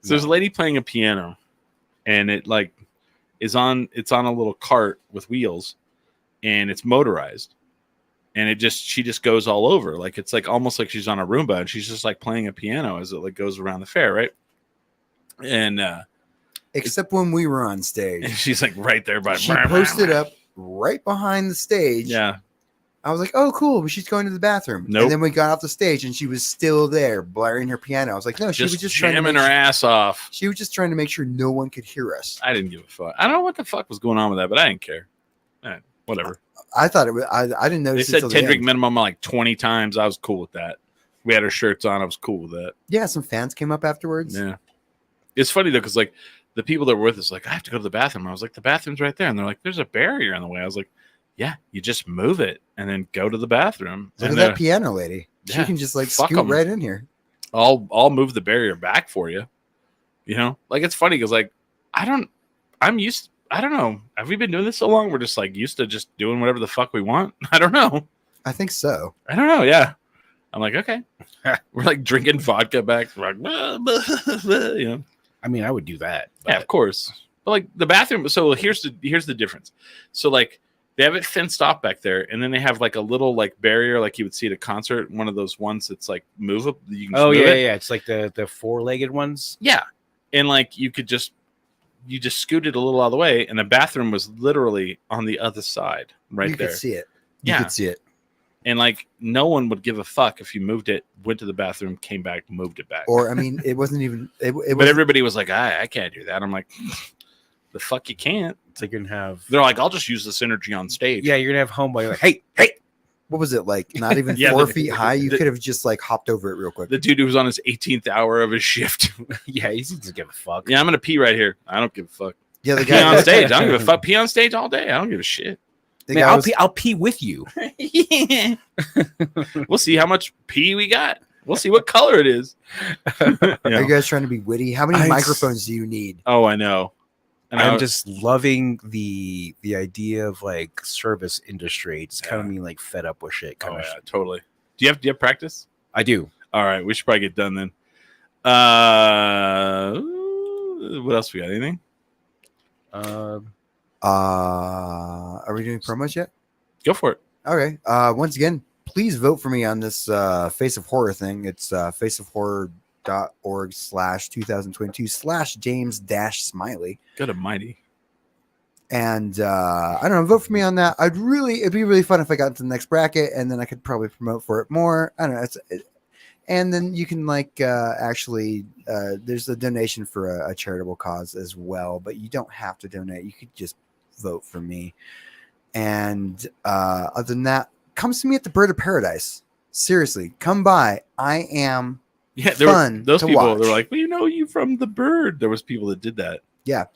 So there's a lady playing a piano, and it like it's on a little cart with wheels, and it's motorized, and she just goes all over. Like it's like almost like she's on a Roomba, and she's just like playing a piano as it like goes around the fair, right? And Except when we were on stage. she's like right there by. She posted up right behind the stage. Yeah. I was like, oh, cool. She's going to the bathroom. Nope. And then we got off the stage and she was still there blaring her piano. I was like, no, she was just trying to jamming make her sure, ass off. she was just trying to make sure no one could hear us. I didn't give a fuck. I don't know what the fuck was going on with that, but I didn't care. Whatever. I thought it was, I didn't They notice it said till the 10 drink end. minimum like 20 times. I was cool with that. We had our shirts on. I was cool with that. Yeah, some fans came up afterwards. Yeah. It's funny though, because like the people that were with us, like, I have to go to the bathroom. I was like, the bathroom's right there. And they're like, there's a barrier in the way. I was like, yeah, you just move it and then go to the bathroom. Look And at that piano lady. She yeah, can just like fuck scoot 'em. right in here. I'll move the barrier back for you. You know, like it's funny because like I don't know. Have we been doing this so long? We're just like used to just doing whatever the fuck we want. I don't know. I think so. I don't know. Yeah. I'm like, okay. We're like drinking vodka back. We're like, blah, blah, blah, you know. I mean, I would do that. Yeah, but- of course. But like the bathroom, so here's the difference. So like they have it fenced off back there, and then they have like a little like barrier, like you would see at a concert, one of those ones that's like movable. You can just Oh move yeah, it. yeah. It's like the four-legged ones. Yeah. And like you just scoot it a little out of the way, and the bathroom was literally on the other side, right you there. could see it. You Yeah. could see it. And like no one would give a fuck if you moved it, went to the bathroom, came back, moved it back. Or I mean, it wasn't even. It but was. everybody was like, I can't do that. I'm like, the fuck you can't. It's like you're gonna have. They're like, I'll just use this energy on stage. Yeah, you're gonna have homeboy. You're like, hey. What was it like? Not even Yeah, 4 the- feet high. You the- could have just like hopped over it real quick. The dude who was on his 18th hour of his shift. Yeah, he doesn't give a fuck. Yeah, I'm gonna pee right here. I don't give a fuck. Yeah, the Pee on guy. stage. I don't give a fuck. Pee on stage all day. I don't give a shit. The Man, guy was, I'll pee with you. We'll see how much pee we got. We'll see what color it is. Are Yeah. you guys trying to be witty? How many I- microphones do you need? Oh, I know. And I'm I- just loving the idea of like service industry. It's kind of Yeah. me like fed up with shit. Oh Kind of. yeah, totally. Do you have practice? I do. All right, we should probably get done then. What else we got? Anything? Are we doing promos yet? Go for it. Okay. Once again, please vote for me on this Face of Horror thing. It's faceofhorror.org/2022/James-Smiley. Good almighty. And I don't know, vote for me on that. It'd be really fun if I got into the next bracket, and then I could probably promote for it more. I don't know. And then you can there's a donation for a charitable cause as well, but you don't have to donate. You could just vote for me. And other than that, come see me at the Bird of Paradise. Seriously, come by. I am Yeah, fun those to people. watch. They're like, we know you from the Bird. There was people that did that. I am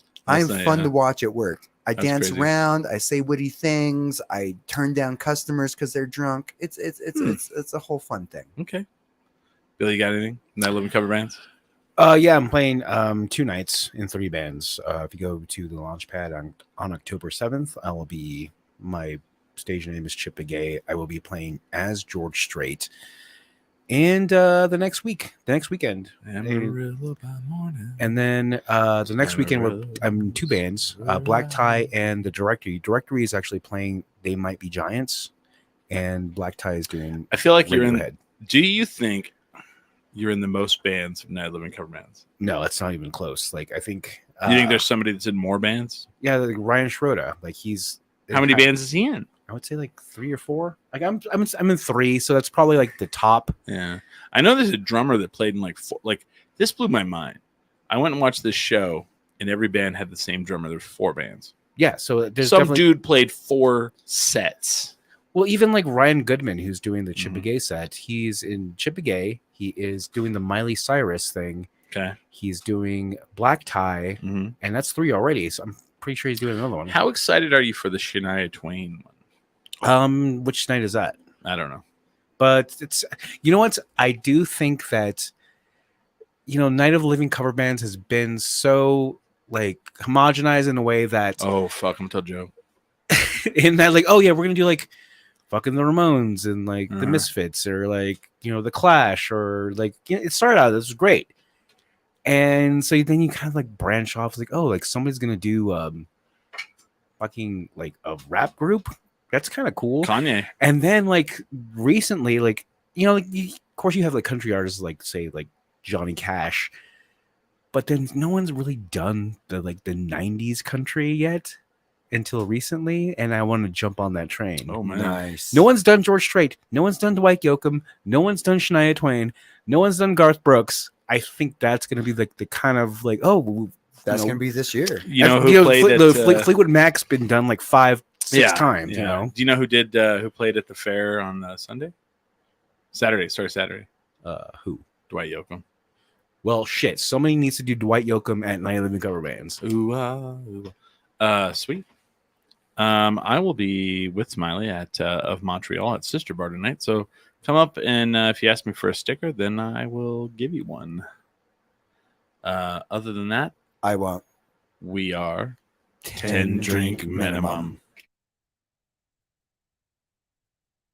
That's nice, fun huh? to watch at work. I That's dance crazy. around. I say witty things. I turn down customers because they're drunk. It's a whole fun thing. Okay. Billy, you got anything? Night Living Cover Bands? Yeah, I'm playing 2 nights in 3 bands. If you go to the Launchpad on October 7th, my stage name is Chip Begay. I will be playing as George Strait. And the next weekend. Amarillo by morning. And then the next weekend, I'm in 2 bands, Black Tie and the Directory. Directory is actually playing They Might Be Giants, and Black Tie is doing I feel like you're in. Radiohead. Do you think you're in the most bands of Night Living Cover Bands? No, it's not even close. Like, I think You think there's somebody that's in more bands? Yeah, like Ryan Schroeder. Like he's How many bands is he in? I would say like 3 or 4. Like I'm in 3, so that's probably like the top. Yeah, I know there's a drummer that played in like 4, like this blew my mind. I went and watched this show, and every band had the same drummer. There's 4 bands. Yeah, so there's Some definitely, dude played 4 sets. well, even like Ryan Goodman, who's doing the Mhm. Chippagay set. He's in Chippagay. He is doing the Miley Cyrus thing. Okay. He's doing Black Tie, Mm-hmm. and that's 3 already. So I'm pretty sure he's doing another one. How excited are you for the Shania Twain one? Which night is that? I don't know. But it's, you know what? I do think that, Night of the Living cover bands has been so like homogenized in a way that Oh fuck! I'm tell Joe. in that, like, oh yeah, we're gonna do like fucking the Ramones and like the Uh-huh. Misfits or like the Clash or like it started out, this was great, and so then you kind of like branch off like, oh, like somebody's gonna do fucking like a rap group. That's kind of cool. Kanye. And then like recently, like of course you have like country artists like say like Johnny Cash, but then no one's really done the 90s country yet until recently, and I want to jump on that train. Oh man. Nice. No one's done George Strait, no one's done Dwight Yoakam, no one's done Shania Twain, no one's done Garth Brooks. I think that's gonna be like the kind of like, oh, That's gonna be this year. You know who played at Fleetwood Mac's been done like 5-6 times. Yeah. Do you know who did who played at the fair on Sunday? Saturday. Who? Dwight Yoakam. Well, shit. Somebody needs to do Dwight Yoakam at Night of the Living cover bands. Ooh, sweet. I will be with Smiley at of Montreal at Sister Bar tonight. So come up, and if you ask me for a sticker, then I will give you one. Other than that, I won't. we are 10 drink minimum.